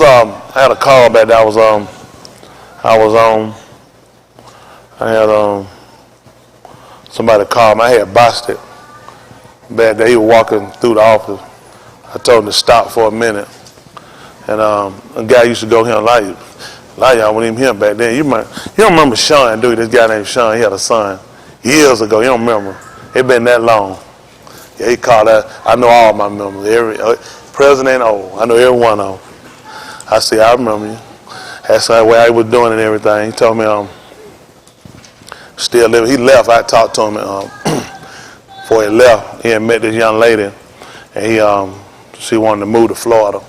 I had a call back that I was on. I had somebody call me. I had busted back there. He was walking through the office. I told him to stop for a minute. And a guy used to go here and lie. A lot of y'all wouldn't even hear him back then. You don't remember Sean, do you? This guy named Sean, he had a son years ago. You don't remember. It been that long. Yeah, he called that. I know all my members. Every president, I know every one of them. I said, I remember you. That's the way I was doing and everything. He told me still living. He left. I talked to him before he left. He had met this young lady, and she wanted to move to Florida.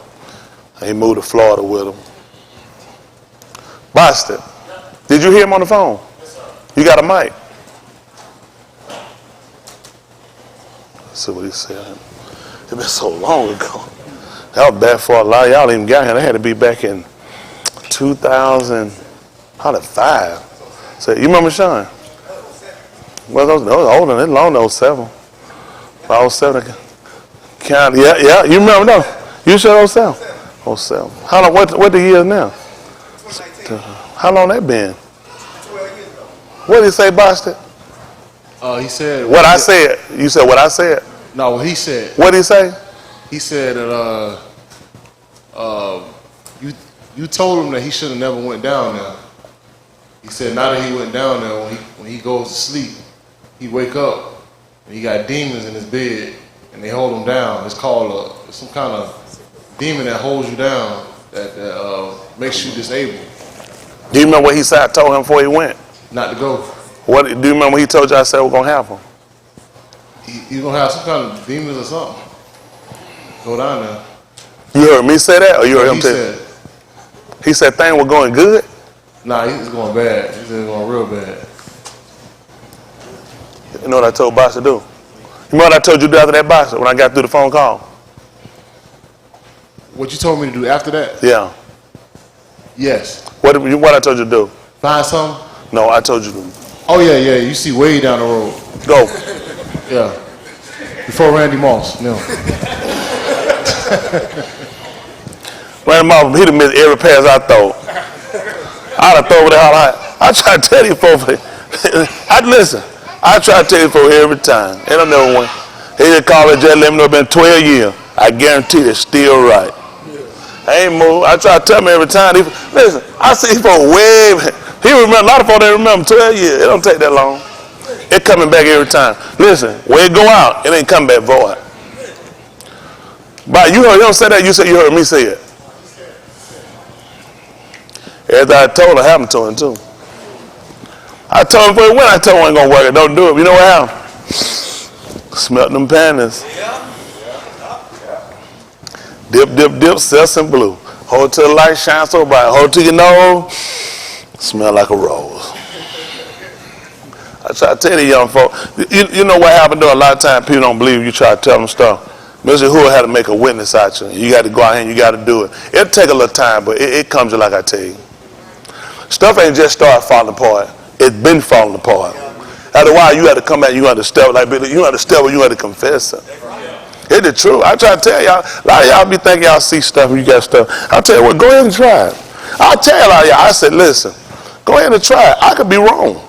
And he moved to Florida with him. Boston, did you hear him on the phone? Yes, sir. You got a mic? Let's see what he said. It's been so long ago. That was back for a lot of y'all even got here. They had to be back in 2005. So you remember Sean? Well, those older than long, those 7. I was 7. Yeah, you remember those? You said 07? 07. How long? What the year now? How long that been? 12 years ago. What did he say, Boston? He said what I said. You said what I said? No, what he said. What did he say? He said that you told him that he should have never went down there. He said now that he went down there, when he goes to sleep, he wake up and he got demons in his bed and they hold him down. It's called some kind of demon that holds you down that makes you disabled. Do you remember what he said I told him before he went? Not to go. What do you remember when he told you I said was gonna happen? He's gonna have some kind of demons or something. Go down there. You heard me say that, or you heard him tell you? He said things were going good? Nah, he's going bad. He said it's going real bad. You know what I told Boss to do? You know what I told you to do after that, Boss, when I got through the phone call? What you told me to do after that? Yeah. Yes. What I told you to do? Find something? No, I told you to. Oh, yeah. You see way down the road. Go. Yeah. Before Randy Moss. No. Randy Moss, he'd have missed every pass I throw. I'd have thrown over there. I try to tell you folks. Listen. I try to tell you folks every time. And I never went. He just called it, just let me know it's been 12 years. I guarantee it's still right. I ain't moved. I try to tell him every time. Listen, I see folks wave. He remember, a lot of folks they remember 12 years. It don't take that long. It coming back every time. Listen, when it go out, it ain't come back void. But you don't say that. You said you heard me say it. Everything I told her happened to him too. I told him before he went, I told him I ain't gonna work it. Don't do it. You know what happened? Smelt them panties. Dip, cess and blue. Hold till the light shines so bright. Hold to your nose. Smell like a rose. I try to tell you young folk. You know what happened though? A lot of times people don't believe you try to tell them stuff. Mr. Who had to make a witness out you. You got to go out here and you got to do it. It'll take a little time, but it comes just like I tell you. Stuff ain't just start falling apart. It's been falling apart. After a while, you had to come back. You had to step like you had to step. You had to confess it. It's the truth. I try to tell y'all. A lot of y'all be thinking y'all see stuff and you got stuff. I tell you what, go ahead and try it. I tell a lot of y'all. I said, listen, go ahead and try it. I could be wrong.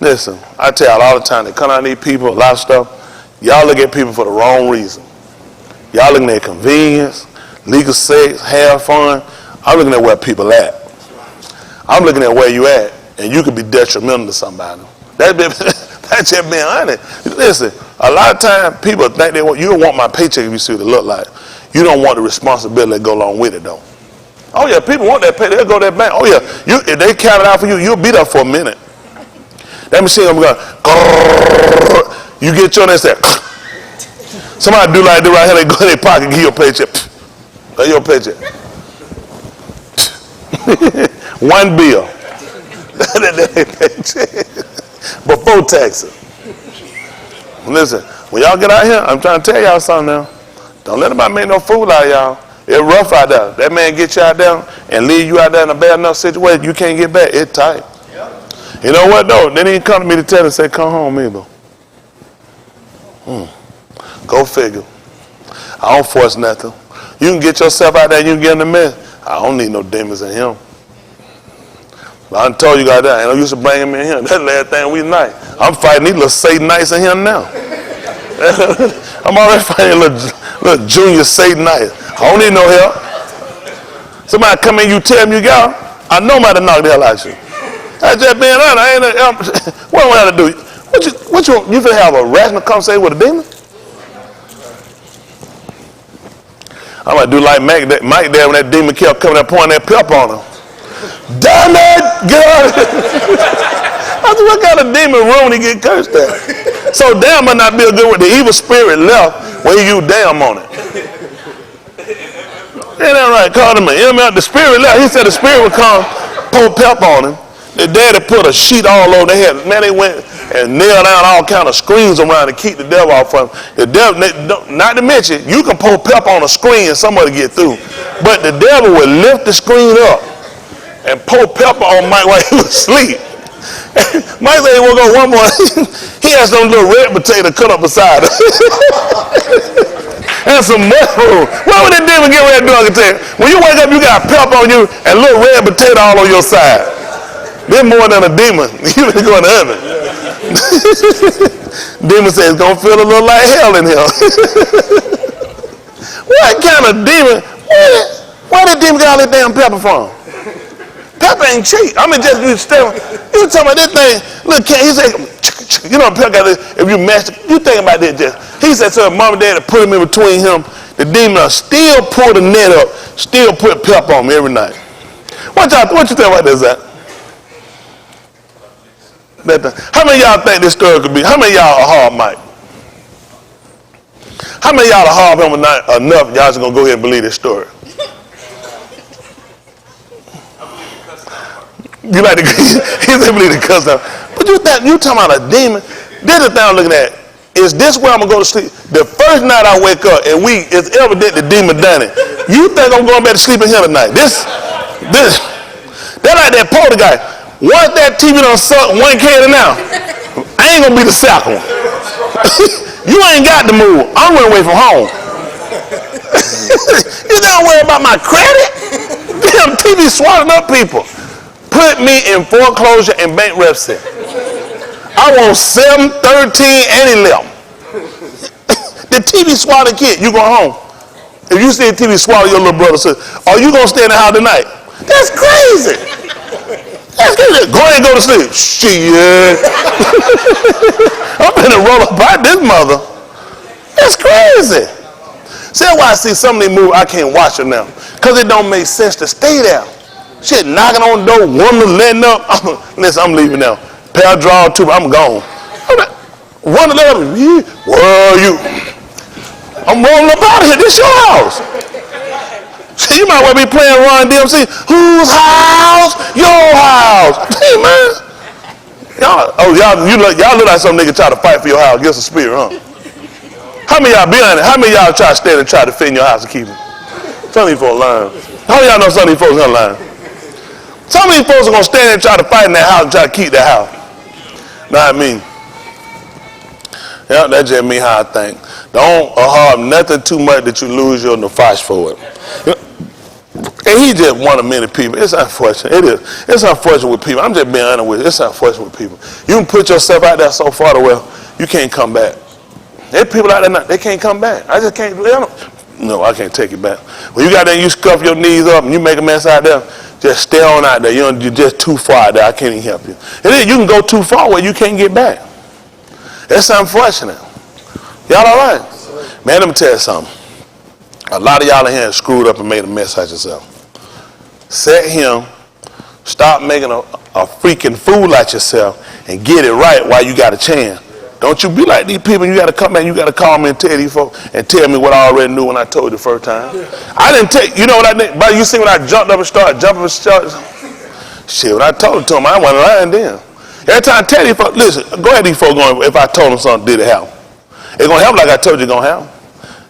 Listen, I tell y'all all the time. They come out and these people, a lot of stuff. Y'all look at people for the wrong reason. Y'all looking at convenience, legal sex, have fun. I'm looking at where people at. I'm looking at where you at, and you could be detrimental to somebody. That's just being honest. Listen, a lot of times people think you don't want my paycheck if you see what it look like. You don't want the responsibility that go along with it, though. Oh yeah, people want that pay. They'll go to that bank. Oh yeah, if they count it out for you, you'll be there for a minute. That machine gonna be going. You get your next step. Somebody do like this right here. They go in their pocket, give you a paycheck. Give your paycheck. One bill. Before taxes. Listen, when y'all get out here, I'm trying to tell y'all something now. Don't let nobody make no fool out of y'all. It's rough out there. That man get you out there and leave you out there in a bad enough situation, you can't get back. It's tight. Yep. You know what though? They didn't come to me to tell and say, come home, Mabel. Go figure. I don't force nothing. You can get yourself out there and you can get in the mess. I don't need no demons in him. I done told you guys that. I used to bring him in here. That's the last thing we night. I'm fighting these little Satanites in here now. I'm already fighting little junior Satanites. I don't need no help. Somebody come in, you tell me you got them, I know I'm about to knock the hell out of you. I just been out. What do I have to do? You finna have a rational conversation with a demon? I'm going to do like Mike there when that demon kept coming and pointing that pep on him. Damn it, God! I said, what kind of demon room he get cursed at? So damn might not be a good word. The evil spirit left when he used damn on it. Ain't that right? Called him the spirit left. He said the spirit would come, pour pep on him. The daddy put a sheet all over their head. Man, they went and nailed down all kind of screens around to keep the devil off from him. The devil, not to mention, you can pour pep on a screen and somebody get through. But the devil would lift the screen up and pour pepper on Mike while he was asleep. Mike said he woke up one morning, he had some little red potato cut up beside him. And some mushroom. What would that demon get ready to do? I can tell you. When you wake up, you got pepper on you and a little red potato all on your side. They're more than a demon. You better go in heaven. Demon says it's going to feel a little like hell in here. What kind of demon? Where did demon get all that damn pepper from? Pepper ain't cheap. I mean, just you talking about this thing. Look, he said, you know, pepper got this. If you master, you think about this. Just he said to her mom and dad to put him in between him. The demon still pull the net up, still put pepper on me every night. What you think about this? How many of y'all think this story could be? How many of y'all are hard, Mike? How many of y'all are hard him enough? Y'all just gonna go ahead and believe this story. You like to he said believe the cuss out. But you talking about a demon? This is the thing I'm looking at. Is this where I'm gonna go to sleep? The first night I wake up and it's evident the demon done it. You think I'm going back to sleep in here tonight? This that like that polar guy. Once that TV done suck one can now, I ain't gonna be the second one. You ain't got to move. I'm running away from home. You don't worry about my credit? Damn, TV swallowing up people. Put me in foreclosure and bankruptcy. I want 7, 13, and 11. The TV swallow the kid, you go home. If you see the TV swallow your little brother, sister, are you gonna stay in the house tonight? That's crazy. That's crazy. Go ahead and go to sleep. Shit. I'm finna roll up by this mother. That's crazy. See, that's why I see some of these movies, I can't watch them now. Because it don't make sense to stay there. Shit, knocking on the door, woman letting up. Listen, I'm leaving now. Pair draw two, I'm gone. One of them, where are you? I'm rolling up out of here. This your house. See, you might well be playing Run DMC. Whose house? Your house. Hey, man. Y'all look like some nigga try to fight for your house against a spirit, huh? How many of y'all be honest? How many of y'all try to stand and try to defend your house and keep it? Some of these folks lying. How many of y'all know some of these folks gonna lie? Some of these folks are gonna stand and try to fight in that house and try to keep that house. Not me. Yeah, that's just me how I think. Don't harm nothing too much that you lose your nefesh for it. And he just one of many people. It's unfortunate. It is. It's unfortunate with people. I'm just being honest with you. It's unfortunate with people. You can put yourself out there so far to where you can't come back. There's people out there, they can't come back. I just can't. No, I can't take it back. When you got there, you scuff your knees up and you make a mess out there, just stay on out there. You're just too far out there. I can't even help you. And then you can go too far where you can't get back. It's unfortunate. Y'all all right? Man, let me tell you something. A lot of y'all in here screwed up and made a mess out yourself. Set him, stop making a freaking fool out yourself and get it right while you got a chance. Don't you be like these people. You got to come back. You got to call me and tell these folks and tell me what I already knew when I told you the first time. I didn't take. You know what I did? But you see when I jumped up and started jumping and started. Shit, when I told it to them, I wasn't lying then. Every time I tell these folks, listen, go ahead, these folks going. If I told them something, did it happen? It's gonna happen like I told you it's gonna happen.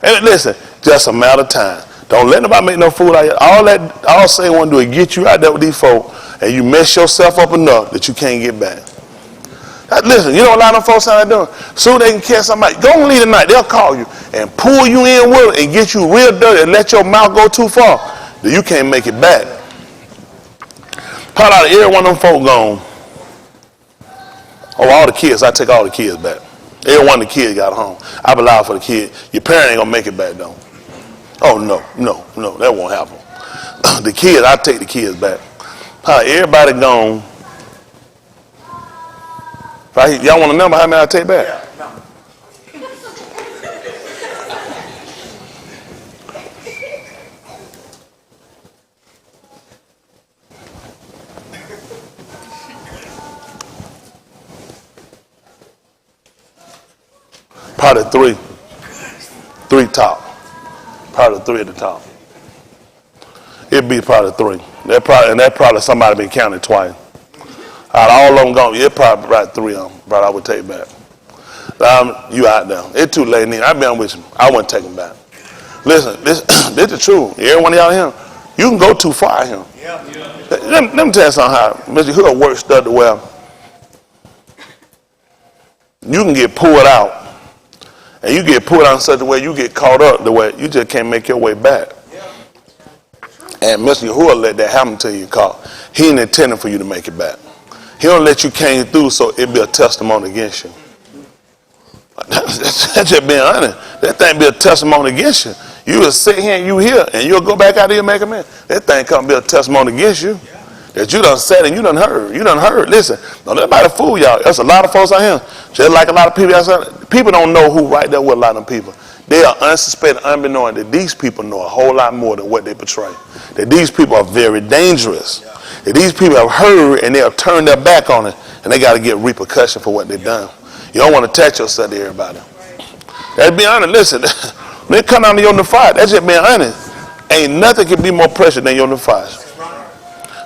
And listen, just a matter of time. Don't let nobody make no fool out of you. All Satan want to do is get you out there with these folks, and you mess yourself up enough that you can't get back. Listen, you know what a lot of them folks out there doing? So they can catch somebody. Go and leave tonight. They'll call you and pull you in with it and get you real dirty and let your mouth go too far. Then you can't make it back. Probably out of every one of them folks gone. Oh, all the kids. I take all the kids back. Every one of the kids got home. I allowed for the kid. Your parent ain't going to make it back, though. Oh, no. That won't happen. The kids, I take the kids back. Probably everybody gone. Right? Y'all want to number how many I take back? Yeah, no. Probably three top. Probably three at the top. It'd be probably three. That probably somebody been counted twice. Out of all of them gone, it probably about three of them. Probably I would take back. You out there. It's too late. I been with you. I wouldn't take them back. Listen, this the truth. Everyone out here, you can go too far here. Yeah. Let me tell you something how Mr. Hood work study well. You can get pulled out. And you get pulled out in such a way you get caught up the way you just can't make your way back. And Mr. Yahuwah let that happen to you caught. He ain't intending for you to make it back. He don't let you came through so it be a testimony against you. That's just being honest. That thing be a testimony against you. You will sit here and you hear and you'll go back out there and make a man. That thing come be a testimony against you. That you done said and you done heard. You done heard. Listen, don't let nobody fool y'all. There's a lot of folks out here. Just like a lot of people outside. People don't know who right there with a lot of people. They are unsuspected, unbeknown that these people know a whole lot more than what they portray. That these people are very dangerous. That these people have heard and they have turned their back on it and they got to get repercussion for what they've done. You don't want to attach yourself to everybody. Let's be honest. Listen, when it come down to your nefas, that's just being honest. Ain't nothing can be more precious than your nefas.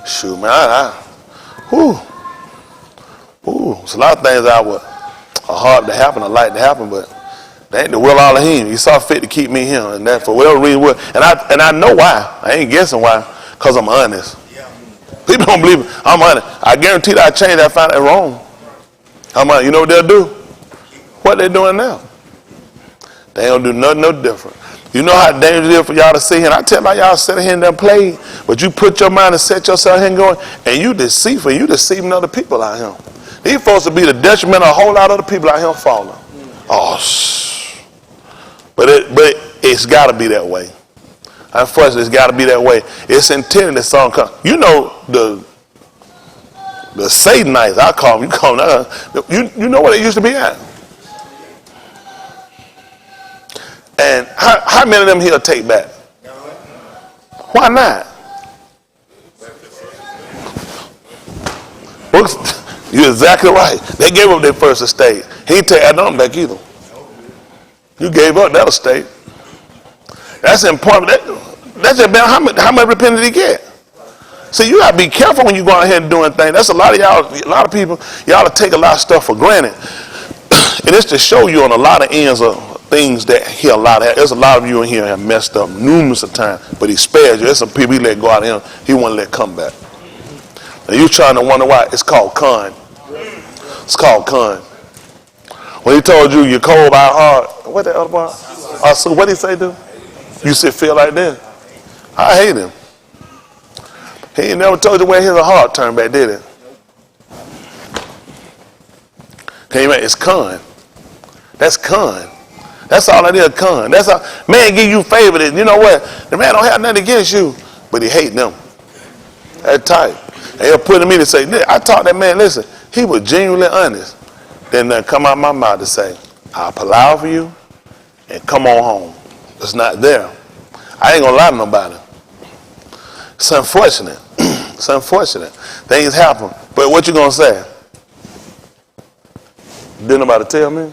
Shoot, man, it's a lot of things are hard to happen, I like to happen, but they ain't the will all of him. He saw fit to keep me here, and that for whatever reason will. And I know why. I ain't guessing why, because I'm honest. People don't believe it. I'm honest. I guarantee that I changed, I found it wrong. I'm honest. You know what they'll do? What they doing now? They don't do nothing no different. You know how dangerous it is for y'all to sit here. And I tell y'all sit here and done play, but you put your mind and set yourself here and going, and you deceitful. You deceiving other people out here. These folks will be the detriment of a whole lot of other people out here falling. Oh, but it's got to be that way. Unfortunately, it's got to be that way. It's intended that song come. You know the Satanites, I call them. You call them. You know where they used to be at. And how many of them he'll take back? Why not? You're exactly right. They gave up their first estate. He ain't take that back either. You gave up that estate. That's important. That's just about how much repentance did he get? See, you gotta be careful when you go out here and doing things. That's a lot of y'all, a lot of people, y'all take a lot of stuff for granted. And it's to show you on a lot of ends of things that there's a lot of you in here have messed up numerous of times, but he spared you. There's some people he let go out of him, he won't let come back. And you trying to wonder why. It's called con. It's called con. When he told you you're cold by heart, what the other one? So what did he say, dude? You said feel like that? I hate him. He ain't never told you where his heart turned back, did it? It's con. That's con. That's all it is, con. That's all. Man give you favor. You know what? The man don't have nothing against you, but he hate them. That type. And he'll put in me to say, I taught that man, listen, he was genuinely honest. Then come out my mouth to say, I'll allow for you and come on home. It's not there. I ain't gonna lie to nobody. It's unfortunate. It's unfortunate. Things happen. But what you gonna say? Didn't nobody tell me?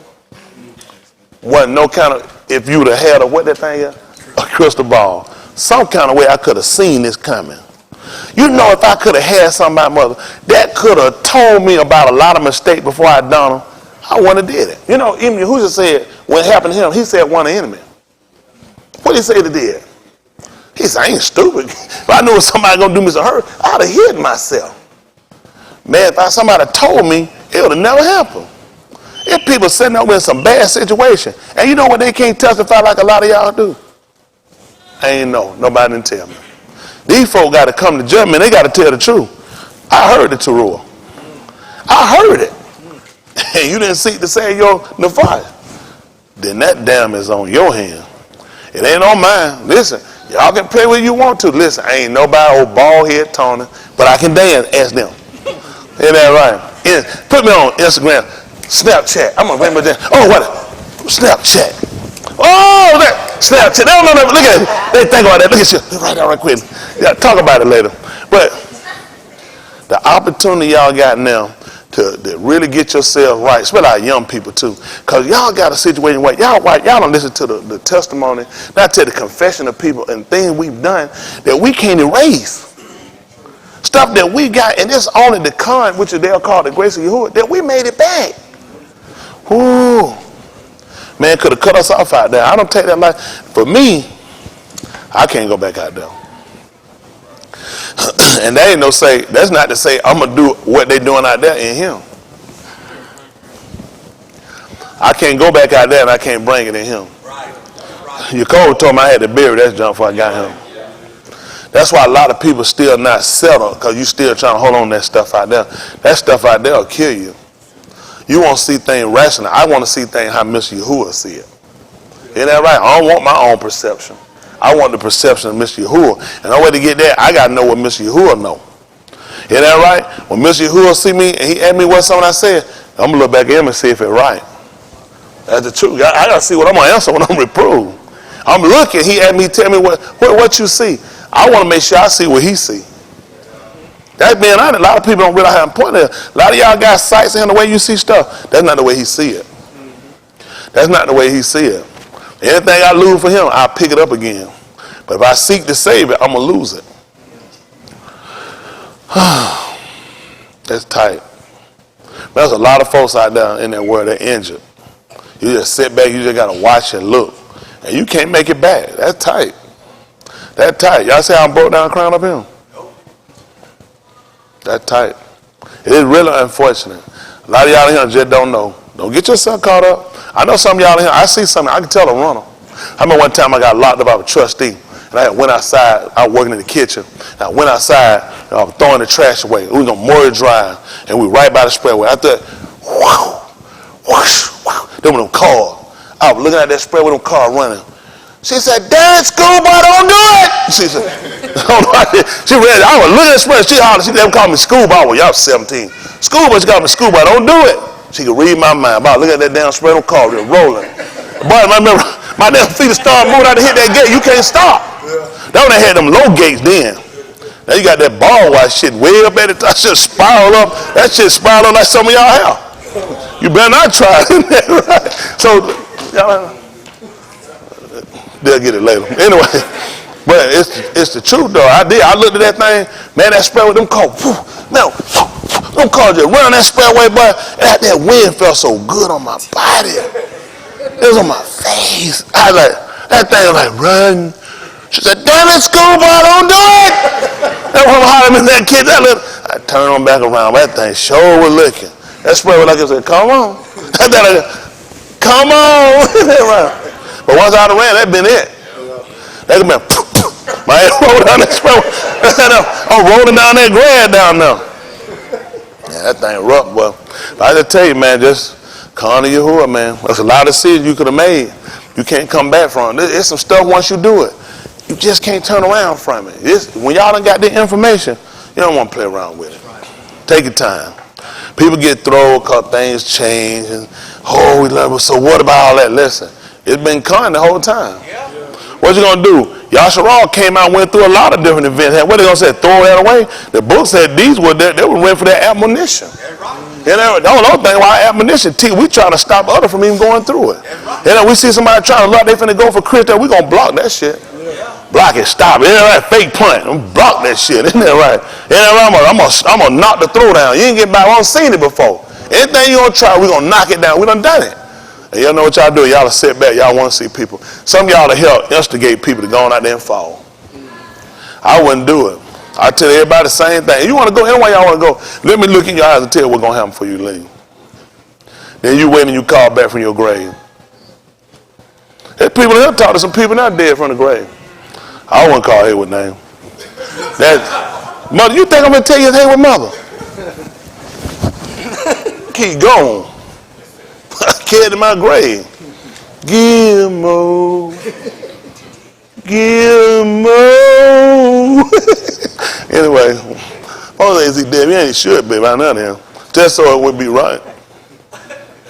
Wasn't no kind of, if you would have had what that thing is? A crystal ball. Some kind of way I could have seen this coming. You know, if I could have had somebody, mother, that could have told me about a lot of mistakes before I done them, I wouldn't have did it. You know, even Yahushua said, what happened to him, he said one enemy. What did he say to did? He said, I ain't stupid. If I knew somebody going to do me some hurt, I'd have hid myself. Man, if somebody told me, it would have never happened. If people sitting up with some bad situation, and you know what they can't testify like a lot of y'all do? I ain't know. Nobody didn't tell me. These folk got to come to judgment. They got to tell the truth. I heard the Teruah. I heard it. And you didn't seek to save your nefarious. Then that damn is on your hand. It ain't on mine. Listen, y'all can pray where you want to. Listen, I ain't nobody old bald head Tony, but I can dance. Ask them. Ain't that right? Put me on Instagram, Snapchat. I'm gonna remember that. Oh, what? Snapchat. Oh, that Snapchat. They don't know that. Look at it. They think about that. Look at you. Write down right quick. Yeah, talk about it later. But the opportunity y'all got now to really get yourself right, especially our young people too, because y'all got a situation where y'all don't listen to the testimony, not to the confession of people and things we've done that we can't erase. Stuff that we got, and it's only the con, which they'll call the grace of Yahuwah, that we made it back. Ooh. Man could have cut us off out there. I don't take that life. For me, I can't go back out there. And that ain't no say, that's not to say I'm going to do what they doing out there in him. I can't go back out there and I can't bring it in him. Your code told me I had to bury that junk before I got him. That's why a lot of people still not settled, because you still trying to hold on to that stuff out there. That stuff out there will kill you. You want to see things rational. I want to see things how Mr. Yahuwah see it. Isn't that right? I don't want my own perception. I want the perception of Mr. Yahuwah. And the way to get that, I got to know what Mr. Yahuwah know. Isn't that right? When Mr. Yahuwah see me and he asked me what something I said, I'm going to look back at him and see if it's right. That's the truth. I got to see what I'm going to answer when I'm reproved. I'm looking. He asked me, tell me what you see. I want to make sure I see what he see. That's being honest. A lot of people don't realize how important it is. A lot of y'all got sights in the way you see stuff. That's not the way he see it. That's not the way he see it. Anything I lose for him, I'll pick it up again. But if I seek to save it, I'm going to lose it. That's tight. There's a lot of folks out there in that world that injured. You just sit back, you just got to watch and look. And you can't make it back. That's tight. That's tight. Y'all see how I broke down crying up here? That's tight. It is really unfortunate. A lot of y'all in here just don't know. Don't get yourself caught up. I know some of y'all in here, I see something, I can tell a runner. I remember one time I got locked up, I was a trustee. And I went outside, I was working in the kitchen. And I went outside, and I was throwing the trash away. We was on Murray Drive, and we were right by the spreadway. I thought, wow, whoosh, wow. Then with them cars, I was looking at that spread with them cars running. She said, "Dad, schoolboy, don't do it." She said, she read it. I was looking at the spread. She hollered. She never called me schoolboy. Well, y'all 17. Schoolboy, she called me schoolboy. Don't do it. She could read my mind. About looking at that damn spread, them cars, they're rolling. But I remember my damn feet started moving out to hit that gate. You can't stop. That when they had them low gates then. Now you got that ball white shit way up at the top. That shit spiral up. That shit spiral up like some of y'all have. You better not try it. Right? So, y'all, they'll get it later. Anyway, but it's the truth though. I looked at that thing, man, that spreadway, them cars, man, them cars just running that spreadway, but that wind felt so good on my body. It was on my face. I was like, that thing was like, run. She said, "Damn it, schoolboy, don't do it." That one hollering at that kid. I turned on back around. That thing sure was looking. That spreadway like it said, "Come on." Come on. But once I ran, that been it. That been, my head rolled down that spreadway. I'm rolling down that grad down there. Yeah, that thing rough, boy. I just tell you, man, just come to Yahuwah, man. There's a lot of decisions you could have made. You can't come back from it. There's some stuff once you do it. You just can't turn around from it. When y'all done got the information, you don't want to play around with it. Take your time. People get thrown because things change. And, we love it. So what about all that? Listen, it's been coming the whole time. Yeah. What you going to do? Yasharal came out and went through a lot of different events. What they going to say? Throw that away? The book said they were ready for that admonition. You know, the only thing why admonition, we trying to stop others from even going through it. You know, we see somebody trying to look, they finna go for Christian, we going to block that shit. Block it, stop it. Isn't that right? Fake punt. Block that shit. Isn't that right? I'm gonna knock the throw down. You ain't get back. I haven't seen it before. Anything you gonna try, we gonna knock it down. We done it. And y'all know what y'all do. Y'all sit back. Y'all want to see people. Some of y'all to help instigate people to go on out there and fall. I wouldn't do it. I tell everybody the same thing. You want to go anywhere y'all want to go. Let me look in your eyes and tell you what's gonna happen before you leave. Then you wait and you call back from your grave. There's people here talk to some people not dead from the grave. I wouldn't call Haywood name. Mother, you think I'm going to tell you it's Haywood mother? Keep going. Kid in my grave. Gilmo. Gilmo. Anyway, all things he did, he ain't should be by none of him. Just so it would be right.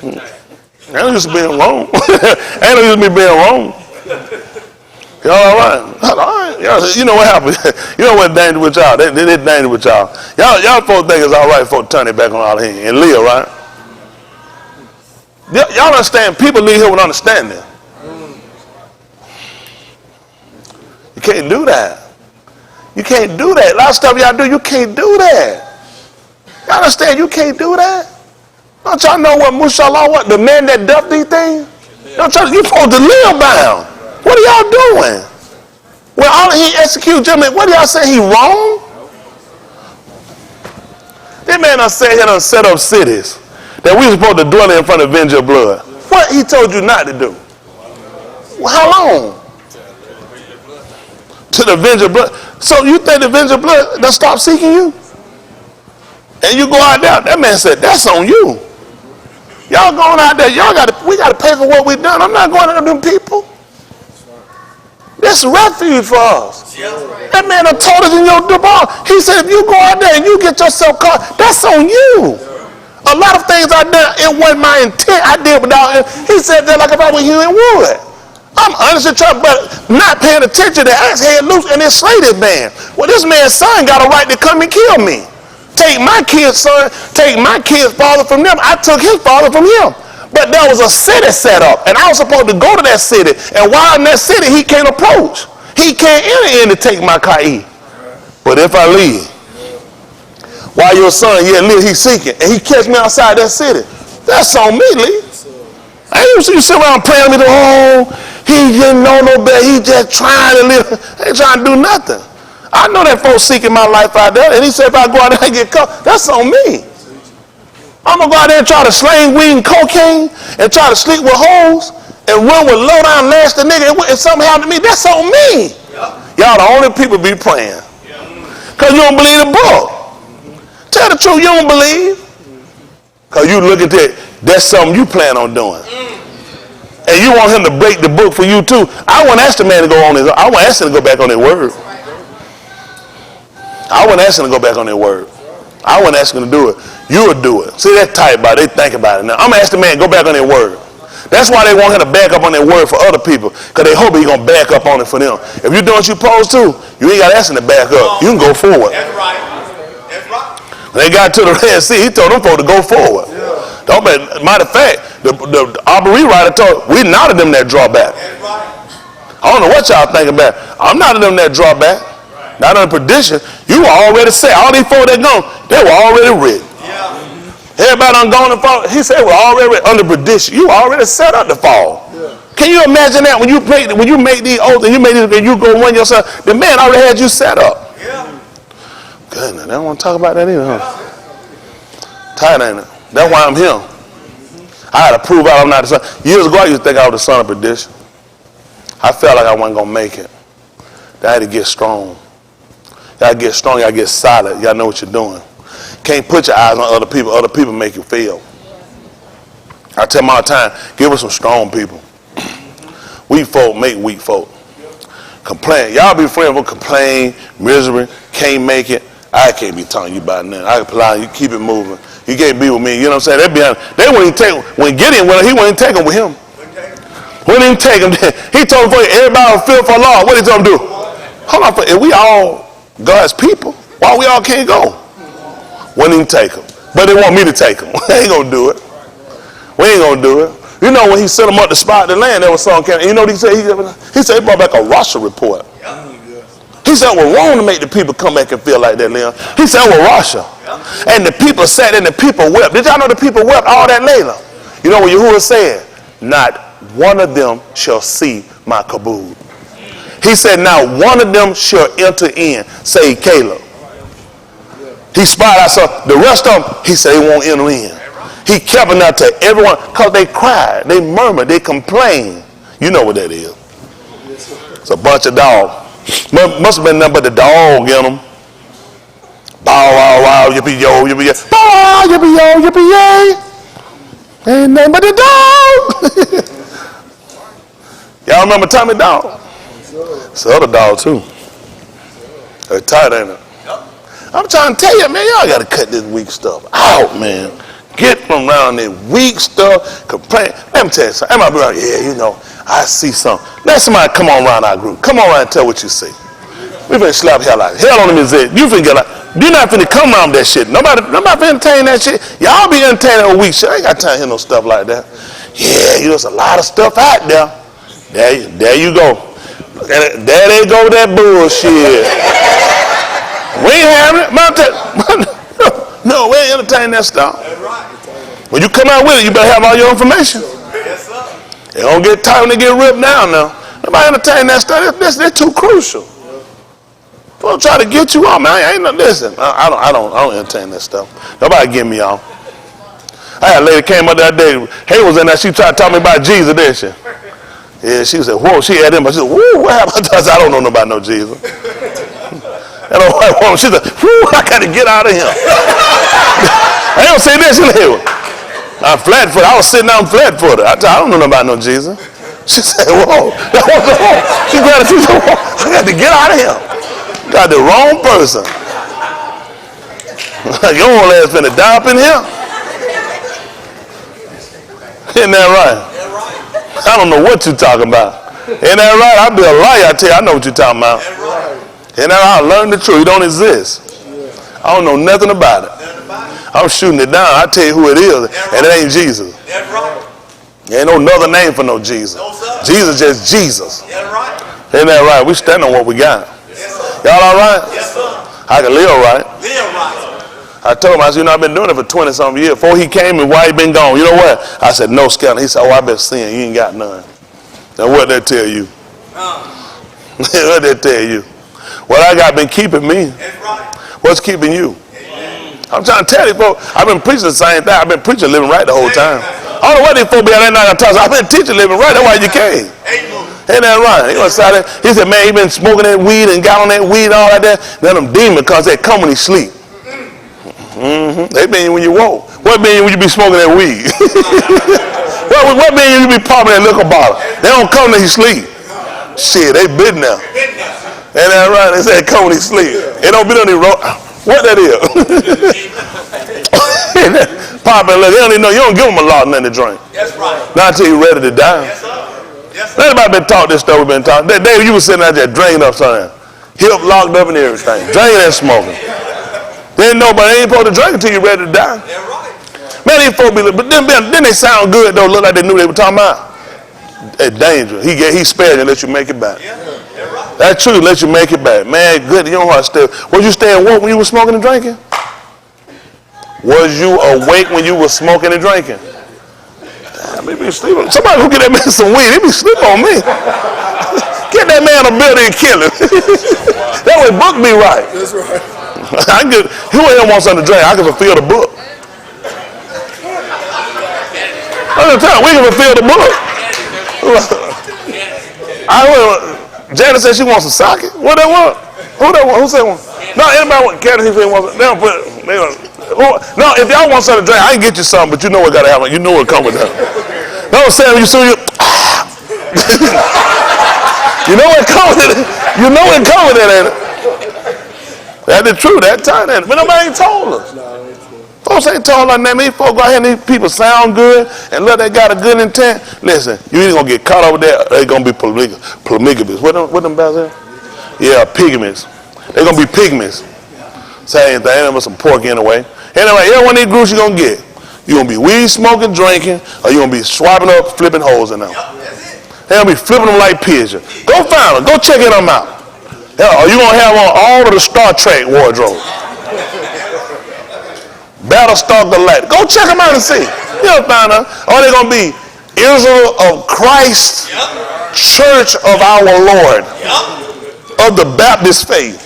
Ain't used to being wrong. Ain't used to be being wrong. Y'all all right? All right. You know what happened? You know what's dangerous with y'all? They're dangerous with y'all. Y'all folks think it's all right for to turn it back on all here and live, right? Y'all understand? People leave here with understanding. You can't do that. You can't do that. A lot of stuff y'all do, you can't do that. Y'all understand? You can't do that. Don't y'all know what Mushallah, what the man that does these things? Don't y'all, you supposed to live by him. What are y'all doing? Well, all he execute judgment. What do y'all say? He wrong? This man done sat here and set up cities that we supposed to dwell in front of avenge your blood. What he told you not to do? Well, how long? To the avenge your blood. So you think the avenge your blood done stop seeking you? And you go out there. That man said, that's on you. Y'all going out there. We got to pay for what we done. I'm not going to them people. That's refuge for us. That man done told us in your debauch. He said, if you go out there and you get yourself caught, that's on you. A lot of things I done, it wasn't my intent. I did without him. He said that like if I were you in wood. I'm honestly trying, but not paying attention to axe head loose and then slay this man. Well, this man's son got a right to come and kill me. Take my kid's son, take my kid's father from them. I took his father from him. But there was a city set up, and I was supposed to go to that city. And while in that city, he can't approach. He can't enter in to take my ka'i. But if I leave, while your son yet live, he's seeking, and he catch me outside that city, that's on me, Lee. I ain't see you sit around praying with me, oh, he didn't know no better. He just trying to live. He ain't trying to do nothing. I know that folks seeking my life out there, and he said if I go out there and get caught, that's on me. I'm going to go out there and try to sling weed and cocaine and try to sleep with hoes and run with low down nasty nigga and something happened to me. That's on me. Y'all the only people be praying. Because you don't believe the book. Tell the truth, you don't believe. Because you look at that, that's something you plan on doing. And you want him to break the book for you too. I wouldn't ask the man to go on his own. I wouldn't ask him to go back on his word. I wouldn't ask him to go back on their word. I wouldn't ask him to do it. You would do it. See, that's tight about it. They think about it. Now, I'm going to ask the man to go back on their word. That's why they want him to back up on their word for other people, because they hope he's going to back up on it for them. If you're doing what you're supposed to, you ain't got to ask him to back up. You can go forward. That's right. That's right. When they got to the Red Sea, he told them folks to go forward. Don't be, matter of fact, the Aubrey writer told, we not of them that draw back. That's right. I don't know what y'all think about. I'm not of them that draw back. Not under perdition. You were already set. All these folks that gone, they were already written. Yeah. Everybody done gone and fall. He said we're already under perdition. You already set up to fall. Yeah. Can you imagine that when you make these oaths and you make these, and you go run yourself? The man already had you set up. Yeah. Goodness, they don't want to talk about that either, huh? Tight, ain't it? That's why I'm here. I had to prove out I'm not the son. Years ago, I used to think I was the son of perdition. I felt like I wasn't gonna make it. I had to get strong. Y'all get strong, y'all get solid, y'all know what you're doing. Can't put your eyes on other people make you fail. I tell them all the time, give us some strong people. Weak folk make weak folk. Complain, y'all be friends with complain, misery, can't make it. I can't be telling you about nothing. I can apply, you keep it moving. You can't be with me, you know what I'm saying? They wouldn't even take, when Gideon went, he wouldn't even take them with him. Wouldn't even take them. He told them, everybody will feel for law. What did he tell them to do? Hold on, if we all God's people, why we all can't go? Wouldn't even take them. But they want me to take them. They ain't going to do it. We ain't going to do it. You know when he sent them up to spot the land, there was some kind of, you know what he said? He said he brought back a Russia report. He said it was wrong to make the people come back and feel like that, Leon. He said it was Russia. And the people sat and the people wept. Did y'all know the people wept all that later? You know what Yahuwah said? Not one of them shall see my kabod. He said, now one of them shall enter in, say Caleb. He spied out, so the rest of them, he said they won't enter in. He kept it out to everyone because they cried, they murmured, they complained. You know what that is. It's a bunch of dogs. Must have been nothing but the dog in them. Bow, wow, wow, yippee, yo, yippee, yo. Bow, wow, yippee, yo, yippee, yay. Ain't nothing but the dog. Y'all remember Tommy Dog? It's the other dog, too. They're tight, ain't it? I'm trying to tell you, man, y'all got to cut this weak stuff out, man. Get from around that weak stuff, complain. Let me tell you something. Everybody be like, yeah, you know, I see something. Let somebody come on around our group. Come on around and tell what you see. We finna slap hell out. Hell on him is it. You finna get like, you're not finna come around that shit. Nobody finna entertain that shit. Y'all be entertaining a weak shit. I ain't got time to hear no stuff like that. Yeah, there's a lot of stuff out there. There you go. There they go with that bullshit. We ain't having it. No, we ain't entertaining that stuff. When you come out with it, you better have all your information. Yes, sir. They don't get tired when they get ripped down now. Nobody entertain that stuff. They're too crucial. People try to get you off, man. I ain't no listen. I don't entertain that stuff. Nobody get me off. I had a lady came up that day. Hey was in there. She tried to talk me about Jesus, didn't she? Yeah, she said, whoa. She had him, but she said, whoa, what happened? I said, I don't know about no Jesus. And a white woman, she said, whoo, I got to get out of here. I don't say this in here. I'm flat-footed. I was sitting down flat-footed. I don't know about no Jesus. She said, whoa. She grabbed it. She said, whoa, I got to get out of here. Got the wrong person. Your old ass finna die up in here. Isn't that right? I don't know what you're talking about. Ain't that right? I'll be a liar. I tell you, I know what you're talking about. And now I learned the truth. He don't exist. I don't know nothing about it. I'm shooting it down. I tell you who it is, and it ain't Jesus. There ain't no another name for no Jesus. Jesus just Jesus. Ain't that right? We stand on what we got. Y'all all right? I can live right. I told him, I said, you know, I've been doing it for 20-something years. Before he came and why he been gone? You know what? I said, no scandal. He said, oh, I've been seeing. You ain't got none. Now what they tell you? What they tell you? What I got been keeping me. What's keeping you? I'm trying to tell you, folks, I've been preaching the same thing. I've been preaching living right the whole time. I don't know what these folks be out there night. I've been teaching living right. That's why you came. Ain't that right? He said, man, he been smoking that weed and got on that weed and all like that. Then them demons, because they come when he sleep. They mean when you walk. What mean when you be smoking that weed? what mean when you be popping that liquor bottle? They don't come when he sleep. Shit, they been there. Ain't that right? They say come when he sleep. It don't be on the road. What that is? Popping liquor. They don't even know. You don't give them a lot of nothing to drink. That's right. Not until you ready to die. Yes, sir. Yes, sir. Anybody been taught this stuff we've been taught? That day you was sitting out there drinking up something. Hip locked up and everything. Drinking and smoking. They didn't know, but they ain't supposed to drink until you're ready to die. They're right. Man, these folks be, but then they sound good though. Look like they knew they were talking about. It's dangerous. He spared you and let you make it back. Yeah, they're right. That's true. Let you make it back. Man, good. You don't have to stay. Was you staying woke when you were smoking and drinking? Was you awake when you were smoking and drinking? Damn, they be sleeping. Somebody go get that man some weed. He be sleeping on me. Get that man a building and kill him. That way book be right. That's right. I can get, who here wants something to drink? I can fulfill the book. I'm telling you, we can fulfill the book. Janet said she wants a socket. What they want? Who they want? Who said one? No, anybody want Candace? He said wants. They don't put. No, if y'all want something to drink, I can get you something, but you know what gotta happen. You know what come with that. No, Sam, you see you. You know what come with it. You know what come with it, ain't it? That's the truth. That time, ain't it? But nobody ain't told us. Folks ain't told us that. These folks go ahead and these people sound good and look, they got a good intent. Listen, you ain't gonna get caught over there. They gonna be polygamous. What them guys say? Yeah, pygmies. They gonna be pygmies. Same thing. They with some pork anyway. Anyway, every one of these groups you gonna get. You gonna be weed smoking, drinking, or you gonna be swapping up, flipping holes in them. They gonna be flipping them like pigeons. Go find them. Go check them out. Or you gonna have on all of the Star Trek wardrobe. Battlestar Galactica. Go check them out and see. You'll find them. Or they gonna be Israel of Christ, Church of our Lord, of the Baptist faith.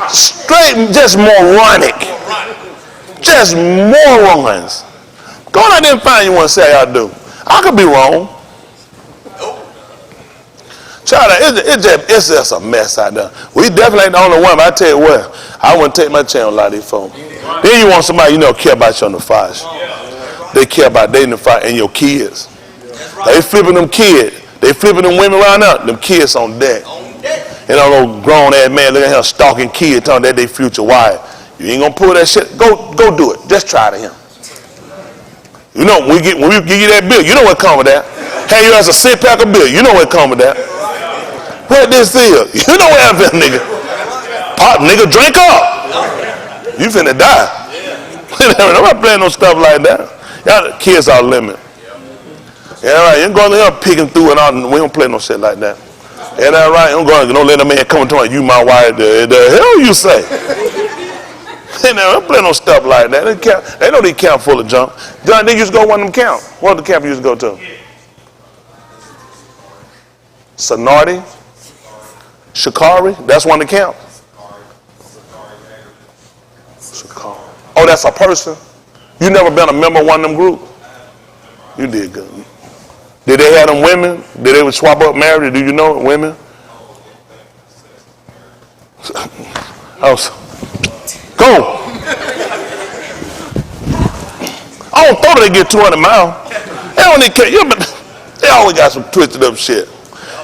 Straight, just moronic. Just morons. Go out there and find you one and say how I do. I could be wrong. Child, it's just a mess out there. We definitely ain't the only one, but I tell you what, I wouldn't take my chance on a lot of these folks. Then you want somebody care about you on the fire. They care about dating the fire and your kids. They flipping them kids. They flipping them women around up. Them kids on deck. You know, those grown ass man looking at her stalking kids, telling that they future wife. You ain't gonna pull that shit. Go do it. Just try to him. You know, when we give you that bill, you know what come with that. Hey, you as a six pack of bill, you know what come with that. What this is? You know what happened, nigga. Pop, nigga, drink up. You finna die. I'm not playing no stuff like that. Y'all kids are limit. Yeah, right. You ain't going there picking through and all. We don't play no shit like that. Yeah, that right. You don't let a man come to you, my wife. The hell you say? They don't play no stuff like that. They know they camp full of junk. John, they used to go one of them camp. What the camp you used to go to? Sonardi? Shikari? That's one of the camp. Shikari. Oh, that's a person? You never been a member of one of them groups? You did good. Did they have them women? Did they would swap up marriage? Do you know women? Go. I don't thought they get 200 miles. They don't need care. They always got some twisted up shit.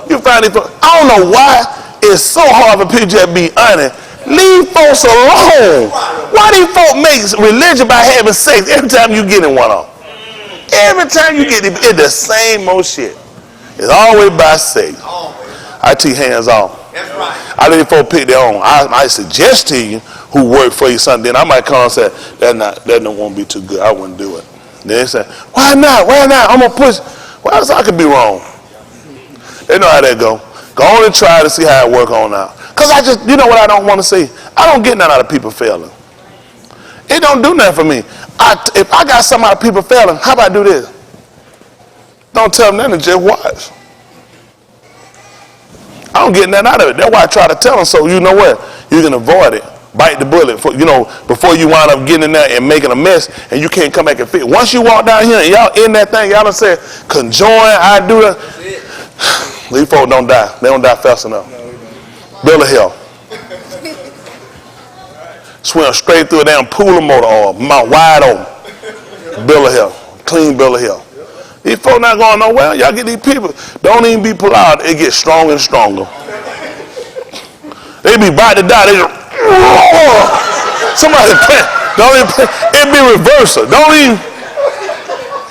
You find it. I don't know why it's so hard for people to be honest. Leave folks alone. Why these folks make religion by having sex every time you get in one of them? Every time you get it, it's the same old shit. It's always by sex. I teach hands off. That's right. I let folks pick their own. I suggest to you who work for you something. Then I might come and say, that don't want to be too good. I wouldn't do it. Then they say, why not? Why not? I'm going to push. Well, I could be wrong. They know how that go. Go on and try to see how it work on out. Because you know what I don't want to see? I don't get none out of people failing. It don't do nothing for me. If I got some out of people failing, how about I do this? Don't tell them nothing, just watch. I don't get nothing out of it. That's why I try to tell them, so you know what? You can avoid it. Bite the bullet, before you wind up getting in there and making a mess, and you can't come back and fix. Once you walk down here and y'all in that thing, y'all done said, conjoin, I do that. These folks don't die. They don't die fast enough. Bill of hell. Swim straight through a damn pool of motor oil, mouth wide open. Bill of hell. Clean bill of hell. These folks not going nowhere. Y'all get these people. Don't even be pulled out. It gets stronger and stronger. They be about to die. They just, somebody play. Don't even play. It be reversal. Don't even.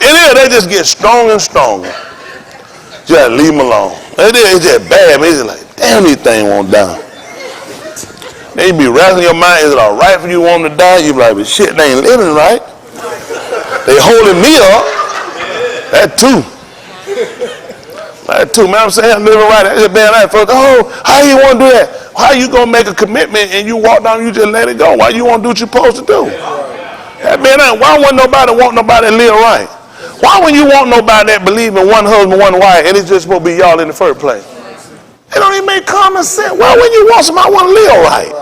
It is. They just get stronger and stronger. Just leave them alone. It's just bad. It's like, damn, these things won't die. They be rattling your mind. Is it all right for you want to die? You be like, but shit, they ain't living right. They holding me up. That too. Man, I'm saying I'm living right. That's a bad life. Oh, how you want to do that? How you going to make a commitment and you walk down, you just let it go? Why you want to do what you're supposed to do? That man, why wouldn't nobody want nobody to live right? Why wouldn't you want nobody that believe in one husband, one wife, and it's just supposed to be y'all in the first place? It don't even make common sense. Why wouldn't you want somebody to want to live right?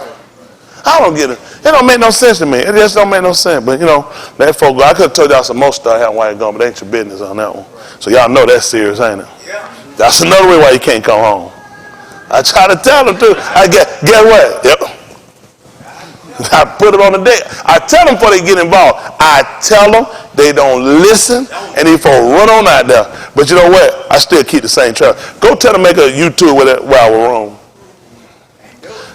I don't get it. It don't make no sense to me. It just don't make no sense. But that folk, I could have told y'all some more stuff how why it going, but it ain't your business on that one. So y'all know that's serious, ain't it? Yeah. That's another way why you can't come home. I try to tell them too. I guess what? Yep. I put it on the day. I tell them before they get involved. I tell them, they don't listen, and they folks run on out there. But you know what? I still keep the same trail. Go tell them make a YouTube with it while we're wrong.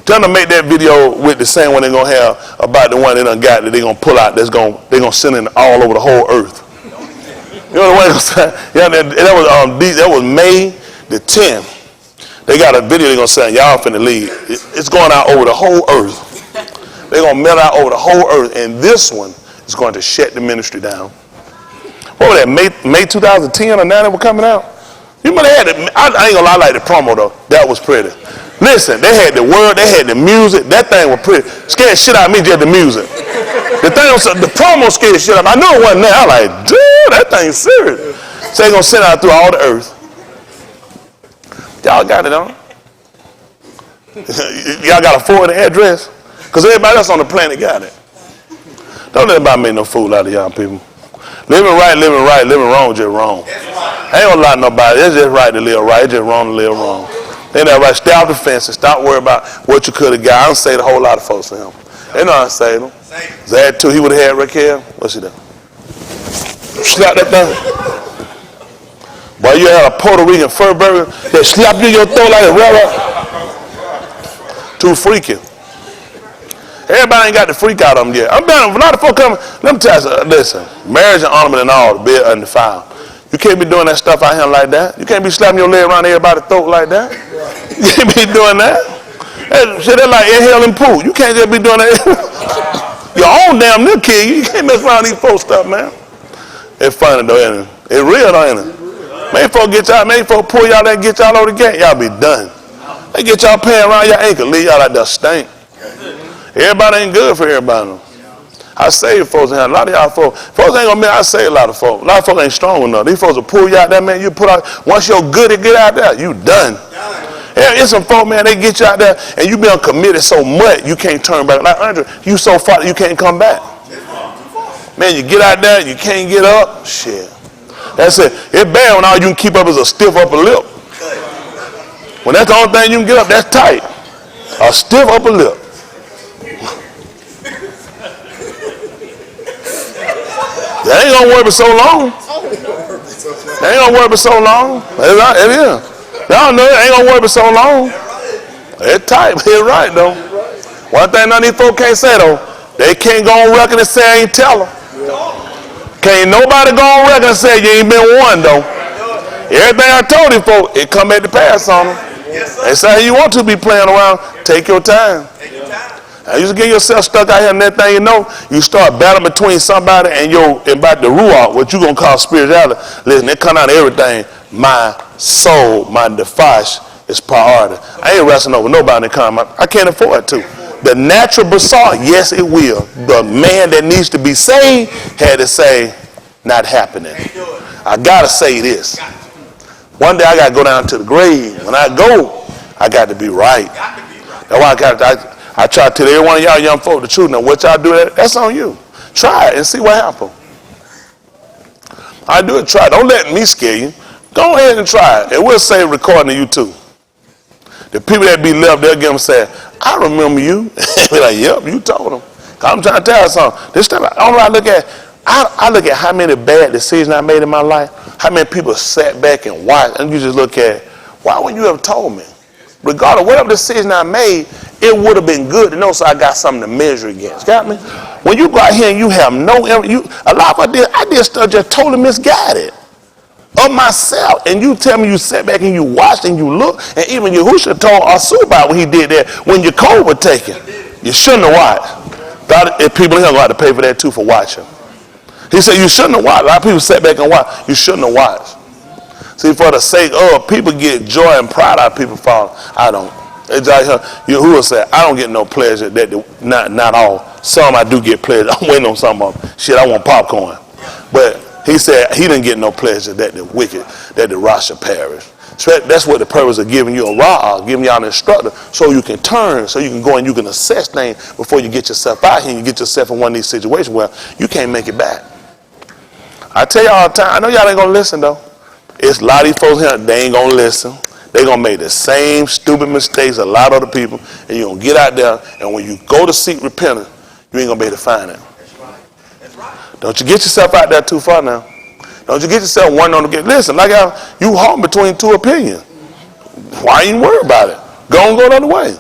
Tell them to make that video with the same one they're gonna have about the one they done got that they're gonna pull out. They're gonna send it all over the whole earth. You know what I'm saying? Yeah, that was May the 10th. They got a video they're gonna send. Y'all finna leave. It's going out over the whole earth. They're gonna mail out over the whole earth, and this one is going to shut the ministry down. What was that? May 2010 or 9 that were coming out. You might have had it. I ain't gonna lie, I like the promo though. That was pretty. Listen, they had the word, they had the music. That thing was pretty. Scared shit out of me just the music. The promo scared shit out of me. I knew it wasn't there. I was like, dude, that thing's serious. So they gonna send out through all the earth. Y'all got it on? Y'all got a forwarding address? Because everybody else on the planet got it. Don't let anybody make no fool out of y'all people. Living right, living wrong, just wrong. I ain't gonna lie to nobody. It's just right to live right. It's just wrong to live wrong. Ain't that right? Stay off the fence and stop worrying about what you could have got. I don't say a whole lot of folks to him. They know I say them. Zad too, he would have had Raquel. What's he done? Slap that thing. Boy, you had a Puerto Rican fur burger that slapped you in your throat like a railroad. Too freaky. Everybody ain't got the freak out of them yet. I'm done. A lot of folks coming. Let me tell you something. Listen, marriage and ornament and all, the bed undefiled. You can't be doing that stuff out here like that. You can't be slapping your leg around everybody's throat like that. You can't be doing that. Shit, that's like inhaling poo. You can't just be doing that. Your own damn new kid. You can't mess around these folks stuff, man. It's funny though, ain't it? It's real though, ain't it? Many folks get y'all, many folks pull y'all there and get y'all over the gate. Y'all be done. They get y'all paying around your ankle, leave y'all like that stink. Everybody ain't good for everybody. I save folks in here. A lot of y'all folks ain't gonna mean I save a lot of folks. A lot of folks ain't strong enough. These folks will pull you out there, man. You put out, once you're good at get out there, you done. Yeah, it's some folks, man, they get you out there and you been committed so much you can't turn back. Like Andre, you so far that you can't come back. Man, you get out there, you can't get up. Shit. That's it. It's bad when all you can keep up is a stiff upper lip. When that's the only thing you can get up, that's tight. A stiff upper lip. They ain't gonna work for so long. They ain't gonna work for so long. It is. Y'all know it ain't gonna work for so long. It's tight, but it's right though. One thing none of these folks can't say though, they can't go on record and say I ain't tell them. Can't nobody go on record and say you ain't been one though. Everything I told these folks, it come at the pass on them. They say you want to be playing around, take your time. Now, you just get yourself stuck out here and that thing, you know, you start battling between somebody and about the ruach, what you gonna call spirituality. Listen, it come out of everything. My soul, my defish is priority. I ain't wrestling over nobody that come. I can't afford to. The natural basalt, yes, it will. The man that needs to be saved had to say, not happening. I gotta say this. One day I gotta go down to the grave. When I go, I got to be right. That's why I try to tell every one of y'all young folk the truth. Now, what y'all do, that's on you. Try it and see what happens. I do it, try it. Don't let me scare you. Go ahead and try it. And we'll say recording to you too. The people that be left, they'll get them say, I remember you. Be like, yep, you told them. I'm trying to tell you something. This time, I look at how many bad decisions I made in my life, how many people sat back and watched, and you just look at, why wouldn't you have told me? Regardless of whatever decision I made, it would have been good to know so I got something to measure against. Got me? When you go out here and you have a lot of I did stuff just totally misguided of myself. And you tell me you sat back and you watched and you looked, and even Yahushua told Asu about when he did that, when your coat was taken. You shouldn't have watched. If people here are going to have to pay for that too for watching. He said you shouldn't have watched. A lot of people sat back and watched. You shouldn't have watched. See, for the sake of people get joy and pride out of people falling. I don't. It's like Yahuwah said, I don't get no pleasure. Not all. Some I do get pleasure. I'm waiting on some of them. Shit, I want popcorn. But he said he didn't get no pleasure that the wicked, that the Rasha perish. So that's what the purpose of giving you a ra'ah, giving y'all an instructor, so you can turn, so you can go and you can assess things before you get yourself out here and you get yourself in one of these situations where you can't make it back. I tell y'all all the time, I know y'all ain't gonna listen though. It's a lot of these folks here, they ain't gonna listen. They gonna make the same stupid mistakes a lot of other people, and you're gonna get out there, and when you go to seek repentance, you ain't gonna be able to find it. That's right. That's right. Don't you get yourself out there too far now. Don't you get yourself one on the get. Listen, like you home between two opinions. Why ain't worry about it? Go and go the other way.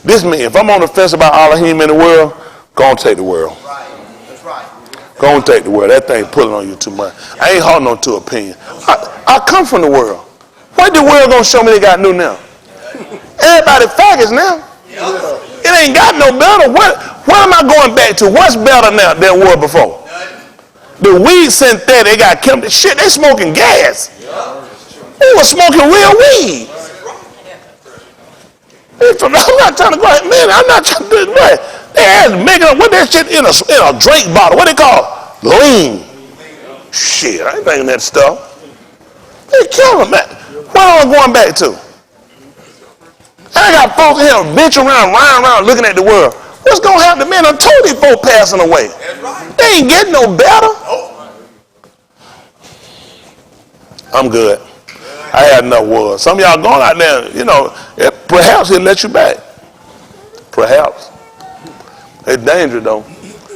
This means if I'm on the fence about all of him in the world, go and take the world. Right. That's right. Go and take the world. That thing pulling on you too much. I ain't holding on to opinion. I come from the world. What the world gonna show me they got new now? Everybody faggots now. It ain't got no better. What am I going back to? What's better now than it was before? The weed synthetic, they got chemical shit. They smoking gas. Who was smoking real weed? I'm not trying to go ahead, man. I'm not trying to do it right. They had making up what that shit in a drink bottle. What they call lean? Shit, I ain't thinking that stuff. They killing man. What am I going back to? I got folks here bitch around, lying around, looking at the world. What's going to happen to me? I told these folks passing away. That's right. They ain't getting no better. I'm good. I had enough words. Some of y'all going out there, you know, perhaps he'll let you back. Perhaps. It's dangerous, though.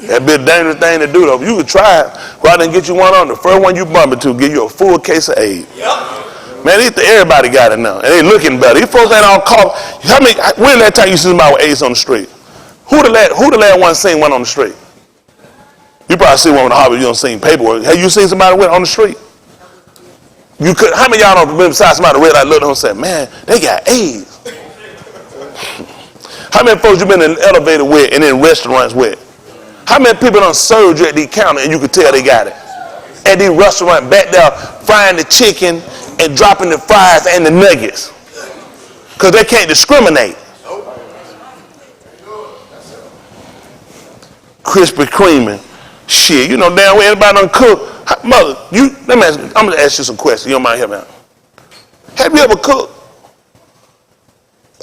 That'd be a dangerous thing to do, though. If you could try it, go out there and get you one on. The first one you bump into, give you a full case of AIDS. Yep. Man, everybody got it now. And they looking better. These folks ain't all caught. When that time you see somebody with AIDS on the street? Who the last one seen one on the street? You probably see one with a hobby, you don't see paperwork. Have you seen somebody with on the street? You could. How many of y'all don't besides somebody red light looked and said, man, they got AIDS? How many folks you been in the elevator with and in restaurants with? How many people done served you at the counter and you could tell they got it? At the restaurant back there frying the chicken and dropping the fries and the nuggets. Because they can't discriminate. Krispy Kreme. Shit, you know damn well anybody done cook. Mother, I'm going to ask you some questions. You don't mind hearing me out. Have you ever cooked?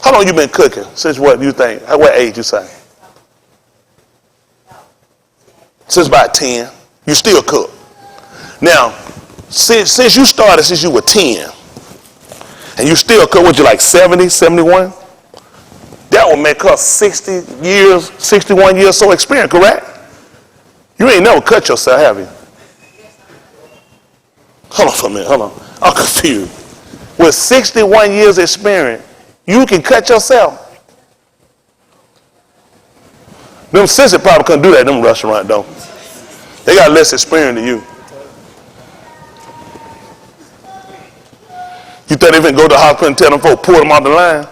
How long you been cooking? Since what you think? At what age you say? Since about 10. You still cook. Now, since you started since you were 10, and you still cook, what you like 70, 71? That would make her 60 years, 61 years so experienced, correct? You ain't never cut yourself, have you? Hold on for a minute, hold on. I'm confused. With 61 years experience, you can cut yourself. Them sisters probably couldn't do that in them restaurants, though. They got less experience than you. You think they even go to the hospital and tell them folks, pull them off the line?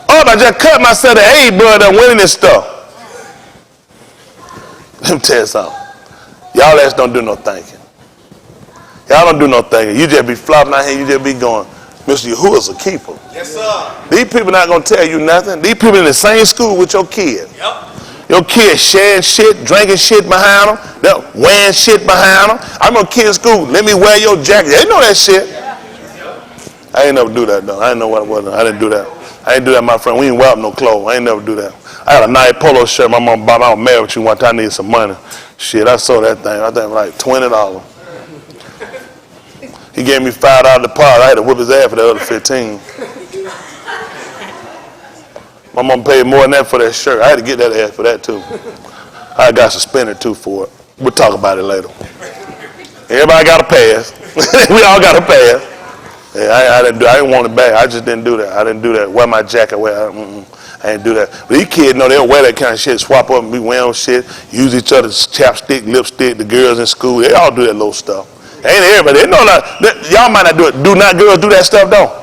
Oh, I just cut myself. Hey, brother, I'm winning this stuff. Let me tell you something. Y'all ass don't do no thinking. Y'all don't do no thinking. You just be flopping out here. You just be going, Mr. Yahuwah's a keeper. Yes, sir. These people not going to tell you nothing. These people in the same school with your kid. Yep. Your kids sharing shit, drinking shit behind them. They're wearing shit behind them. I'm a kid in school. Let me wear your jacket. They know that shit. I ain't never do that, though. I didn't know what it was. I didn't do that. I ain't do that, my friend. We ain't wear up no clothes. I ain't never do that. I had a nice polo shirt my mom bought me. I was married with you one time. I needed some money. Shit, I sold that thing. I think like $20. He gave me $5 deposit. I had to whip his ass for the other 15. My mom paid more than that for that shirt. I had to get that ass for that too. I got suspended too for it. We'll talk about it later. Everybody got a pass. We all got a pass. Yeah, I didn't want it back. I just didn't do that. I didn't do that. Wear my jacket. I didn't do that. But these kids know they'll wear that kind of shit, swap up and be wearing shit, use each other's chapstick, lipstick, the girls in school. They all do that little stuff. Ain't everybody. They know that, y'all might not do it. Do not girls do that stuff, though?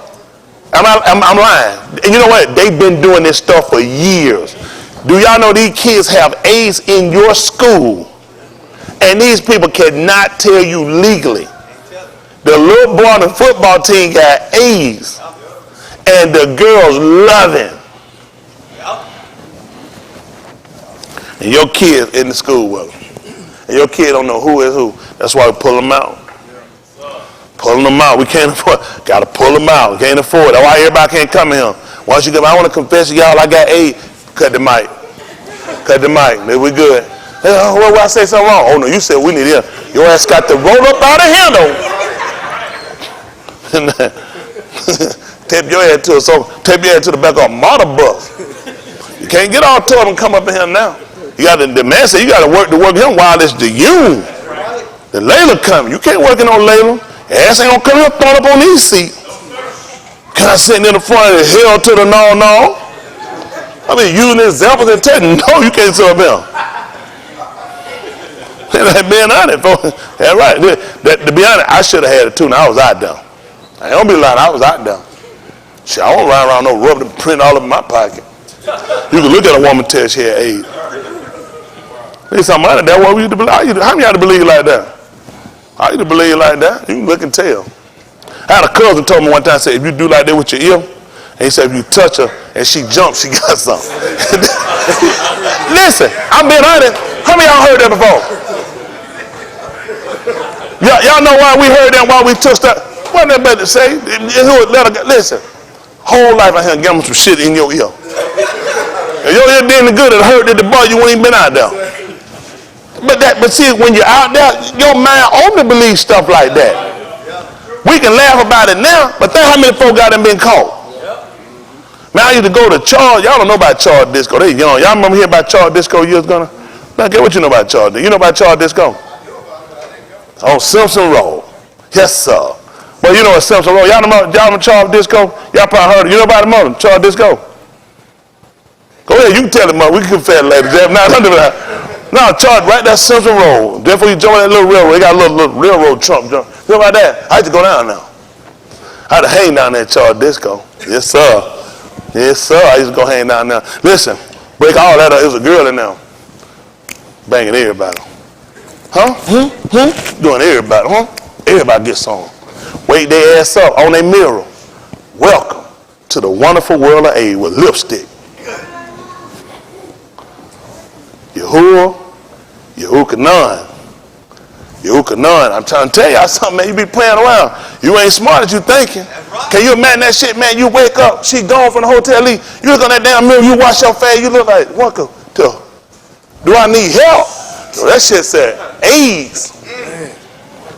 I'm lying. And you know what? They've been doing this stuff for years. Do y'all know these kids have AIDS in your school? And these people cannot tell you legally. The little boy on the football team got AIDS. And the girls love him. And your kid in the school with him. And your kid don't know who is who. That's why we pull them out. Pulling them out. We can't afford. Got to pull them out. Can't afford it. That's why everybody can't come in here. Once you come, I want to confess to y'all I got AIDS. Cut the mic. Cut the mic. Then we good. Hey, what I say something wrong? Oh no, you said we need him. Your ass got to roll up out of here though. Tape your head to it. So tape your head to the back of a motor bus. You can't get all tough and come up in here now. You got to. The man said you got to work him while it's the you. The Layla coming. You can't work in on Layla. Ass ain't gonna come here thrown up on these seats. Kind of sitting in the front of the hell to the no. I mean, using examples and telling no, you can't sit up here. Being honest, folks. That's right. To be honest, I should have had it too. Now I was out there. I don't be lying. I was out there. Shit, I won't ride around no rubber print all over my pocket. You can look at a woman and tell she had AIDS. There's something like that. What we used to believe? How many of y'all believe like that? I used to believe like that. You can look and tell. I had a cousin told me one time, said, if you do like that with your ear, and he said, if you touch her and she jumps, she got something. Listen, I'm being honest. How many of y'all heard that before? Y'all know why we heard that, why we touched that? What that better say? Listen, whole life I had to get them some shit in your ear. If your ear did the good, it hurt at the bar, you wouldn't even been out there. But see, when you're out there, your mind only believes stuff like that. We can laugh about it now, but think how many folk got them been caught. Man, I used to go to Charles. Y'all don't know about Charles Disco. They young. Y'all remember hearing about Charles Disco years ago? Now, get what you know about Charles Disco. You know about Charles Disco? On Simpson Road. Yes, sir. Well, you know what Simpson Road. Y'all know Charles Disco? Y'all probably heard it. You know about the mother, Charles Disco? Go ahead, you can tell it, mother. We can confess later. No, Charles, right there, Simpson Road. Therefore, you join that little railroad. They got a little railroad trunk. You know about that? I had to go down now. I had to hang down there at Charles Disco. Yes, sir. Yes, sir. I used to go hang down there. Listen, break all that up. It was a girl in there. Banging everybody. Huh? Doing everybody, huh? Everybody gets on. Wake their ass up on their mirror. Welcome to the wonderful world of AIDS with lipstick. Yahuwah, Yahukanon. Yahukanon. I'm trying to tell y'all something, man. You be playing around. You ain't smart as you thinking. Right. Can you imagine that shit, man? You wake up, she gone from the hotel, leave. You look on that damn mirror, you wash your face, you look like, welcome to, do I need help? So that shit said AIDS.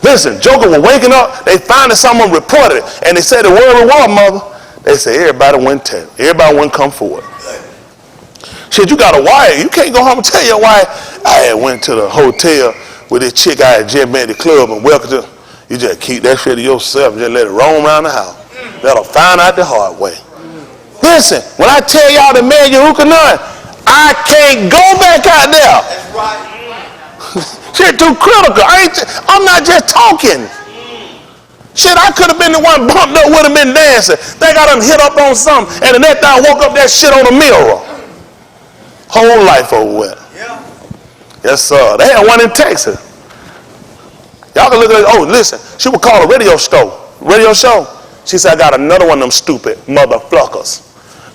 Listen, Joker was waking up, they finally someone reported it, and they said the word of war, mother. They said everybody wouldn't tell. Everybody wouldn't come forward. Shit, you got a wife. You can't go home and tell your wife, I had went to the hotel with this chick I had just met at the club and welcome to. You just keep that shit to yourself and just let it roam around the house. Let her find out the hard way. Listen, when I tell y'all the man Yahukanon, I can't go back out there. That's right. Shit too critical. I'm not just talking. Shit, I could have been the one bumped up with him and dancing. Think I done hit up on something, and the next time I woke up that shit on the mirror. Whole life over with. Yeah. Yes, sir. They had one in Texas. Y'all can look at it. Oh, listen. She would call a radio show. She said, I got another one of them stupid motherfuckers.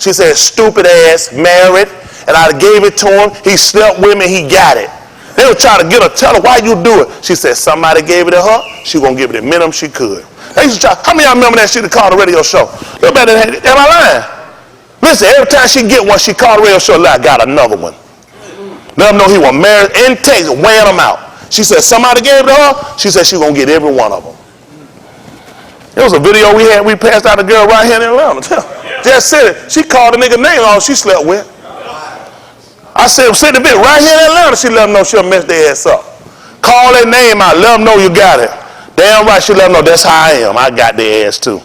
She said, stupid ass, married, and I gave it to him. He slept with me. He got it. They were trying to get her, tell her, why you do it? She said, somebody gave it to her. She gonna give it the minimum she could. They used to try. How many of y'all remember that she called a radio show? Look at that. Am I lying? Listen, every time she get one, she called a radio show, I got another one. Let them know he was married in Texas, weighing them out. She said, somebody gave it to her. She said she gonna get every one of them. There was a video we passed out a girl right here in Atlanta. Just said it. She called the nigga name all she slept with. I said, send the bitch right here in Atlanta. She let them know she'll mess their ass up. Call their name out. Let them know you got it. Damn right, she let them know that's how I am. I got their ass too.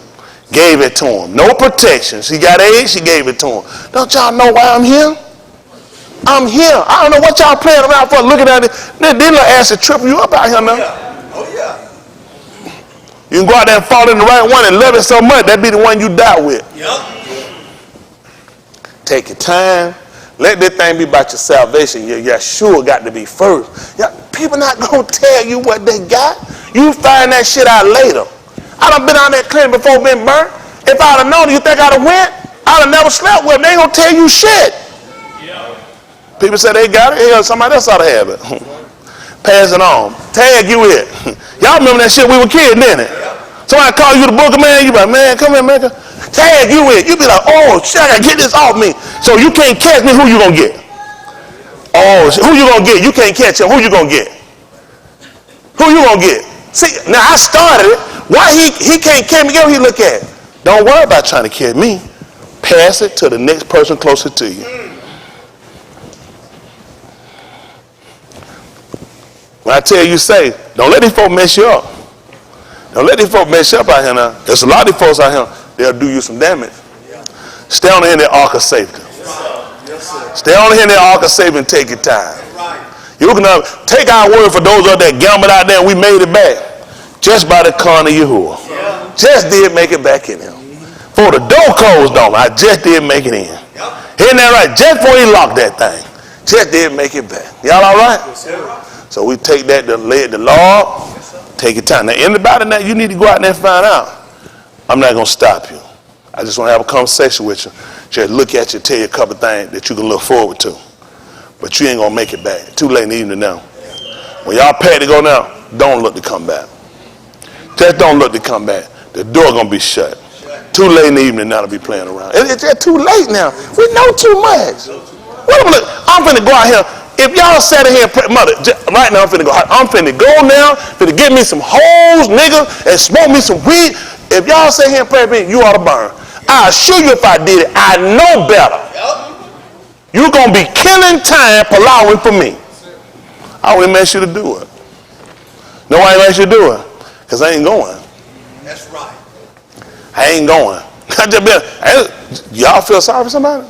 Gave it to him. No protection. She got AIDS, she gave it to him. Don't y'all know why I'm here? I'm here. I don't know what y'all playing around for. Looking at it. Then little ass is tripping you up out here now. Oh, yeah. You can go out there and fall in the right one and love it so much, that be the one you die with. Yep. Take your time. Let this thing be about your salvation. Your sure got to be first. People not going to tell you what they got. You find that shit out later. I done been on that clinic before been burnt. If I'd have known, you think I'd have went? I'd have never slept with them. They ain't going to tell you shit. Yeah. People say they got it. Hell, somebody else ought to have it. Pass it on. Tag you it. Y'all remember that shit we were kids, didn't it? Somebody call you the booker, man. You be like, man, come here, man. Tag you it. You be like, oh, shit, I got to get this off me. So you can't catch me. Who you going to get? Oh, who you going to get? You can't catch him. Who you going to get? Who you going to get? See, now I started it. Why he can't catch me? Get what he look at. Don't worry about trying to catch me. Pass it to the next person closer to you. When I tell you, say, don't let these folks mess you up. Don't let these folks mess you up out here now. There's a lot of these folks out here, they'll do you some damage. Stay on in their ark of safety. Stay on in their ark of safety and take your time. You can take our word for those of that gambled out there and we made it back. Just by the corner of Yahuwah. Just did make it back in him. For the door closed on, I just did make it in. Isn't that right? Just before he locked that thing. Just did make it back. Y'all all right? So we take that to lay at the Lord. Take your time. Now, anybody that you need to go out there and find out, I'm not going to stop you. I just want to have a conversation with you. Just look at you, tell you a couple things that you can look forward to. But you ain't going to make it back. Too late in the evening now. When y'all paid to go now, don't look to come back. Just don't look to come back. The door going to be shut. Too late in the evening now to be playing around. It's just too late now. We know too much. We I'm finna go out here. If y'all sat in here and pray, mother, right now I'm finna go now, finna get me some hoes, nigga, and smoke me some weed. If y'all sit here and pray for me, you ought to burn. I assure you if I did it, I know better. You're going to be killing time allowing for me. I wouldn't ask you to do it. No, I ain't ask you to do it. Because I ain't going. That's right. I ain't going. Y'all feel sorry for somebody?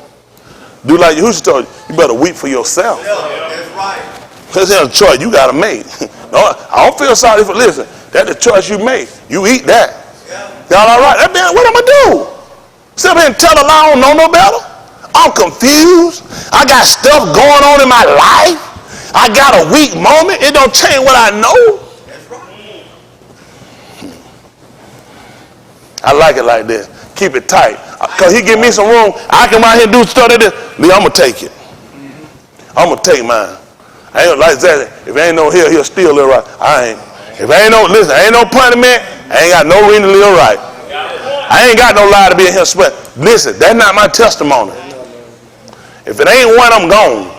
Do like Yahushua told you. You better weep for yourself. Yeah, that's right. Because there's a choice you got to make. No, I don't feel sorry for, listen, that's the choice you make. You eat that. Yeah. Y'all all right? What am I going to do? Sit here and tell a lie I don't know no better? I'm confused. I got stuff going on in my life. I got a weak moment. It don't change what I know. That's right. I like it like this. Keep it tight. Because he give me some room. I can out here and do stuff like this. Lee, I'm going to take it. I'm going to take mine. I ain't like that. If ain't no here, he'll still live right. I ain't. If ain't no, listen, ain't no punishment, I ain't got no reason to live right. I ain't got no lie to be in here sweat. Listen, that's not my testimony. If it ain't one, I'm gone.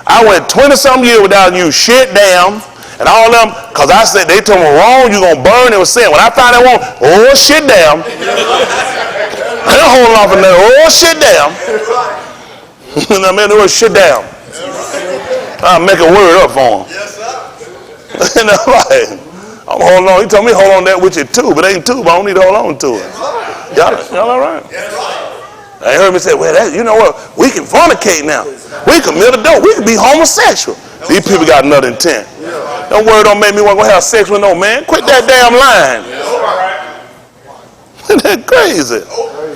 I went 20-something years without you shit down and all them, because I said, they told me wrong, you going to burn. It was sin. When I found that one, oh, shit down. I ain't holding off on that, oh, shit down. And I mean, the word shit down. I'll make a word up for him. Yes, sir. And I'm like, I'm holding on. He told me hold on that with your tube. It ain't tube. I don't need to hold on to it. Y'all all right? That's right. I heard me say, well, that, you know what? We can fornicate now. We can commit adultery. We can be homosexual. These people got another intent. That word don't make me want to go have sex with no man. Quit that damn line. Isn't that crazy?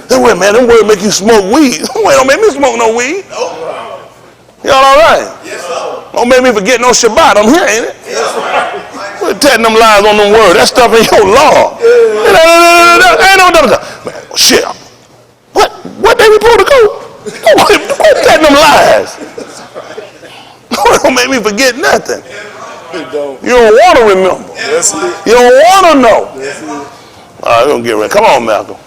That word, man, them words make you smoke weed. Wait, don't make me smoke no weed. Y'all all right? Yes, sir. Don't make me forget no Shabbat. I'm here, ain't it? Yes, sir. Quit telling them lies on them words. That stuff in your law. Ain't no man, shit. What day we supposed to go? Quit telling them lies. Don't make me forget nothing. You don't want to remember. You don't want to know. All right, we're going to get ready. Come on, Malcolm.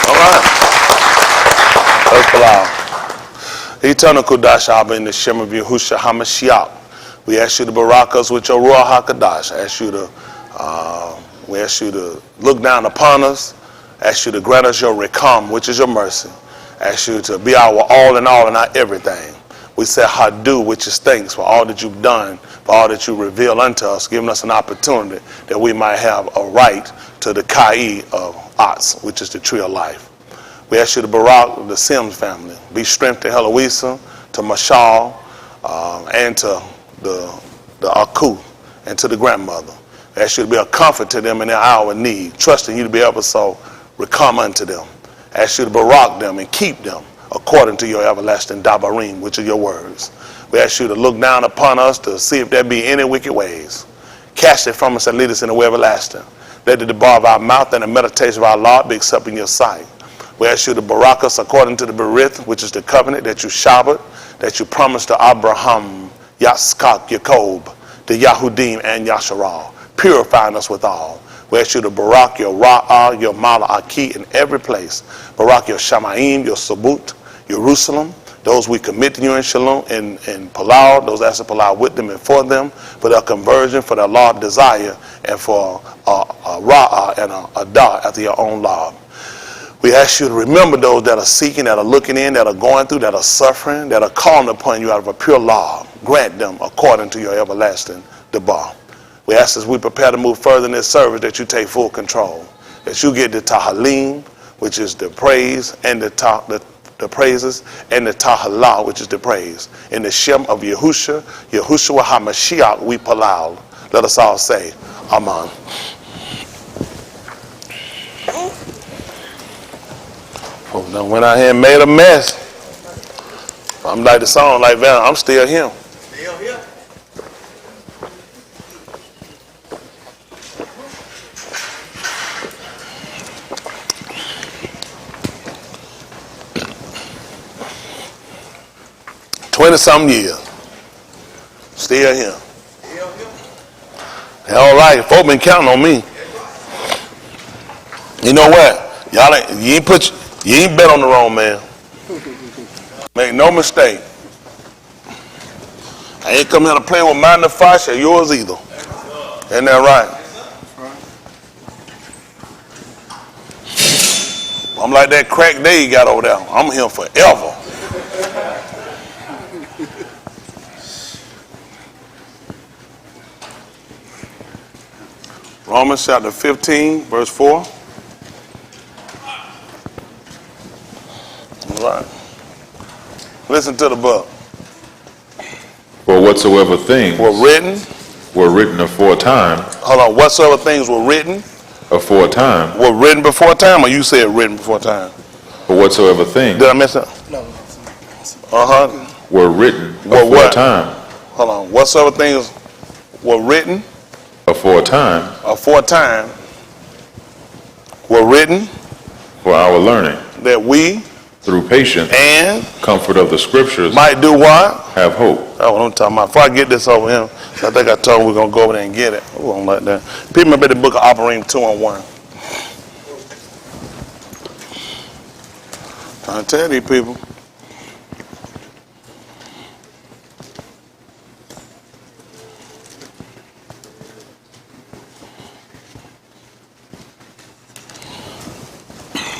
All right. Let's pull out. Eternal Kodash Abba in the Shem of Yahushua HaMashiach. We ask you to barak us with your Ruach HaKadosh. We ask you to look down upon us. Ask you to grant us your rekam, which is your mercy. Ask you to be our all in our everything. We say hadu, which is thanks for all that you've done, for all that you reveal unto us, giving us an opportunity that we might have a right to the Kai of Atz, which is the tree of life. We ask you to barak the Sims family. Be strength to Heloisa, to Mashal, and to the Aku, and to the grandmother. We ask you to be a comfort to them in their hour of need, trusting you to be able so recome unto them. I ask you to barak them and keep them according to your everlasting dabarim, which are your words. We ask you to look down upon us to see if there be any wicked ways. Cast it from us and lead us in the way everlasting. Let the bar of our mouth and the meditation of our Lord be accepted in your sight. We ask you to barak us according to the berith, which is the covenant that you shabbat, that you promised to Abraham, Yaskak, Jacob, the Yahudim, and Yasharal, purifying us with all. We ask you to barak your Ra'ah, your Mala'aki in every place. Barak your Shamaim, your Sabut, Jerusalem, those we commit to you in Shalom, in Palau, those that's Palau with them and for them, for their conversion, for their Lord desire, and for Ra'ah and a Adah after your own Lord. We ask you to remember those that are seeking, that are looking in, that are going through, that are suffering, that are calling upon you out of a pure law. Grant them according to your everlasting debar. We ask as we prepare to move further in this service that you take full control, that you get the tahalim, which is the praise, and the praises, and the tahalah, which is the praise. In the Shem of Yahushua HaMashiach, we palau. Let us all say, Amen. Oh, done went out here and made a mess. I'm like the song, like Van, I'm still him. Still here. Something years. Still here. Still here. All right, folk been counting on me. You know what? Y'all you ain't bet on the wrong man. Make no mistake. I ain't come here to play with mine the fight or yours either. Isn't that right? I'm like that crack day you got over there. I'm here forever. Romans chapter 15, verse 4. All right. Listen to the book. For whatsoever things Were written aforetime, hold on, whatsoever things were written before time, or you said written before time? for whatsoever things Did I mess up? No. were written Were what? aforetime, Hold on. Whatsoever things were written aforetime were written for our learning, that we through patience, and comfort of the scriptures, might do what? have hope. That's what I'm talking about. Before I get this over here, I think I told him we're going to go over there and get it. Ooh, I don't like that. People remember the book of Operating 2-on-1. Trying to tell these people.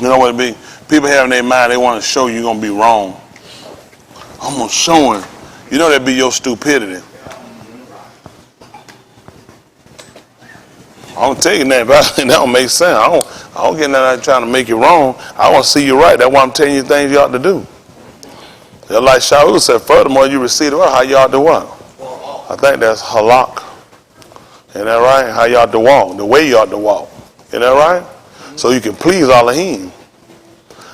You know what it be? People have in their mind, they want to show you're going to be wrong. I'm going to show him. You know that be your stupidity. I don't tell you that, but that don't make sense. I don't get nothing trying to make you wrong. I want to see you right. That's why I'm telling you things you ought to do. Just like Shaul said, furthermore, you receive the word, how you ought to what? I think that's halak. Isn't that right? How you ought to walk, the way you ought to walk. Isn't that right? So you can please Elohim.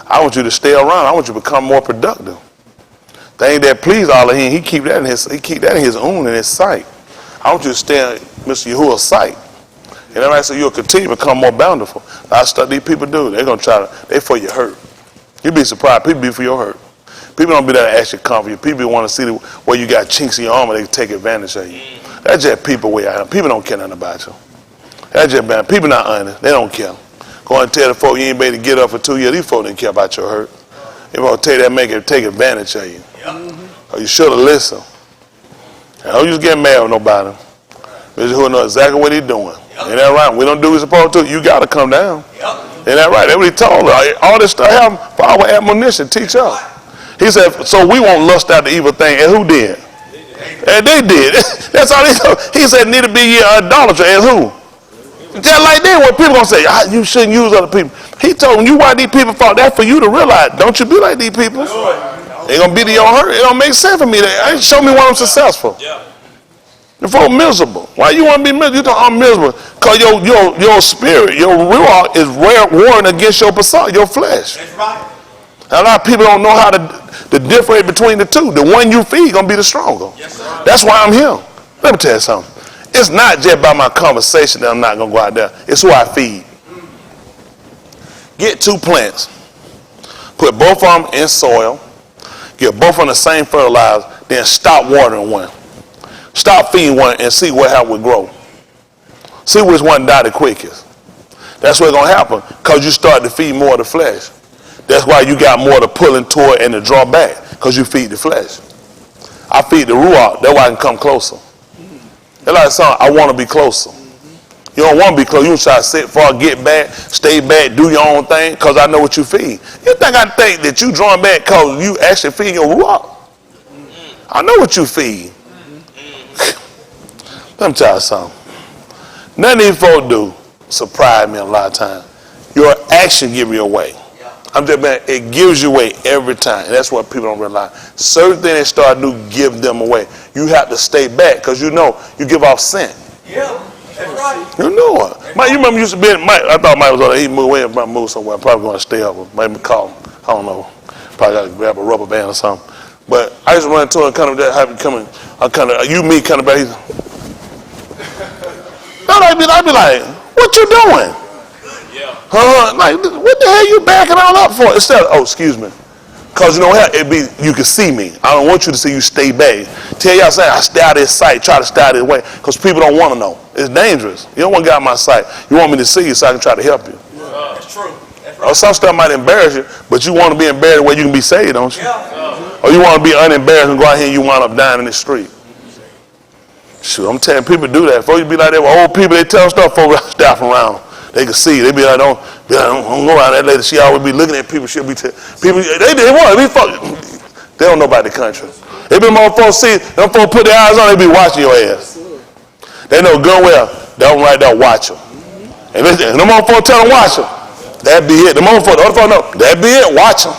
I want you to stay around. I want you to become more productive. Thing that please Elohim, he keep that in his own, in his sight. I want you to stay in Mr. Yahuwah's sight. And then I say you'll continue to become more bountiful. That's stuff these people do. They're gonna they for your hurt. You'd be surprised. People be for your hurt. People don't be there to actually comfort you. People want to see where you got chinks in your armor, they can take advantage of you. That's just people way out here. People don't care nothing about you. That's just bad. People not honest. They don't care. Go and tell the folk you ain't able to get up for 2 years. These folk didn't care about your hurt. They want to tell you that make it take advantage of you. Or you should have listened. And don't just get mad with nobody. Mr. Who knows exactly what he's doing. Ain't that right? We don't do what we're supposed to. You got to come down. Ain't that right? That's what he told her. All this stuff happened for our admonition. Teach us. He said, so we won't lust after evil thing. And who did? And they did. That's all he told. He said, neither be ye idolatry. And who? Just like that, what people gonna say, you shouldn't use other people. He told them, you why these people fought. That's for you to realize. Don't you be like these people. They gonna be to your hurt. It don't make sense for me. Show me why I'm successful. You're full miserable. Why you want to be miserable? You think I'm miserable? Because your spirit, your ruach is warring against your persona, your flesh. That's right. A lot of people don't know how to differentiate between the two. The one you feed gonna be the stronger. Yes, sir. That's why I'm here. Let me tell you something. It's not just by my conversation that I'm not gonna go out there. It's who I feed. Get 2 plants. Put both of them in soil. Get both of them the same fertilizer. Then stop watering one. Stop feeding one and see how it will grow. See which one die the quickest. That's what's going to happen because you start to feed more of the flesh. That's why you got more to pull into it and to draw back because you feed the flesh. I feed the ruach. That's why I can come closer. That's like something, I want to be closer. You don't want to be close. You try to sit far, get back, stay back, do your own thing because I know what you feed. You think I think that you drawing back because you actually feed your ruach? I know what you feed. Let me tell you something. None of these folks do surprise me a lot of times. Your action give you away. I'm just saying, it gives you away every time. And that's what people don't realize. Certain things they start to do give them away. You have to stay back because you know you give off scent. Yeah, that's right. You know it. Mike, you remember used to be Mike. I thought Mike was on there. He moved away, probably moved somewhere. Probably going to stay up. Maybe call him. I don't know. Probably got to grab a rubber band or something. But I just run into him, kind of have him coming. You me kind of back. I'd be like, what you doing? Yeah. Like, what the hell you backing all up for? Instead of, excuse me. Because you know what? You can see me. I don't want you to see you stay back. Tell y'all saying I stay out of his sight, try to stay out of his way. Because people don't want to know. It's dangerous. You don't want to get out of my sight. You want me to see you so I can try to help you. That's true. That's Or some stuff might embarrass you, but you want to be embarrassed where you can be saved, don't you? Yeah. Or you want to be unembarrassed and go out here and you wind up dying in the street. Shoot, I'm telling people do that. Before you be like that with old people, they tell stuff for staff around. They can see. They be like, don't go around that lady. She always be looking at people. She'll be people. They want to be fucking. They don't know about the country. They be more folks see. Them folks put their eyes on. They be watching your ass. They know good well. That one right there, watch them. And them more folks tell them watch them. That be it. The more folks, the other folks know. That be it. Watch them.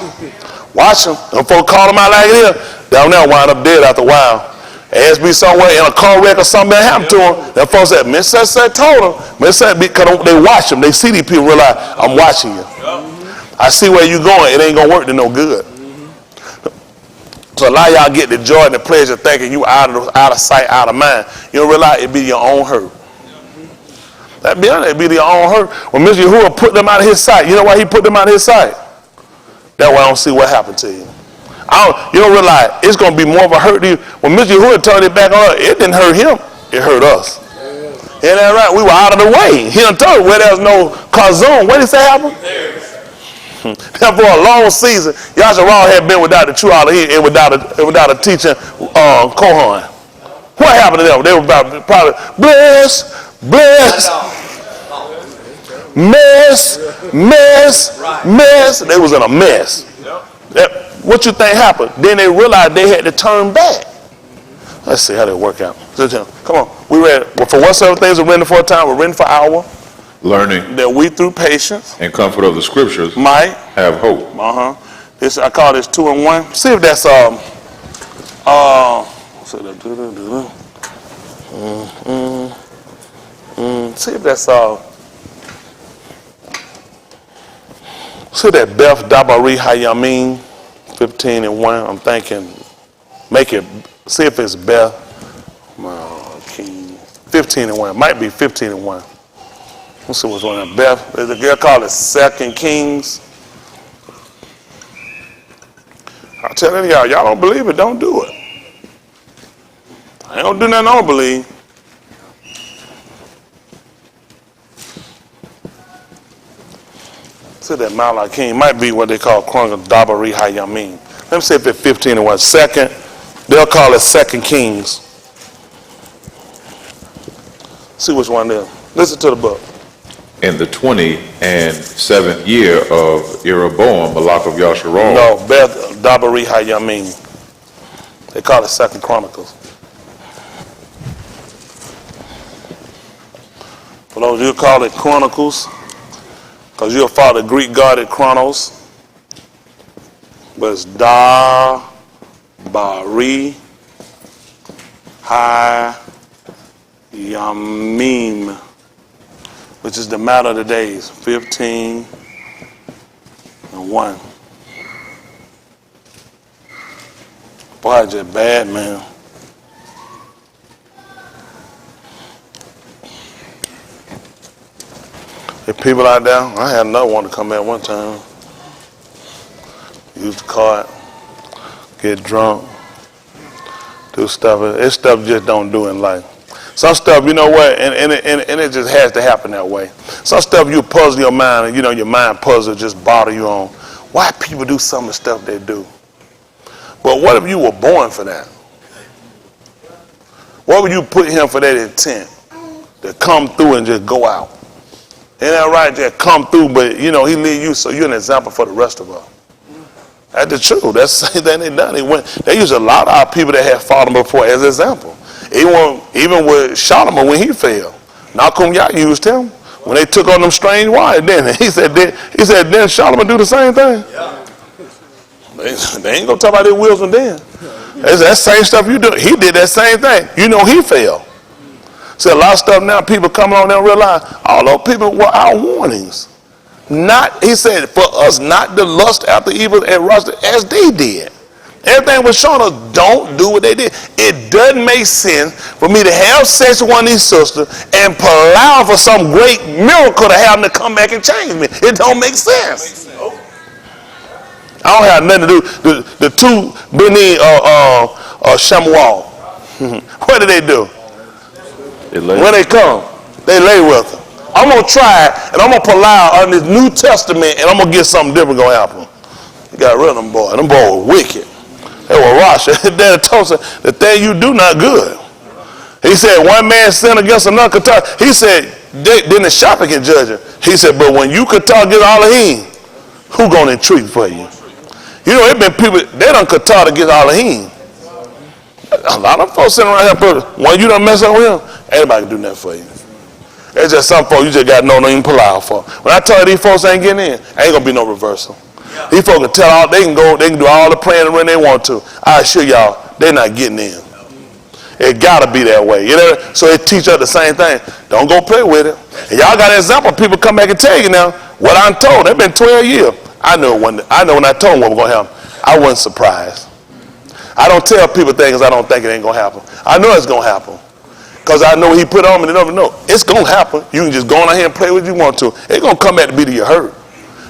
Watch them. Them folks call them out like it is. Down there wind up dead after a while. As be somewhere in a car wreck or something that happened to them, that folks said, Miss Such told them, Miss Such, because they watch them, they see these people realize, I'm watching you. I see where you going, it ain't gonna work to no good. So a lot of y'all get the joy and the pleasure thinking you out of sight, out of mind. You don't realize it be your own hurt. That be honest, it be your own hurt. When Mr. Yahuwah put them out of his sight, you know why he put them out of his sight? That way I don't see what happened to you. You don't realize it's going to be more of a hurt to you. When Mr. Yahuwah turned it back on, it didn't hurt him. It hurt us. Isn't that right? We were out of the way. He done told where there's no kazum. What did he say happened? Now for a long season, Yasharal had been without the true Elohim and without a teaching Kohan. What happened to them? They were probably bless, mess. They was in a mess. What you think happened? Then they realized they had to turn back. Let's see how they work out. Come on. We read, well, for whatsoever things are written for a time, were written for our learning, that we through patience and comfort of the scriptures might have hope. This I call this 2 in 1. See if that's see if that's see that Beth Dabari Hayamin 15 and 1. I'm thinking, make it, see if it's Beth King 15 and 1. It might be 15 and 1. Let's see what's on there. Beth, there's a girl called it 2 Kings. I'm telling y'all don't believe it, don't do it. I don't do nothing I don't believe. See that Malachi might be what they call Chronicle Dabari Hayamin. Let me see if it's 15 and 1. Second, they'll call it 2 Kings. See which one there. Listen to the book. In the 27th year of Jeroboam, Malach of Yasharal. No, Beth Dabari Hayamin. They call it 2 Chronicles. For those you call it Chronicles, because you'll follow the Greek god at Chronos. But it's Dabari Hayamim, which is the matter of the days, 15 and 1. Boy, it's just bad, man. There people out there, I had another one to come at one time. Use the card, get drunk, do stuff. It's stuff just don't do in life. Some stuff, you know what, and it just has to happen that way. Some stuff you puzzle your mind, and you know your mind puzzle just bother you on. Why people do some of the stuff they do? But what if you were born for that? What would you put him for that intent? To come through and just go out. Ain't that right? Just come through, but you know, he lead you so you're an example for the rest of us. That's the truth. That's the same thing they done. They use a lot of our people that had fallen before as an example. Even with Solomon when he failed. Nakum Yah used him when they took on them strange wives. Then he said, then Solomon do the same thing. Yeah. They ain't gonna talk about their wills and then. It's that same stuff you do. He did that same thing. You know he failed. See, a lot of stuff now, people come on and realize all those people were our warnings. He said, for us not to lust after evil and lust as they did. Everything was showing us, don't do what they did. It doesn't make sense for me to have sex with one of these sisters and allow for some great miracle to have them to come back and change me. It don't make sense. I don't have nothing to do. The two Beni Shamuel. What do they do? When they come, they lay with them. I'm going to try it, and I'm going to pull out on this New Testament, and I'm going to get something different going to happen. You got rid of them boys. Them boys were wicked. They were Rosh. Daddy told us, the thing you do not good. He said, one man sinned against another. He said, then the shepherd can judge him. He said, but when you Qatar against Elohim, who going to entreat for you? You know, there been people, they done Qatar against Elohim. A lot of folks sitting around here, when you done mess up with him, anybody can do that for you. It's just some folks you just got to know even pull out for. When I tell you these folks ain't getting in, ain't going to be no reversal. Yeah. These folks can tell all, they can do all the praying when they want to. I assure y'all, they're not getting in. It got to be that way. You know? So it teach us the same thing. Don't go play with it. And y'all got an example. People come back and tell you now what I'm told. It's been 12 years. I know when I told them what was going to happen. I wasn't surprised. I don't tell people things I don't think it ain't going to happen. I know it's going to happen. Because I know he put on me, they never know. It's going to happen. You can just go on out here and play what you want to. It's going to come back to be to your hurt.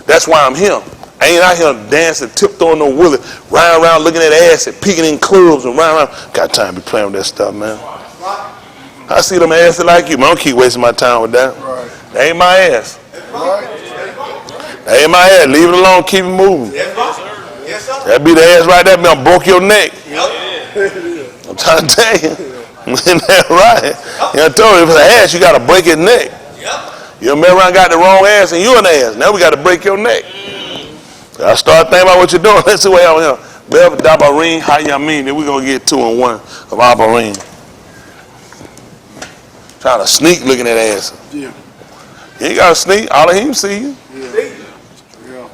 That's why I'm here. I ain't out here dancing, tiptoeing no willy, riding around looking at ass and peeking in clubs and riding around. Got time to be playing with that stuff, man. I see them asses like you, man. I don't keep wasting my time with that. That ain't my ass. That ain't my ass. Leave it alone. Keep it moving. That be the ass right there, man. Broke your neck. I'm trying to tell you. Isn't that right? You know, I told you, if it's an ass, you got to break his neck. You remember I got the wrong ass and you an ass. Now we got to break your neck. I start thinking about what you're doing. Let's see what I'm here. Bev Dabarim, how you mean? Then we're going to get 2 and 1 of Abarim. Trying to sneak looking at ass. Yeah. You ain't got to sneak. All of him see you. Yeah.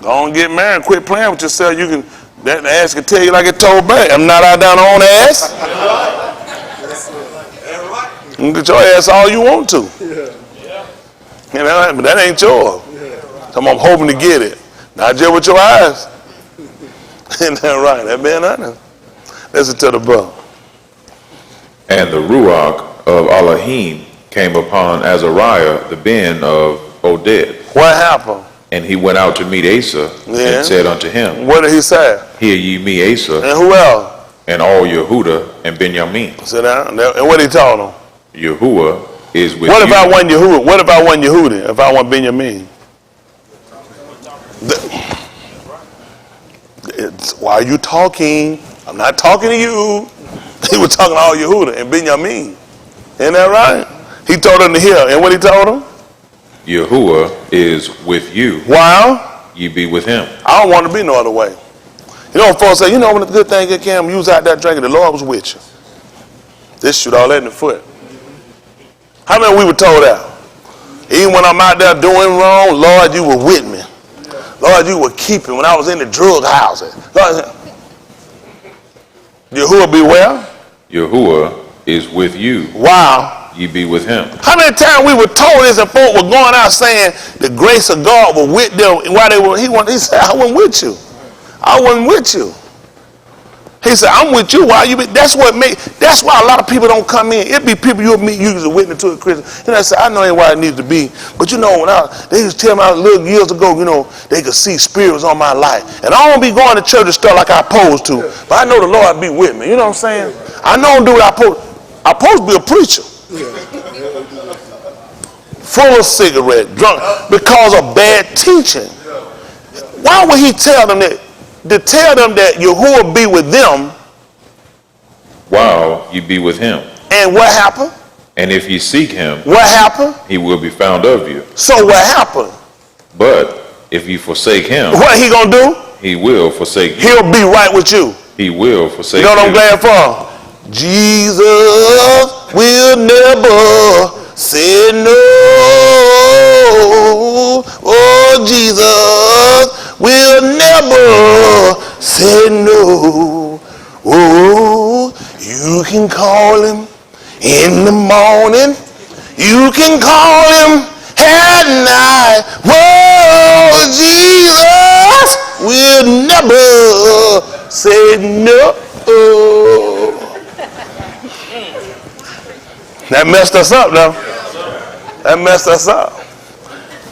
Don't get married and quit playing with yourself. You can. That ass can tell you like it told back. I'm not out down on ass. You can get your ass all you want to. You know, but that ain't yours. So I'm hoping to get it. Not just with your eyes. Isn't that right? That being honest. Listen to the book. And the Ruach of Elohim came upon Azariah, the ben of Oded. What happened? And he went out to meet Asa and said unto him, what did he say? Hear ye me, Asa. And who else? And all Yehuda and Benjamin. Sit down. And what he told him? Yahuwah is with what you. If I wasn't Yehuda? What if I wasn't Yehuda? If I wasn't Benjamin? Why are you talking? I'm not talking to you. He was talking to all Yehuda and Benjamin. Isn't that right? He told him to hear. And what he told him? Yahuwah is with you. While ye be with him. I don't want to be no other way. You know, folks say, you know, when the good thing get came, you was out there drinking, the Lord was with you. This shoot all that in the foot. How many we were told that? Even when I'm out there doing wrong, Lord, you were with me. Lord, you were keeping when I was in the drug houses. Yahuwah be where? Yahuwah is with you. Wow. Ye be with him. How many times we were told this and folk were going out saying the grace of God was with them and while they were, he said, I wasn't with you. I wasn't with you. He said, I'm with you while you be. That's why a lot of people don't come in. It be people you'll meet, you as a witness to a Christian. You know, I said, I know ain't why it needs to be. But you know, they used to tell me little years ago, you know, they could see spirits on my life. And I don't be going to church and stuff like I supposed to. But I know the Lord be with me. You know what I'm saying? I know I'm doing what I'm supposed to be a preacher. Full of cigarette, drunk, because of bad teaching. Why would he tell them that? To tell them that Yahuwah be with them. While you be with him. And what happened? And if ye seek him. What happened? He will be found of you. So what happened? But if you forsake him. What he gonna do? He will forsake you. He'll be right with you. He will forsake you. You know what I'm glad for? Jesus will never say no. Oh, Jesus will never say no. Oh, you can call him in the morning. You can call him at night. Oh, Jesus will never say no. That messed us up now. That messed us up.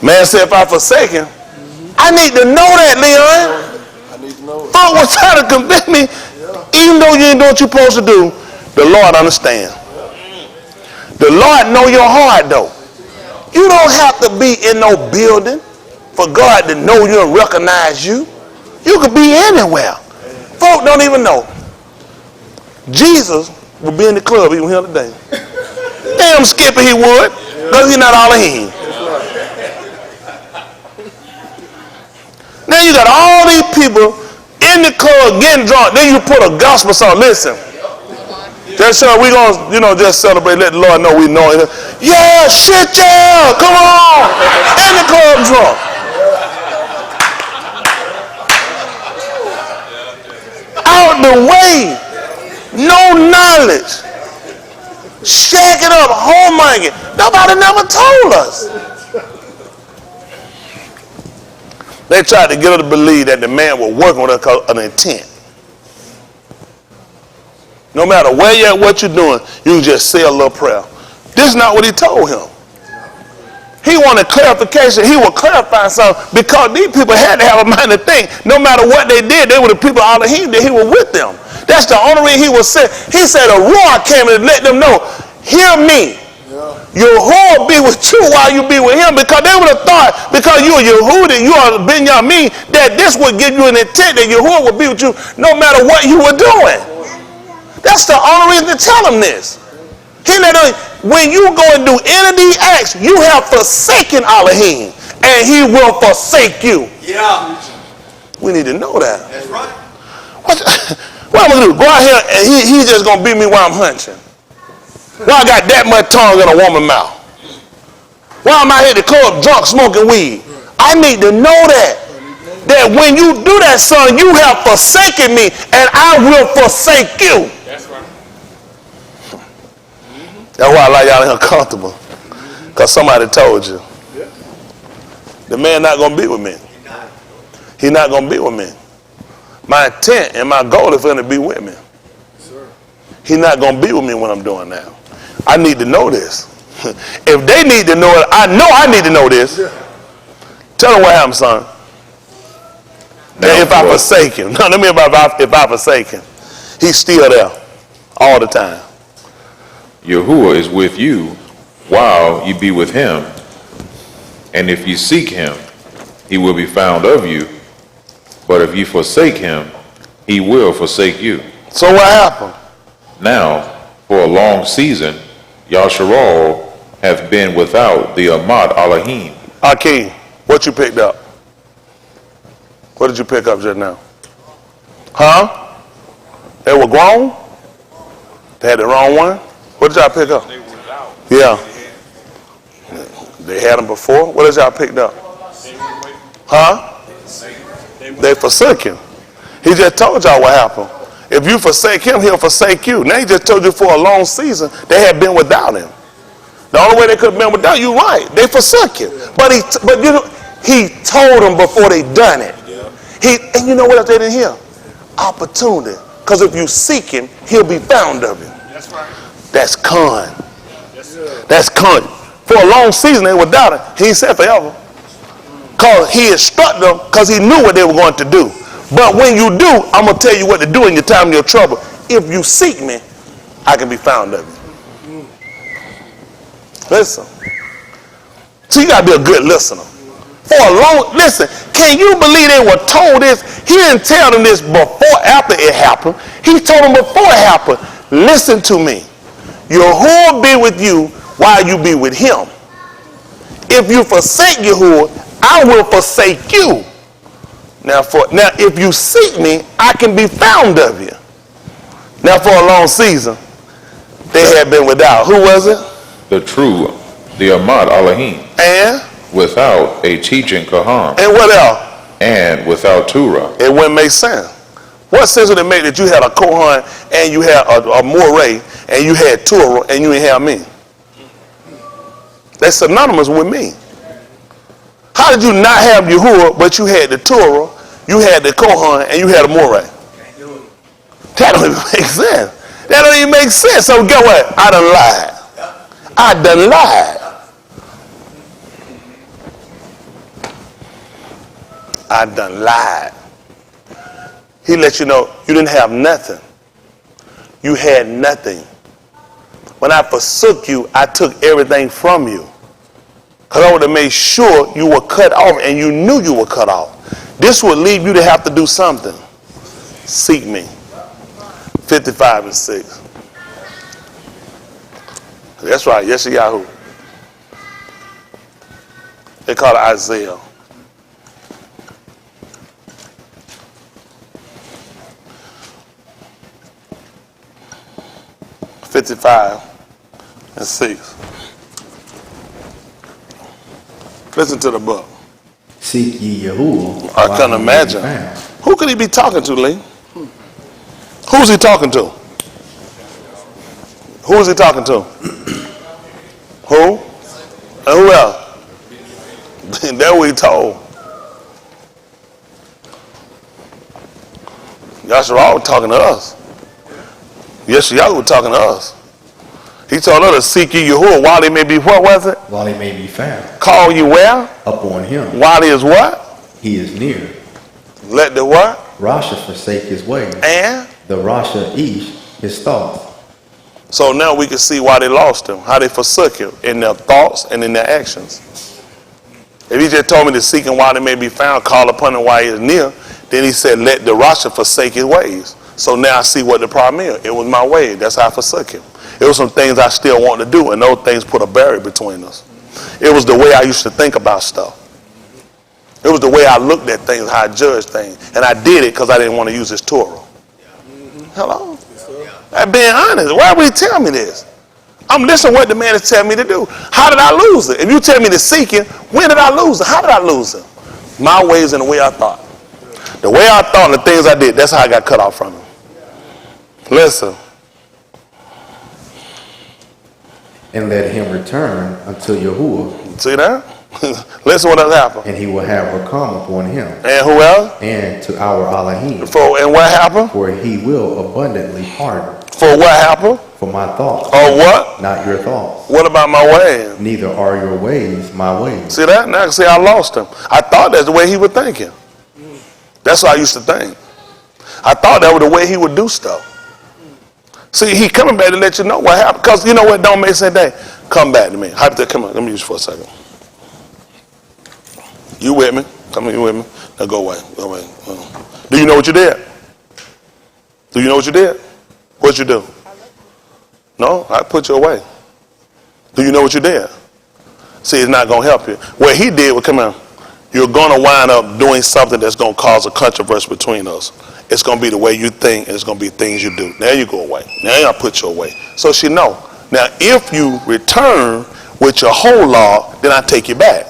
Man said, if I forsake him, I I need to know that, Leon. I need to know it. Folk was trying to convince me, even though you ain't doing what you're supposed to do, the Lord understand. The Lord know your heart, though. You don't have to be in no building for God to know you and recognize you. You could be anywhere. Folk don't even know. Jesus would be in the club even here today. Damn Skippy he would, because he's not all of him. Now you got all these people in the club getting drunk. Then you put a gospel song. Listen. Just so we gonna, just celebrate, let the Lord know we know it. Yeah, shit, yeah, come on. In the club drunk. Out the way. No knowledge. Shack it up, homemaking. Nobody never told us. They tried to get her to believe that the man was working with her because of an intent. No matter where you're at, what you're doing, you can just say a little prayer. This is not what he told him. He wanted clarification. He was clarifying something because these people had to have a mind to think. No matter what they did, they were the people all of him that he was with them. That's the only reason he was saying. He said a roar came and let them know, hear me. Yahuwah be with you while you be with him, because they would have thought because you are Yehudi, you are Benjamin, that this would give you an intent that Yahuwah would be with you no matter what you were doing. That's the only reason to tell him this. When you go and do any of these acts, you have forsaken Elohim, and he will forsake you. Yeah. We need to know that. That's right. What I'm going to do? Go out here and he's just going to beat me while I'm hunching. Why I got that much tongue in a woman's mouth? Why am I here at the club drunk smoking weed? I need to know that. That when you do that, son, you have forsaken me, and I will forsake you. That's right. That's why I like y'all uncomfortable. Because somebody told you. The man not going to be with me. He's not going to be with me. My intent and my goal is for him to be with me. He's not going to be with me when I'm doing that. I need to know this. If they need to know it, I know I need to know this. Tell them what happened, son. If I forsake him. No, let me if I forsake him. He's still there all the time. Yahuwah is with you while you be with him. And if you seek him, he will be found of you. But if you forsake him, he will forsake you. So what happened? Now, for a long season, Yasharal have been without the Ahmad Elohim. Akeem, what you picked up? What did you pick up just now? Huh? They were grown? They had the wrong one? What did y'all pick up? They was out. Yeah. They had them before? What did y'all pick up? Huh? They forsook him. He just told y'all what happened. If you forsake him, he'll forsake you. Now he just told you for a long season they had been without him. The only way they could have been without you, right? They forsook him. But he told them before they done it. And you know what else they didn't hear? Opportunity. Because if you seek him, he'll be found of you. That's right. That's con. That's con. For a long season they were without him. He said forever. Because he instructed them because he knew what they were going to do. But when you do, I'm going to tell you what to do in your time of your trouble. If you seek me, I can be found of you. Listen. So you got to be a good listener. Listen, can you believe they were told this? He didn't tell them this before, after it happened. He told them before it happened, listen to me. Yahuwah be with you while you be with him. If you forsake Yahuwah, I will forsake you. Now, if you seek me, I can be found of you. Now, for a long season, they had been without. Who was it? The Ahmad Elohim. And? Without a teaching Kahan. And what else? And without Torah. It wouldn't make sense. What sense would it make that you had a Kohan and you had a Moreh and you had Torah and you didn't have me? That's synonymous with me. How did you not have Yahuwah, but you had the Torah, you had the Kohan, and you had a Moreh? That don't even make sense. That don't even make sense. So get what? I done lied. I done lied. I done lied. He let you know you didn't have nothing. You had nothing. When I forsook you, I took everything from you. Because I would have made sure you were cut off and you knew you were cut off. This would lead you to have to do something. Seek me. 55 and 6. That's right. Yes, Yahoo. They call it Isaiah. (55 and 6). Listen to the book. Seek ye Yahuwah. I can't imagine. Who could he be talking to, Lee? Who's he talking to? Who's he talking to? Who? And who else? That's what he told. Yahshua was talking to us. Yeshua was talking to us. He told us to seek ye Yahuwah while he may be, what was it? While he may be found. Call you where? Upon him. While he is what? He is near. Let the what? Rasha forsake his ways. And? The Rasha Ish his thoughts. So now we can see why they lost him, how they forsook him in their thoughts and in their actions. If he just told me to seek him while he may be found, call upon him while he is near, then he said, let the Rasha forsake his ways. So now I see what the problem is. It was my way. That's how I forsook him. It was some things I still want to do, and those things put a barrier between us. It was the way I used to think about stuff. It was the way I looked at things, how I judged things. And I did it because I didn't want to use his Torah. Hello? I'm being honest. Why would he tell me this? I'm listening to what the man is telling me to do. How did I lose it? If you tell me to seek him, when did I lose it? How did I lose it? My ways and the way I thought. The way I thought and the things I did, that's how I got cut off from him. Listen. And let him return unto Yahuwah. See that? Listen what has happened. And he will have her come upon him. And who else? And to our Elohim. And what happened? For he will abundantly pardon. For what happened? For my thoughts. Or what? Not your thoughts. What about my ways? Neither are your ways my ways. See that? Now see, I lost him. I thought that's the way he was thinking. That's what I used to think. I thought that was the way he would do stuff. See, he coming back to let you know what happened. Because you know what don't make sense today? Come back to me. Come on, let me use for a second. You with me? Come on, you with me? Now go away. Go away. Do you know what you did? Do you know what you did? What'd you do? No, I put you away. Do you know what you did? See, it's not going to help you. What he did was, come on, you're going to wind up doing something that's going to cause a controversy between us. It's going to be the way you think, and it's going to be things you do. Now you go away. Now I put you away. So she know. Now, if you return with your whole law, then I take you back.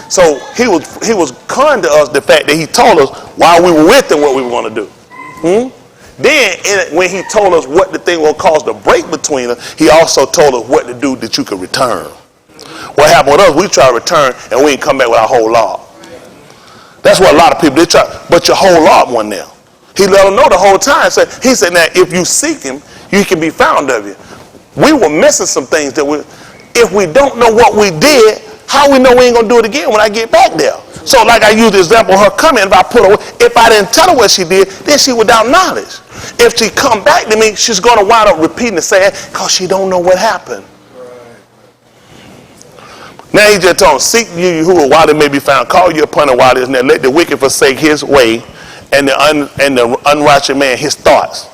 So he was kind to us the fact that he told us while we were with him what we were going to do. Then when he told us what the thing will cause the break between us, he also told us what to do that you could return. What happened with us, we try to return and we ain't come back with our whole law. That's what a lot of people, they try, but your whole law wasn't there. He let them know the whole time. So he said, now if you seek him, you can be found of you. We were missing some things that if we don't know what we did, how we know we ain't gonna do it again when I get back there? So like I used the example of her coming, if I didn't tell her what she did, then she without knowledge. If she come back to me, she's gonna wind up repeating the saying because she don't know what happened. Now he just told him, seek ye Yahuwah while they may be found, call you upon him while there is near, let the wicked forsake his way, and the unrighteous man his thoughts.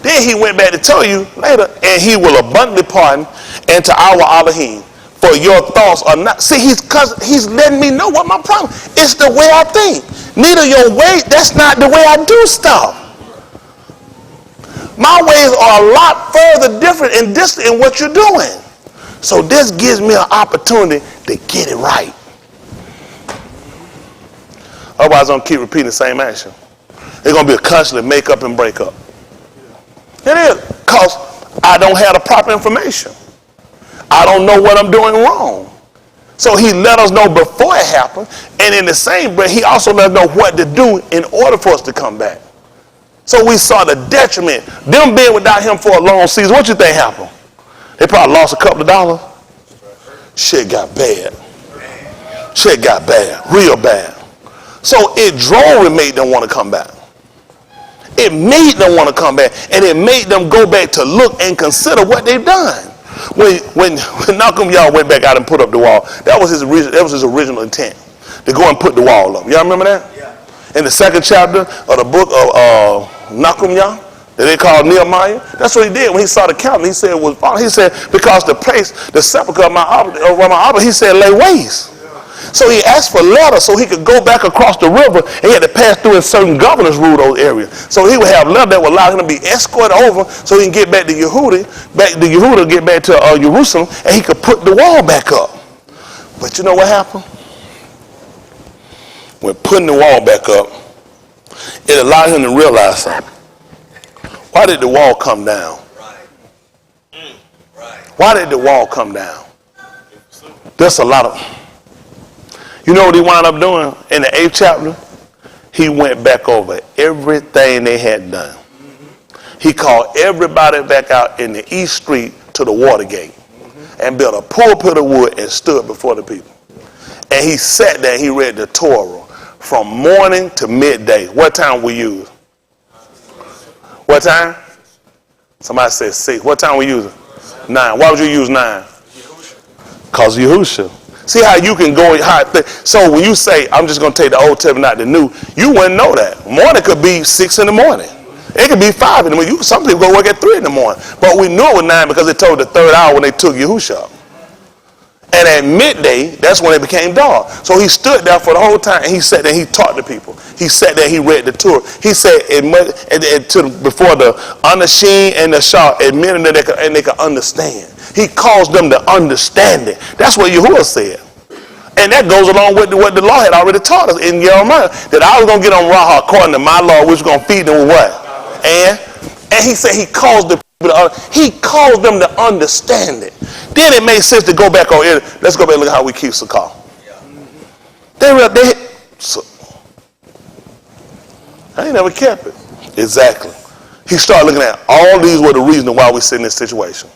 Then he went back to tell you later, and he will abundantly pardon, and to our Elohim. For your thoughts are not. See, he's letting me know what my problem is. It's the way I think. Neither your way, that's not the way I do stuff. My ways are a lot further different and distant in what you're doing. So this gives me an opportunity to get it right. Otherwise, I'm going to keep repeating the same action. It's going to be a constant make up and break up. It is, because I don't have the proper information. I don't know what I'm doing wrong. So he let us know before it happened, and in the same breath, he also let us know what to do in order for us to come back. So we saw the detriment. Them being without him for a long season, what you think happened? They probably lost a couple of dollars. Shit got bad. Shit got bad, real bad. So it drove and made them want to come back. It made them want to come back, and it made them go back to look and consider what they've done. When Malcolm y'all went back out and put up the wall, that was his original intent, to go and put the wall up. Y'all remember that? Yeah. In the second chapter of the book of Malcolm y'all, that they called Nehemiah, that's what he did when he saw the captain. He said, he said, because the place, the sepulchre of my Abba, he said, lay waste. So he asked for letters so he could go back across the river, and he had to pass through a certain governors ruled those areas. So he would have letters that would allow him to be escorted over so he can get back to Yehuda, get back to Jerusalem, and he could put the wall back up. But you know what happened? When putting the wall back up, it allowed him to realize something. Why did the wall come down? Why did the wall come down? There's a lot of... You know what he wound up doing in the 8th chapter? He went back over everything they had done. He called everybody back out in the East Street to the Watergate and built a pulpit of wood and stood before the people. And he sat there and he read the Torah from morning to midday. What time we use? What time? Somebody said 6. What time we use it? 9. Why would you use 9? Because Yahusha. See how you can go, so when you say, I'm just going to take the Old Testament, not the New, you wouldn't know that. Morning could be 6 in the morning. It could be 5 in the morning. Some people go work at 3 in the morning. But we knew it was 9 because it told the 3rd hour when they took Yahusha. And at midday, that's when it became dark. So he stood there for the whole time, and he sat there and he taught the people. He sat there, he read the Torah. He said, before the Anashim and the Shah, admitting that they could understand. He caused them to understand it. That's what Yahuwah said. And that goes along with what the law had already taught us in Jeremiah, that I was going to get on Raha according to my law, which was going to feed them with what? And he said he caused them to understand it. Then it made sense to go back on it. Let's go back and look at how we keep Sukkah. I ain't never kept it. Exactly. He started looking at all these were the reasons why we sit in this situation.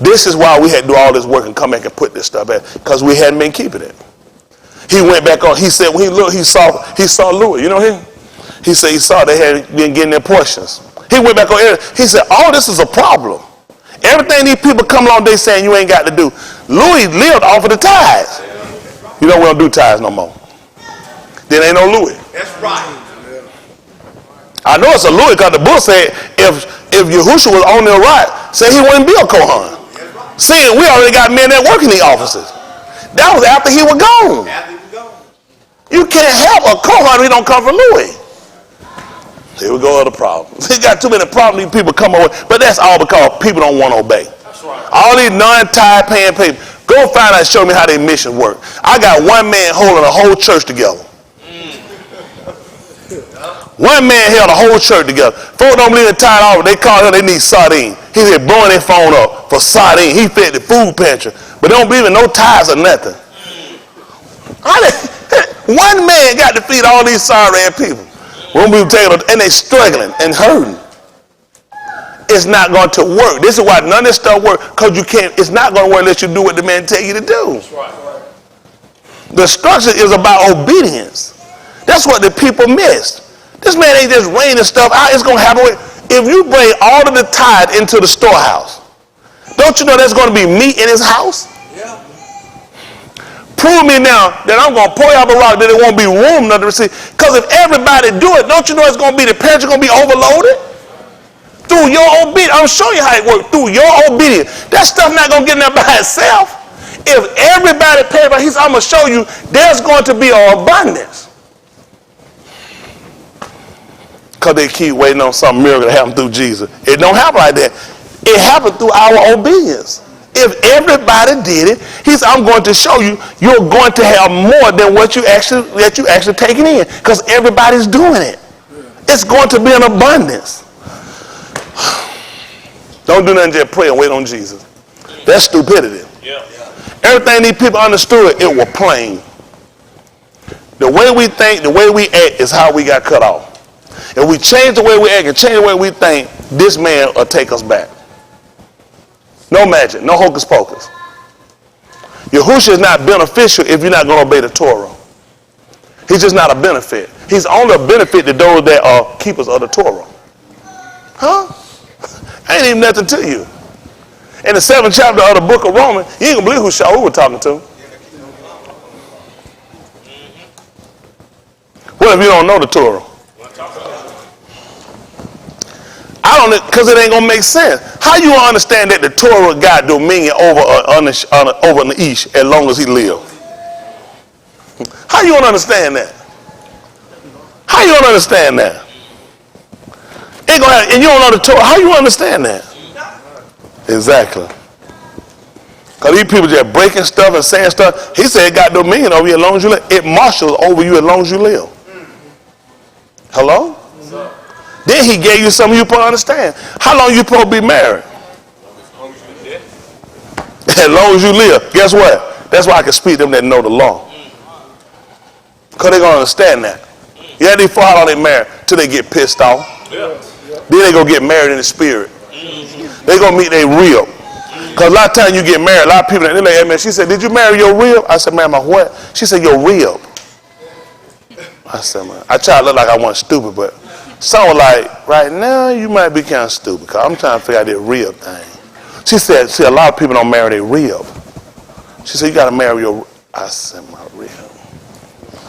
This is why we had to do all this work and come back and put this stuff back, because we hadn't been keeping it. He went back on. He said when he looked, he saw Louis. You know him? He said he saw they had been getting their portions. He went back on it. He said, all this is a problem. Everything these people come along, they saying you ain't got to do. Louis lived off of the tithes. You know we don't do tithes no more. There ain't no Louis. That's right. I know it's a Louis because the book said if Yahushua was on their right, say he wouldn't be a Kohan. Seeing we already got men that work in the offices. That was after he was gone. You can't have a Kohan if he don't come from Louis. Here we go, other problems. He got too many problems these people come over, but that's all because people don't want to obey. That's right. All these non-tithe paying people, go find out and show me how their mission work. I got one man holding a whole church together. One man held a whole church together. Folks don't believe in tithe offering. They call him, they need sardine. He said, blowing their phone up for sardine. He fed the food pantry. But they don't believe in no tithes or nothing. One man got to feed all these sorry people. When we take them, and they struggling and hurting. It's not going to work. This is why none of this stuff works, because you can't, it's not going to work unless you do what the man tell you to do. That's right. The structure is about obedience. That's what the people missed. This man ain't just raining stuff out. It's going to happen. If you bring all of the tithe into the storehouse, don't you know there's going to be meat in his house? Yeah. Prove me now that I'm going to pour out the rock that it won't be room enough to receive. Because if everybody do it, don't you know it's going to be, the pantry going to be overloaded? Through your obedience. I'm showing you how it works. Through your obedience. That stuff not going to get in there by itself. If everybody pays by, I'm going to show you there's going to be an abundance. Because they keep waiting on some miracle to happen through Jesus. It don't happen like that. It happened through our obedience. If everybody did it, he said, I'm going to show you, you're going to have more than what you actually taking in. Because everybody's doing it. It's going to be an abundance. Don't do nothing, just pray and wait on Jesus. That's stupidity. Yeah. Everything these people understood, it was plain. The way we think, the way we act is how we got cut off. If we change the way we act and change the way we think, this man will take us back. No magic, no hocus pocus. Yahushua is not beneficial if you're not going to obey the Torah. He's just not a benefit. He's only a benefit to those that are keepers of the Torah. Huh? Ain't even nothing to you. In the 7th chapter of the book of Romans, you ain't gonna believe who Shaul was talking to. What if you don't know the Torah? I don't, because it ain't gonna make sense. How you gonna understand that the Torah got dominion over an Ish as long as he lived? How you gonna understand that? How you gonna understand that? Ain't gonna have, and you don't know the Torah. How you understand that? Exactly. Because these people just breaking stuff and saying stuff. He said it got dominion over you as long as you live. It marshals over you as long as you live. Hello? Then he gave you something you supposed to understand. How long you supposed to be married? As long as you live. Guess what? That's why I can speak to them that know the law. Because they're going to understand that. Yeah, they fall out they married till they get pissed off. Then they go get married in the spirit. They going to meet their rib. Because a lot of times you get married, a lot of people, they're like, hey man, she said, did you marry your rib? I said, man, my what? She said, your rib. I said, man, I tried to look like I wasn't stupid, but some were like, right now you might be kind of stupid because I'm trying to figure out that rib thing. She said, see, a lot of people don't marry their rib. She said, you got to marry your, I said, my rib.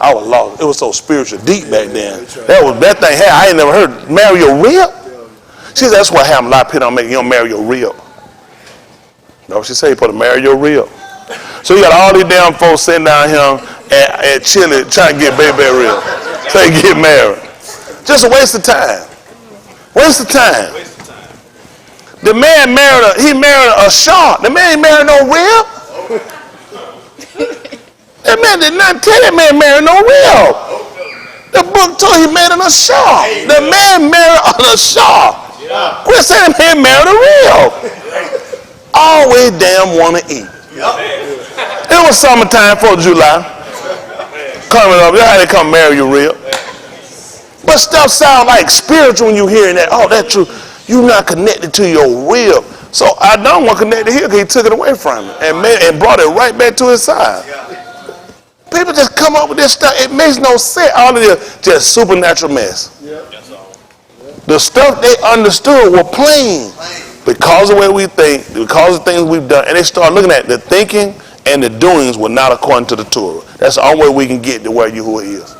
I was lost. It was so spiritual deep back then. That thing had, I ain't never heard, marry your rib? She said, that's what happened. A lot of people don't make, you don't marry your rib. No, she said, you supposed to marry your rib. So you got all these damn folks sitting down here and chilling, trying to get baby rib. So they get married. Just a waste of time. Waste of time. The man married a shark. The man ain't married no rib. That man did not tell that man married no rib. The book told he married a shark. The man married a shark. Quit saying the man married a rib. Always damn want to eat. It was summertime, 4th of July. Coming up, you how they come marry your rib. But stuff sound like spiritual when you hearing that. Oh, that's true. You're not connected to your rib. So I don't want to connect to him because he took it away from him and brought it right back to his side. People just come up with this stuff. It makes no sense. All of this just supernatural mess. The stuff they understood were plain because of the way we think, because of things we've done. And they start looking at the thinking and the doings were not according to the Torah. That's the only way we can get to where Yahuwah is.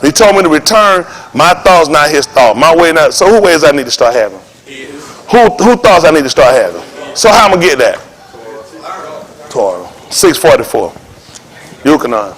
He told me to return, my thoughts not his thought. My way not. So who ways I need to start having? Who thoughts I need to start having? So how I'm going to get that? Torah. 644. Yukanan.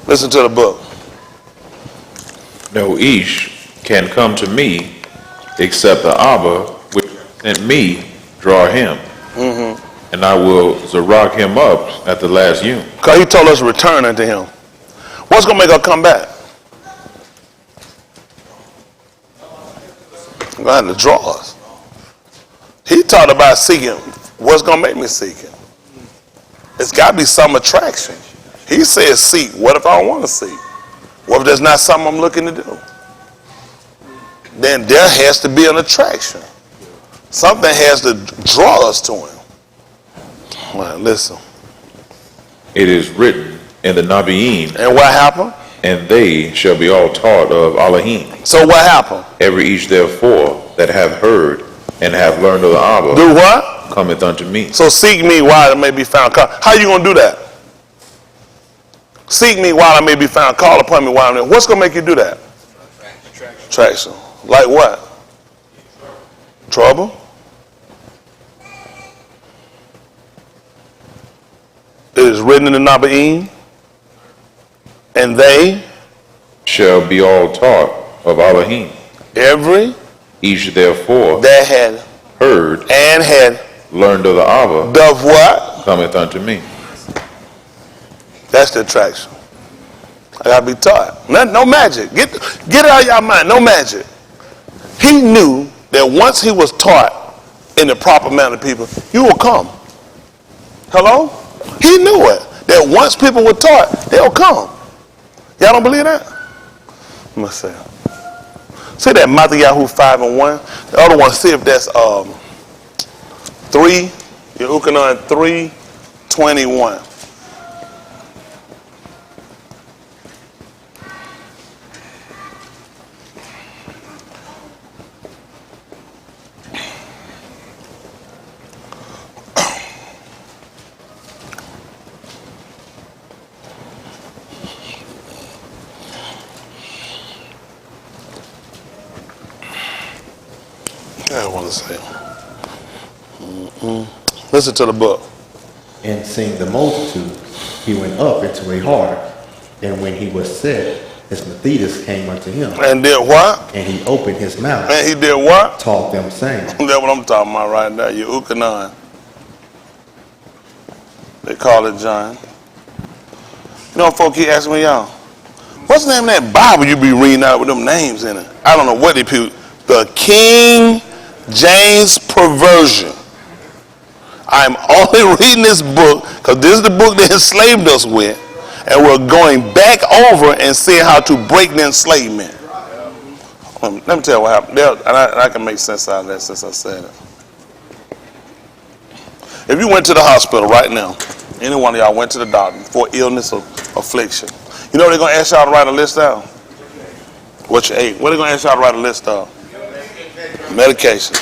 Listen to the book. No Ish can come to me except the Abba which sent me draw him. And I will Zarok him up at the last yom. Because he told us to return unto him. What's going to make us come back? I'm going to have to draw us. He talked about seeking. What's going to make me seek him? It's got to be some attraction. He says seek. What if I don't want to seek? What if there's not something I'm looking to do? Then there has to be an attraction. Something has to draw us to him. All right, listen. It is written in the Nabiim, And what happened? and they shall be all taught of Elohim. So what happened? Every Ish therefore that hath heard and hath learned of the Abba Do what? cometh unto me. So seek me while it may be found. How you going to do that? Seek me while I may be found. Call upon me while I'm there. What's going to make you do that? Attraction. Like what? Trouble? It is written in the Nabiim, and they Shall be all taught of Elohim. every Ish therefore that had heard and had learned of the Abba doth what? cometh unto me. That's the attraction. I gotta be taught. No magic. Get it out of your mind. No magic. He knew that once he was taught in the proper manner to people, you will come. Hello? He knew it. That once people were taught, they'll come. Y'all don't believe that? Let me see. See that Matthew 5:1? The other one, see if that's 3. Yehukanan 3:21. I want to say. Listen to the book. And seeing the multitude, he went up into a heart, and when he was set, his Methodist came unto him. And did what? And he opened his mouth. And he did what? Taught them, saying. That's what I'm talking about right now. Yehukanan. They call it John. You know, folk keep asking me, y'all, what's the name of that Bible you be reading out with them names in it? I don't know what they people. The King James Perversion. I'm only reading this book because this is the book that enslaved us with, and we're going back over and seeing how to break the enslavement. Let me tell you what happened. And I can make sense out of that since I said it. If you went to the hospital right now, any one of y'all went to the doctor for illness or affliction, you know they're going to ask y'all to write a list out? What you ate? What are they going to ask y'all to write a list of? Medications.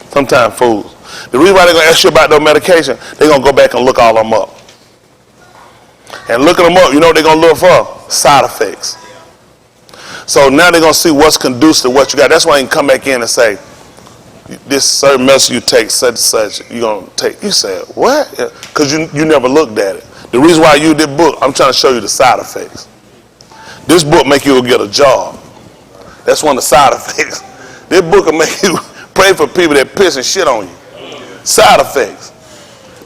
Sometimes foods. The reason why they're going to ask you about those medications, they're going to go back and look all them up. And looking them up, you know what they're going to look for? Side effects. So now they're going to see what's conducive to what you got. That's why you can come back in and say, this certain medicine you take, such and such, you're going to take. You said, what? Because you never looked at it. The reason why I use this book, I'm trying to show you the side effects. This book make you get a job. That's one of the side effects. This book will make you pray for people that piss and shit on you. Side effects.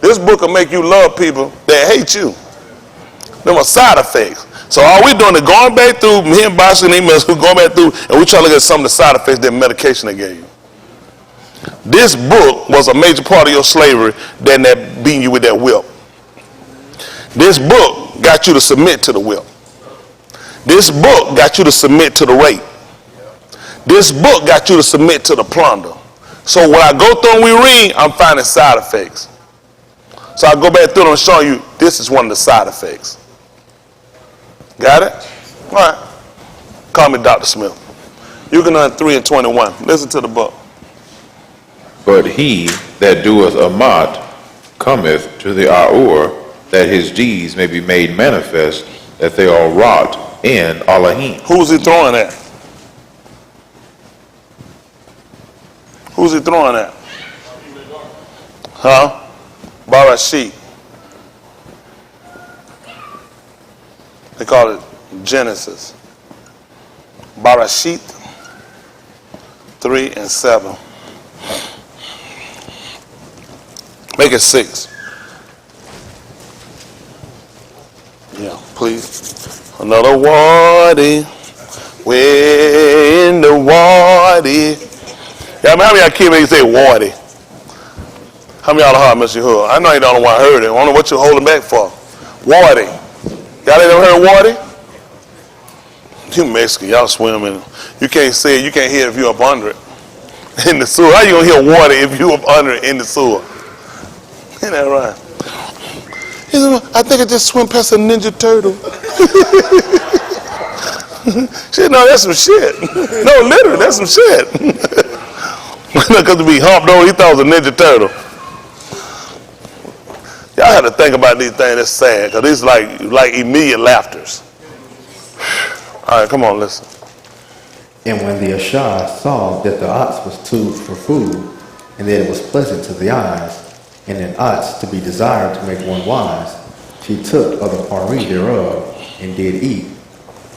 This book will make you love people that hate you. Them are side effects. So all we doing is going back through, me and Bosh and emails, we're going back through, and we're trying to look at some of the side effects that medication they gave you. This book was a major part of your slavery than that beating you with that whip. This book got you to submit to the whip. This book got you to submit to the rape. This book got you to submit to the plunder. So when I go through and we read, I'm finding side effects. So I go back through them and show you this is one of the side effects. Got it? All right. Call me Dr. Smith. You can 3:21. Listen to the book. But he that doeth amat cometh to the hour that his deeds may be made manifest, that they are wrought in Elohim. Who's he throwing at? Who's he throwing at? Huh? Barashit. They call it Genesis. Barashit 3:7. Make it 6. Yeah, please. Another Wadi. We're in the Wadi. Yeah, how many of y'all kids make you say Wadi? How many of y'all heard Mr. Hood? I know you don't know why I heard it. I don't know what you're holding back for. Wadi. Y'all ain't never heard Wadi? You Mexican, y'all swim in it. You can't say it, you can't hear it if you're up under it. In the sewer. How you gonna hear Wadi if you're up under it in the sewer? Ain't that right? I think I just swim past a Ninja Turtle. Shit, no, that's some shit. No, literally, that's some shit. Because to be humped over, he thought it was a Ninja Turtle. Y'all have to think about these things. That's sad, because these like immediate laughters. All right, come on, listen. And when the Ashah saw that the ox was too for food, and that it was pleasant to the eyes, and an ox to be desired to make one wise, she took of the pari thereof, and did eat,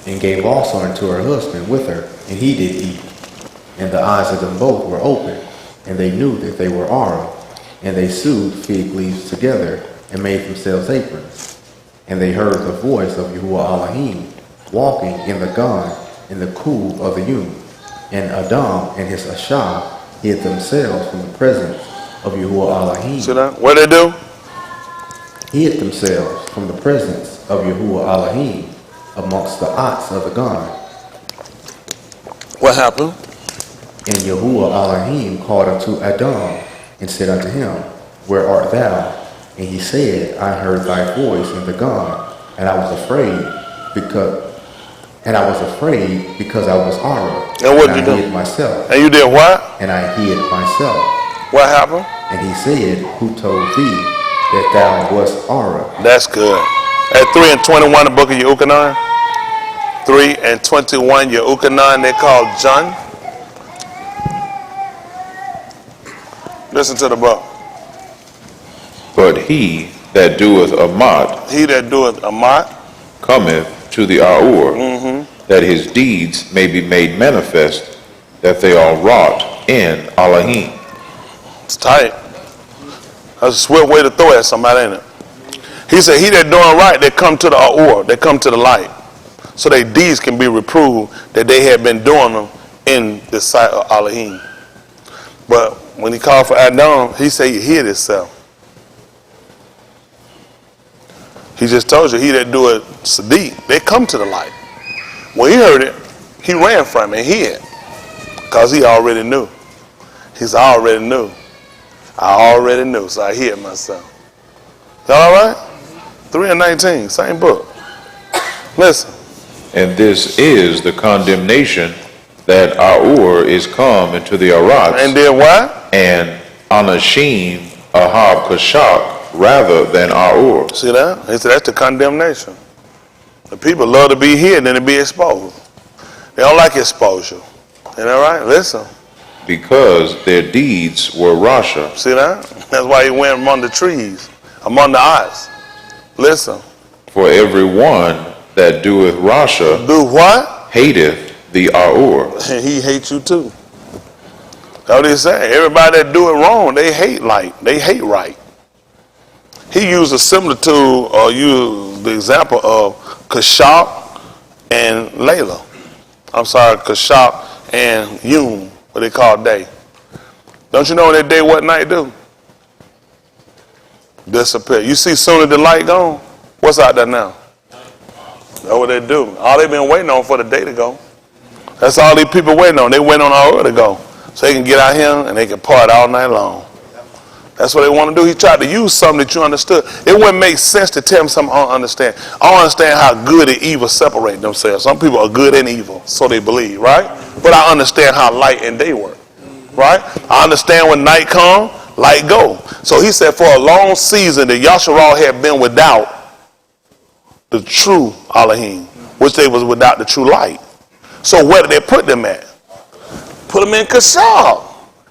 and gave also unto her husband with her, and he did eat. And the eyes of them both were open, and they knew that they were Ara, and they sewed fig leaves together, and made themselves aprons. And they heard the voice of Yahuwah Elohim, walking in the Gan, in the cool of the Yum. And Adam and his Ashah hid themselves from the presence of Yahuwah Elohim. See that? What they do? Hid themselves from the presence of Yahuwah Elohim amongst the ox of the garden. What happened? And Yahuwah Elohim called unto Adam and said unto him, Where art thou? And he said, I heard thy voice in the garden, and I was afraid because I was Ara. And what did you I do? hid myself. And you did what? And I hid myself. What happened? And he said, Who told thee that thou wast Ara? That's good. At 3 and 21, the book of Yehukanan. 3 and 21, Yehukanan, they call John. Listen to the book. But he that doeth Amat He that doeth Amat cometh to the Aur, that his deeds may be made manifest, that they are wrought in Elohim. It's tight. That's a swift way to throw at somebody, ain't it? He said, he that doing right, they come to the Aur, they come to the light. So their deeds can be reproved that they had been doing them in the sight of Elohim. But when he called for Adam, he said he hid himself. He just told you, he that do it Sadiq, they come to the light. When he heard it, he ran from it and hid. Because he already knew. He said, I already knew. I already knew, so I hid myself. Y'all all right? 3 and 19, same book. Listen. And this is the condemnation, that Aur is come into the Arats, And did what? and Anashim Ahab Kashak rather than Aur. See that? He said that's the condemnation. The people love to be hidden than to be exposed. They don't like exposure. Ain't that right? Listen. Because their deeds were Rasha. See that? That's why he went among the trees, among the ox. Listen. For every one that doeth Rasha Do what? hateth the Aur. And he hates you too. That's what he's saying. Everybody that do it wrong, they hate light. They hate right. He used a similitude, or used the example of Kashab and Layla. I'm sorry, Kashab and Yum, what they call day. Don't you know when that day what night do? Disappear. You see, soon as the light gone, what's out there now? That's what they do. All they've been waiting on for the day to go. That's all these people waiting on. They wait on our to go. So they can get out here and they can party all night long. That's what they want to do. He tried to use something that you understood. It wouldn't make sense to tell him something I don't understand. I don't understand how good and evil separate themselves. Some people are good and evil, so they believe, right? But I understand how light and day work, right? I understand when night come, light go. So he said for a long season that Yasharal had been without the true Elohim, which they was without the true light. So where did they put them at? Put them in Kashab.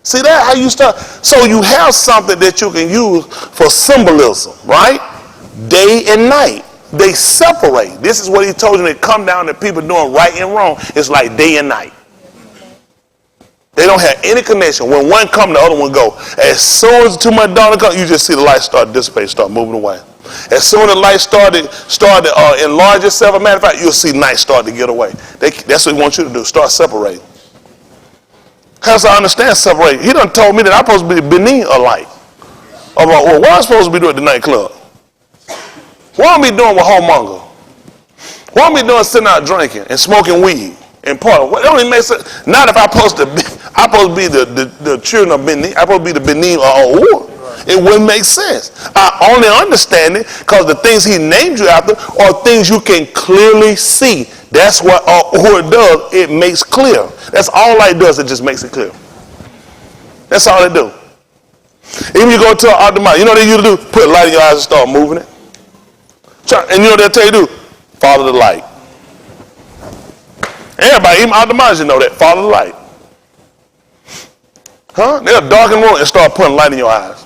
See that? How you start? So you have something that you can use for symbolism, right? Day and night. They separate. This is what he told you. They come down to people doing right and wrong. It's like day and night. They don't have any connection. When one come, the other one go. As soon as too much dark comes, you just see the light start dissipating, start moving away. As soon as the light started enlarge itself, as a matter of fact, you'll see night start to get away. That's what he wants you to do. Start separating. How do I understand separate? He done told me that I'm supposed to be beneath a light. Well, what am I supposed to be doing at the nightclub? What am I doing with homemonger? What am I doing sitting out drinking and smoking weed and partying? Well, it don't even make sense. Not if I'm supposed to be the children of beneath. I'm supposed to be the beneath or it wouldn't make sense. I only understand it because the things he named you after are things you can clearly see. That's what it does. It makes clear. That's all light does. It just makes it clear. That's all it do. Even you go to an Adultery, you know what they usually do? Put a light in your eyes and start moving it. And you know what they'll tell you to do? Follow the light. Everybody, even Adultery, you know that. Follow the light. Huh? They'll darken the room and start putting light in your eyes.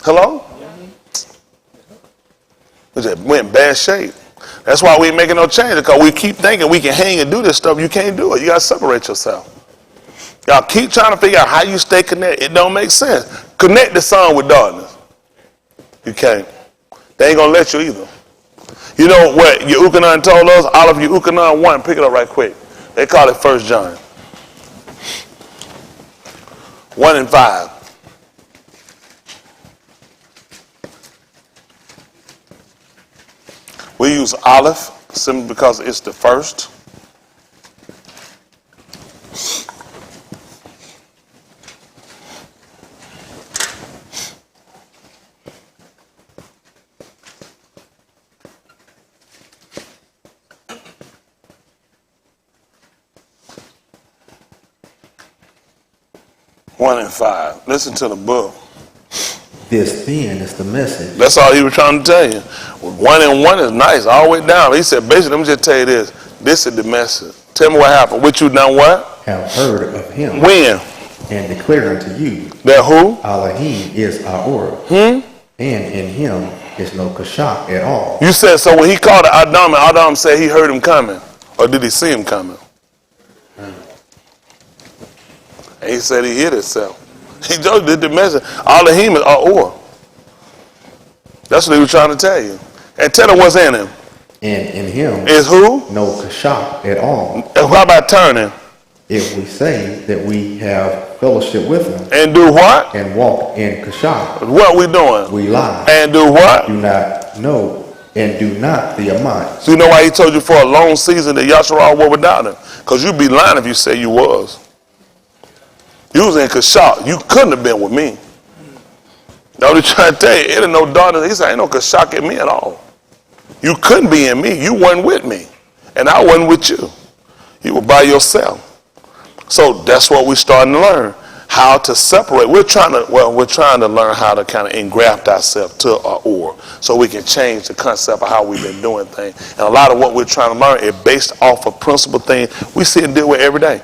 Hello? We're in bad shape. That's why we ain't making no change, because we keep thinking we can hang and do this stuff. You can't do it. You got to separate yourself. Y'all keep trying to figure out how you stay connected. It don't make sense. Connect the sun with darkness. You can't. They ain't going to let you either. You know what Yehukanan told us? All of Yehukanan 1, pick it up right quick. They call it 1 John. 1 and 5. We use olive simply because it's the first. One and 5. Listen to the book. This then is the message. That's all he was trying to tell you. 1 and 1 is nice all the way down. He said, basically, let me just tell you this. This is the message. Tell me what happened. What you done what? Have heard of him. When? And declare unto you. That who? Elohim is our. And in him is no kashak at all. You said, so when he called Adam, and Adam said he heard him coming. Or did he see him coming? And he said he hid himself. He just did the message. Elohim is our. That's what he was trying to tell you. And tell him what's in him. And in him is who? No kashak at all. And how about turning? If we say that we have fellowship with him. And do what? And walk in kashak. What we doing? We lie. And do what? Do not know. And do not the amount. So you know why he told you for a long season that Yahshua was without him? Because you'd be lying if you say you was. You was in Kashak. You couldn't have been with me. That's what he's trying to tell you. It ain't no darkness. He said, ain't no Kashak in me at all. You couldn't be in me. You weren't with me. And I wasn't with you. You were by yourself. So that's what we're starting to learn. How to separate. We're trying to learn how to kind of engraft ourselves to our or, so we can change the concept of how we've been doing things. And a lot of what we're trying to learn is based off of principle things we see and deal with every day.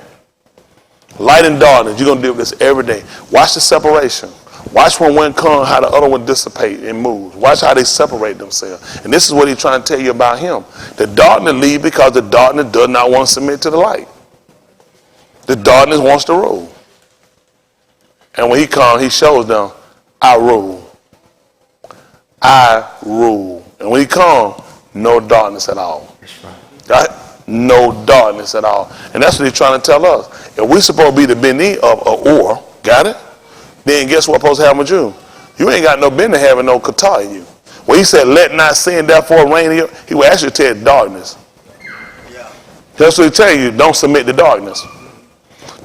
Light and darkness, you're going to deal with this every day. Watch the separation. Watch when one comes, how the other one dissipate and moves. Watch how they separate themselves. And this is what he's trying to tell you about him. The darkness leaves because the darkness does not want to submit to the light. The darkness wants to rule. And when he comes, he shows them, I rule. I rule. And when he comes, no darkness at all. Right? No darkness at all. And that's what he's trying to tell us. If we're supposed to be the beni of a or, got it? Then guess what's supposed to happen with you? You ain't got no business having no kata in you. When he said, let not sin therefore reign in you, he would actually tell darkness. Yeah. That's what he tell you, don't submit to darkness.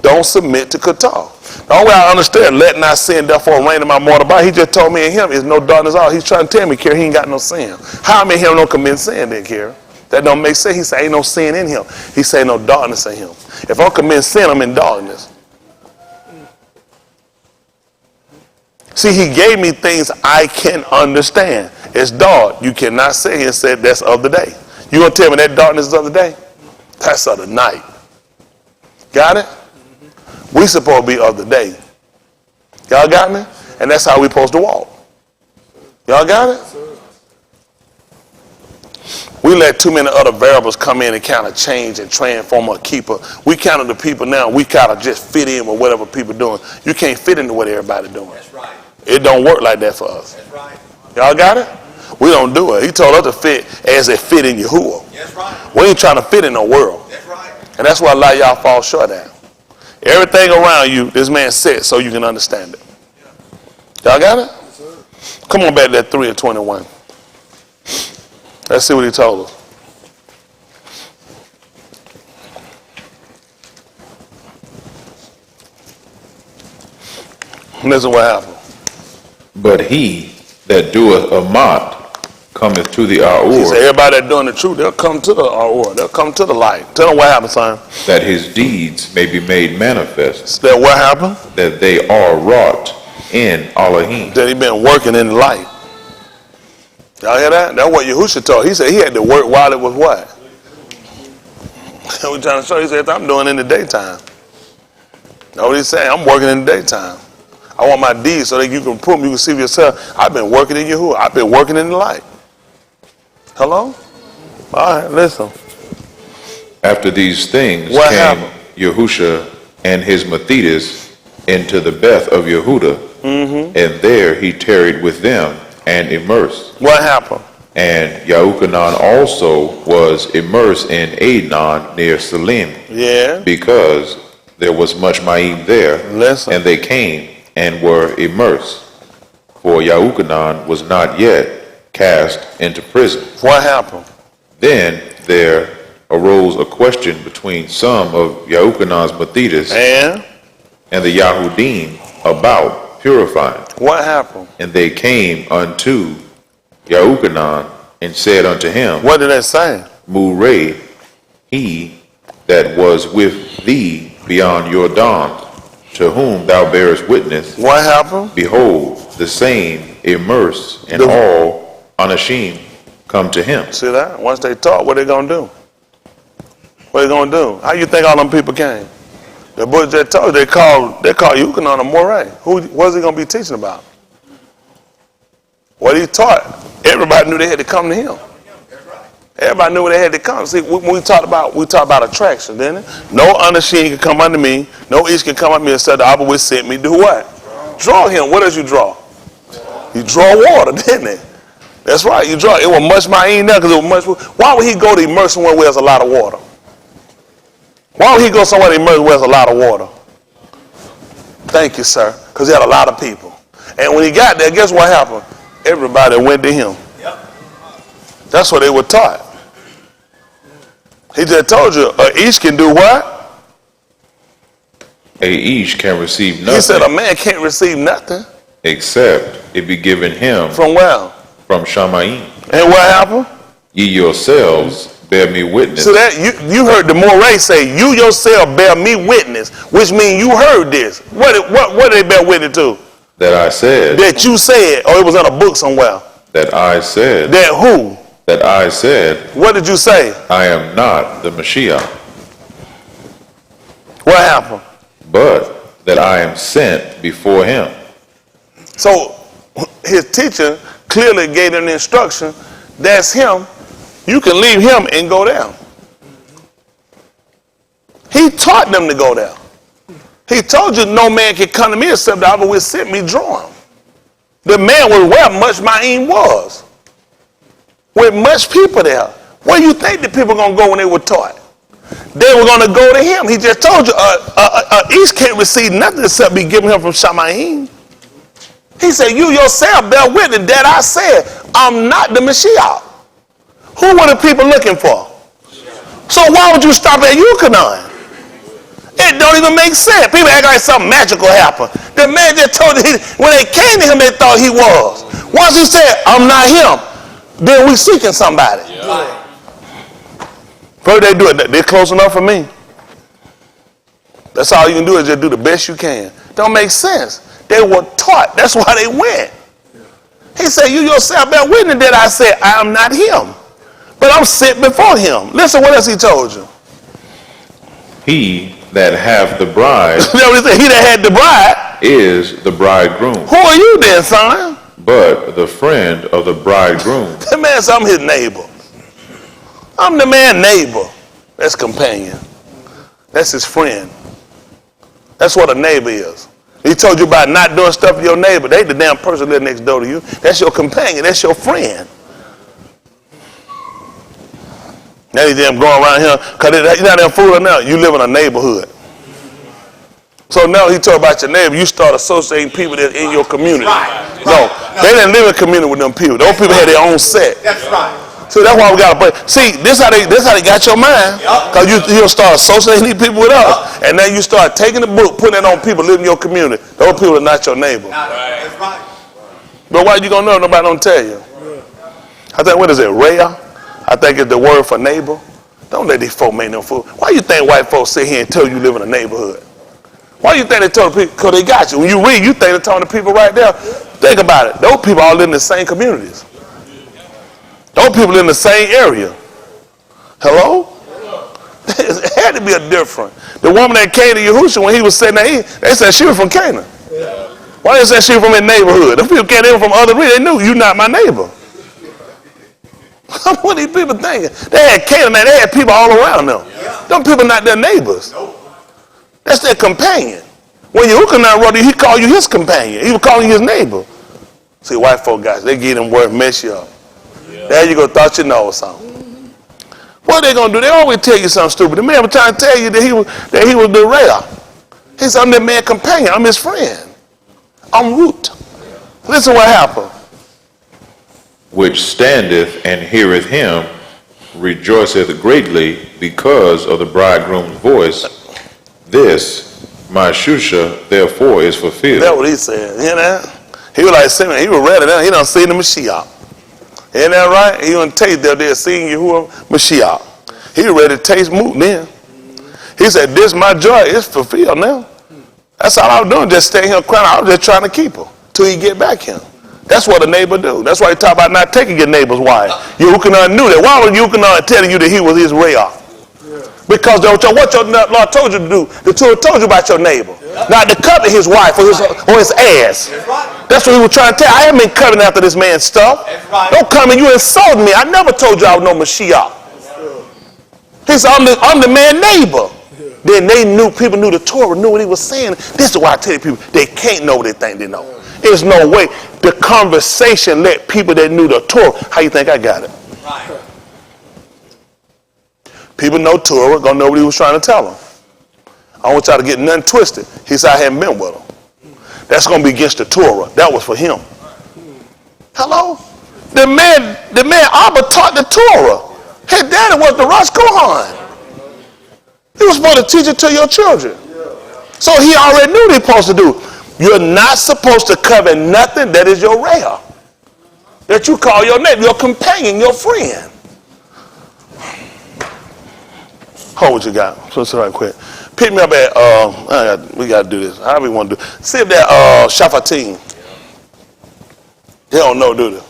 Don't submit to kata. The only way I understand, let not sin therefore reign in my mortal body, he just told me and him, is no darkness at all. He's trying to tell me, Kerry, he ain't got no sin. How I mean him don't commit sin then, Kerry? That don't make sense. He say ain't no sin in him. He say no darkness in him. If I'm committing sin, I'm in darkness. See, he gave me things I can understand. It's dark. You cannot sit here and say that's of the day. You gonna tell me that darkness is of the day? That's of the night. Got it? We supposed to be of the day. Y'all got me? And that's how we supposed to walk. Y'all got it? We let too many other variables come in and kind of change and transform or keep us. We kind of the people now, we kind of just fit in with whatever people doing. You can't fit into what everybody doing. That's right. It don't work like that for us. That's right. Y'all got it? We don't do it. He told us to fit as it fit in Yahuwah. That's right. We ain't trying to fit in no world. That's right. And that's why a lot of y'all fall short at. Everything around you, this man said so you can understand it. Y'all got it? Yes, sir. Come on back to that 3 and 21. Let's see what he told us. Listen what happened. But he that doeth a mot cometh to the He said Aur, everybody that doing the truth, they'll come to the Aur. They'll come to the light. Tell them what happened, son. that his deeds may be made manifest, That what happened? that they are wrought in Elohim. That he been working in the light. Y'all hear that? That's what Yahusha told. He said he had to work while it was what? We're trying to show you. He said, I'm doing it in the daytime. That's what he's saying. I'm working in the daytime. I want my deeds so that you can prove, you can see for yourself. I've been working in Yahuwah. I've been working in the light. Hello? All right, listen. After these things What came happened? Yahusha and his Methodist into the Beth of Yehuda, and there he tarried with them and immersed. What happened? And Yahuchanan also was immersed in Adnon near Salim, Yeah. because there was much Ma'im there, Listen. and they came and were immersed. For Yahuchanan was not yet cast into prison. What happened? Then there arose a question between some of Yahuchanan's Mathitas and the Yahudim about purifying. What happened? And they came unto Yahuchanan and said unto him, What did they say? Murray, he that was with thee beyond Jordan, to whom thou bearest witness, What happened? behold, the same immersed and all unashamed come to him. See that? Once they talk, what they gonna do? What they gonna do? How you think all them people came? The book just told you they called Yukonon a Moray. What's he gonna be teaching about? What he taught, everybody knew they had to come to him. Everybody knew they had to come. See, when we talked about attraction, didn't it? No unashamed can come unto me, no east can come unto me and say the Abba which sent me. Do what? Draw him. What does you draw? You draw water, didn't it? That's right. You draw. It was much ma'in there because it was much. Why would he go to immerse somewhere where there's a lot of water? Why would he go somewhere to immerse where there's a lot of water? Thank you, sir. Because he had a lot of people. And when he got there, guess what happened? Everybody went to him. That's what they were taught. He just told you, each can do what? Each can receive nothing. He said a man can't receive nothing. Except it be given him From where? from Shamayim. And what happened? Ye yourselves bear me witness. So that you heard the Moray say, you yourself bear me witness, which means you heard this. What did they bear witness to? That I said. That you said, or it was in a book somewhere. That I said. That who? That I said. What did you say? I am not the Mashiach. What happened? But that I am sent before him. So his teacher clearly gave them the instruction, that's him. You can leave him and go down. He taught them to go there. He told you no man can come to me except the Abba which sent me, draw him. The man was where much Ma'im was. With much people there. Where you think the people going to go when they were taught? They were going to go to him. He just told you, East can't receive nothing except be given him from Shamayim. He said, you yourself bear witness that I said, I'm not the Mashiach. Who were the people looking for? So why would you stop at Yukonon? It don't even make sense. People act like something magical happened. The man just told you, when they came to him, they thought he was. Once he said, I'm not him, then we seeking somebody. Yeah. First they do it, they're close enough for me. That's all you can do is just do the best you can. Don't make sense. They were taught. That's why they went. He said, you yourself bear witness that I said, I am not him. But I'm sent before him. Listen, what else he told you? He that hath the bride He that had the bride is the bridegroom. Who are you then, son? But the friend of the bridegroom. That man said, I'm his neighbor. I'm the man's neighbor. That's companion. That's his friend. That's what a neighbor is. He told you about not doing stuff for your neighbor. They the damn person living next door to you. That's your companion. That's your friend. Now you damn going around here, because you're not damn fooling now. You live in a neighborhood. So now he talk about your neighbor, you start associating people that's in your community. No, they didn't live in community with them people. Those people had their own set. That's right. So that's why we got to play. See, this how they got your mind. Because you'll start associating these people with us. And then you start taking the book, putting it on people living in your community. Those people are not your neighbor. That's right. But why you going to know if nobody don't tell you? I think, what is it, Reya? I think it's the word for neighbor. Don't let these folk make no fool. Why you think white folks sit here and tell you live in a neighborhood? Why you think they tell the people? Because they got you. When you read, you think they're telling the people right there. Think about it. Those people all live in the same communities. Those people live in the same area. Hello? It had to be a different. The woman that came to Yahushua when he was sitting there, they said she was from Canaan. Why they said she was from a neighborhood? Those people came in from other regions. They knew you're not my neighbor. What are these people thinking? They had Canaan, they had people all around them. Them people not their neighbors. That's their companion. When Yahushua wrote you, he called you his companion. He was calling you his neighbor. See, white folk guys, they get them word mess you up. There you go, thought you know something. What are they going to do? They always tell you something stupid. The man was trying to tell you that he was the Reya. He said, I'm that man's companion. I'm his friend. I'm root. Listen what happened. Which standeth and heareth him, rejoiceth greatly because of the bridegroom's voice. This, my Shusha, therefore is fulfilled. That's what he said. You know? He was like Simeon. He was ready now. He done seen the Mashiach. Isn't that right? He done taste that they're seeing Yahuwah Mashiach. He was ready to taste moot then. He said, this my joy is fulfilled now. That's all I was doing, just staying here crying. I was just trying to keep her till he get back here. That's what a neighbor do. That's why he talk about not taking your neighbor's wife. Yehukanan knew that. Why was Yehukanan telling you that he was his Reya? Because what your Lord told you to do, the Torah told you about your neighbor. Not to covet his wife or his ass. That's what he was trying to tell. I haven't been coveting after this man's stuff. Don't come and you insult me. I never told you I was no Mashiach. He said, I'm the man neighbor. Then people knew the Torah, knew what he was saying. This is why I tell you people, they can't know what they think they know. There's no way. The conversation let people that knew the Torah. How you think I got it? Right. People know Torah, gonna know what he was trying to tell them. I don't want y'all to get nothing twisted. He said I hadn't been with him. That's gonna be against the Torah. That was for him. Hello? The man Abba taught the Torah. His daddy was the Rosh Kohan. He was supposed to teach it to your children. So he already knew what he was supposed to do. You're not supposed to covet nothing that is your Reya. That you call your neighbor, your companion, your friend. Hold what you got. So right quick. Pick me up at, we got to do this. How we want to do it? See if that Shafatim. They don't know, do they?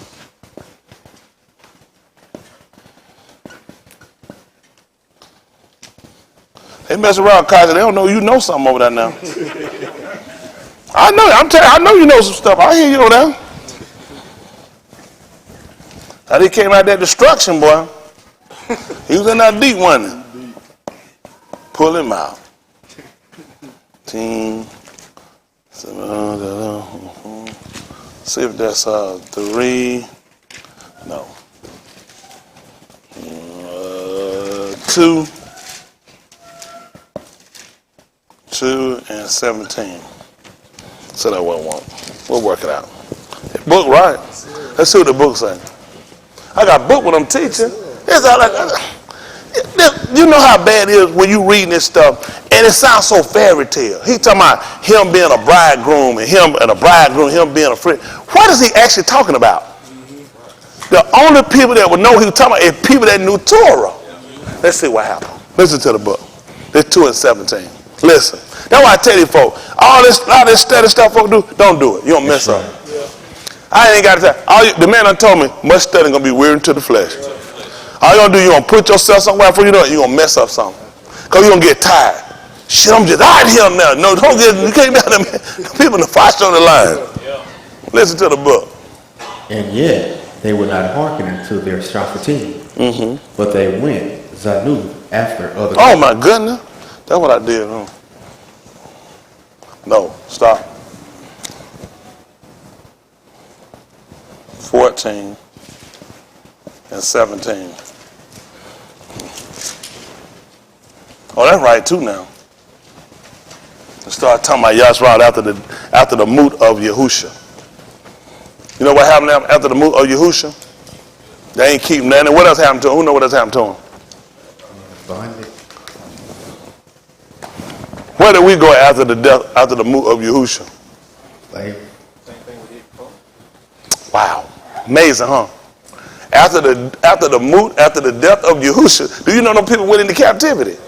They mess around, Kaiser. They don't know you know something over there now. I know. I know you know some stuff. I hear you over there. How they came out that destruction, boy. He was in that deep one. Pull him out. Team. See if that's 3. No. 2 and 17. So that wasn't one. We'll work it out. Book right. Let's see what the book say. I got a book when I'm teaching. It's all like, you know how bad it is when you reading this stuff and it sounds so fairy tale. He talking about him being a bridegroom and him being a friend. What is he actually talking about? The only people that would know he was talking about is people that knew Torah. Let's see what happened. Listen to the book. It's 2 and 17. Listen. That's why I tell you folks, all this study stuff folks do, don't do it. You don't mess up. I ain't got to tell. The man done told me, much studying going to be weird to the flesh. All you're going to do, you're going to put yourself somewhere before you know it, you're going to mess up something. Because you're going to get tired. Shit, I'm just out here now. No, don't get, you can't have them people in the fight on the line. Listen to the book. And yet they would not hearken unto their Shaphatim, but they went Zanu after other. Oh my goodness. That's what I did. No, stop. 14 and 17. Oh, that's right too now. Let's start talking about Yashua after the moot of Yahusha. You know what happened after the moot of Yahusha? They ain't keep nothing. What else happened to him? Who know what else happened to him? Where did we go after the death, after the moot of Yahusha? Wow, amazing, huh? After the moot, after the death of Yahusha, do you know no people went into captivity?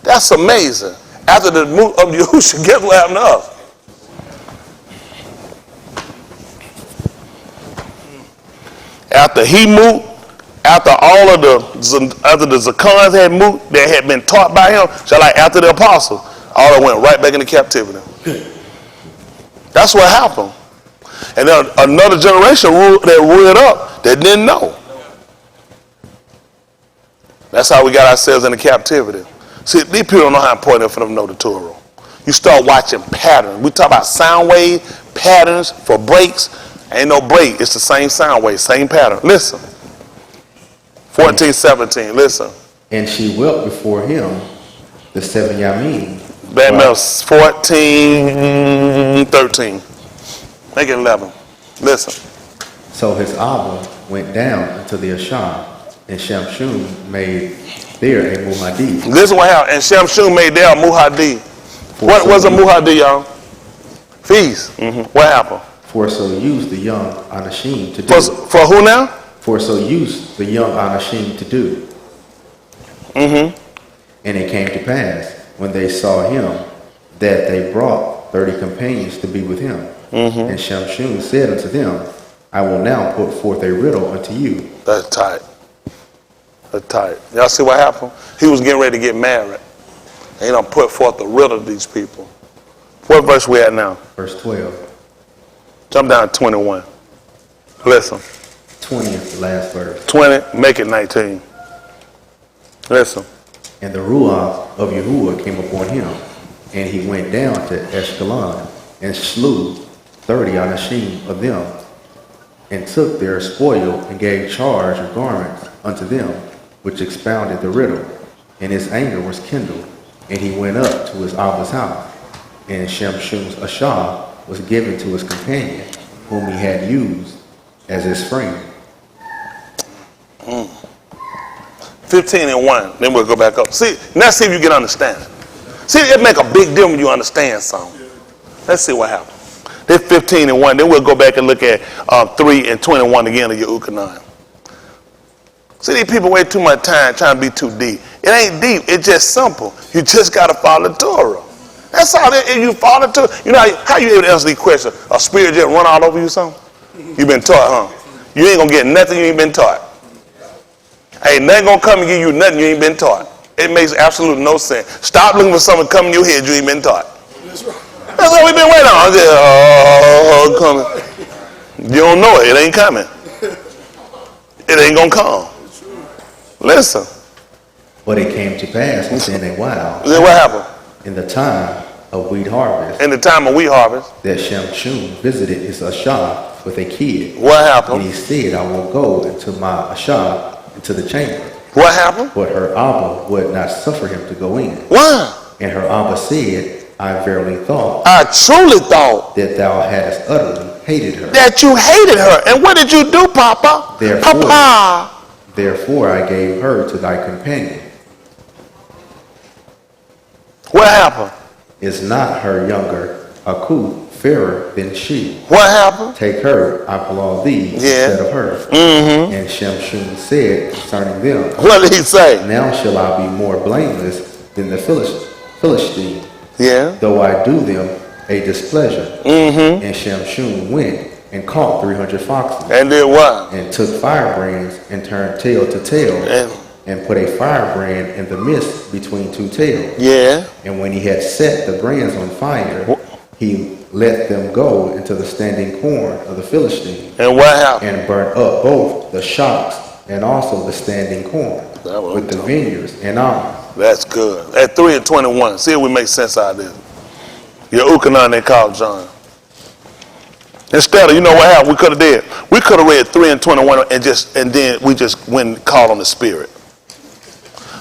That's amazing. After the moot of Yahusha, guess what happened to us? After he moot, after all of the Zakans had moot that had been taught by him, so like after the apostles, all of them went right back into captivity. That's what happened. And then another generation that ruled up that didn't know. That's how we got ourselves into captivity. See, these people don't know how important it is for them to know the Torah. You start watching patterns. We talk about sound wave patterns for breaks. Ain't no break. It's the same sound wave, same pattern. Listen. 14, 17. Listen. And she wept before him the 7 yamim. Bad Mills 14, 13. Make it 11. Listen. So his Abba went down into the Ashar, and Shamshun made there a Muhadi. This is what happened. And Shamshun made there a Muhadi. What was a Muhadi, y'all? Feast. What happened? For so used the young Anashim to do. For who now? For so used the young Anashim to do. And it came to pass, when they saw him, that they brought 30 companions to be with him. And Shamshun said unto them, I will now put forth a riddle unto you. That's tight. That's tight. Y'all see what happened? He was getting ready to get married. And he done put forth a riddle to these people. What verse we at now? Verse 12. Jump down to 21. Listen. 20 is the last verse. 20, make it 19. Listen. And the Ruach of Yahuwah came upon him, and he went down to Ashkelon, and slew 30 Anashim of them, and took their spoil, and gave charge of garments unto them, which expounded the riddle. And his anger was kindled, and he went up to his Abba's house. And Shamshun's Ashah was given to his companion, whom he had used as his friend. 15 and 1. Then we'll go back up. See, let's see if you get understanding. See, it make a big difference when you understand something. Let's see what happened. This 15 and 1. Then we'll go back and look at 3 and 21 again of Yehukanan. See, these people waste too much time trying to be too deep. It ain't deep. It's just simple. You just got to follow the Torah. That's all. If you follow the Torah, you know how you able to answer these questions? A spirit just run all over you or something? You've been taught, huh? You ain't going to get nothing you ain't been taught. Ain't nothing going to come and give you nothing you ain't been taught. It makes absolutely no sense. Stop looking for something to come in your head you ain't been taught. That's what we've been waiting on. Just, coming. You don't know it. It ain't coming. It ain't going to come. Listen. But it came to pass within a while, Then what happened? in the time of wheat harvest, In the time of wheat harvest, that Shamshun visited his Ashah with a kid. what And happened? he said, I will go into my Ashah, into the chamber. What happened? But her Abba would not suffer him to go in. Why? And her Abba said, I verily thought I truly thought that thou hadst utterly hated her. that you hated her. And what did you do, Papa? Therefore- Papa. Therefore I gave her to thy companion. What happened? Is not her younger Aku fairer than she? What happened? Take her, I applaud thee, Yeah. instead of her. And Shamshun said concerning them, What did he say? now shall I be more blameless than the Philistine, Yeah. though I do them a displeasure. And Shamshun went and caught 300 foxes, And did what? and took firebrands, and turned tail to tail, and put a firebrand in the midst between two tails. Yeah. And when he had set the brands on fire, he let them go into the standing corn of the Philistine, And what happened? and burnt up both the shocks and also the standing corn That was with the vineyards and olives. That's good. At 3 and 21, see if we make sense out of this. Yehukanan, they called John. Instead of, you know what happened? We could have did. We could have read 3 and 21 and then we just went and called on the Spirit.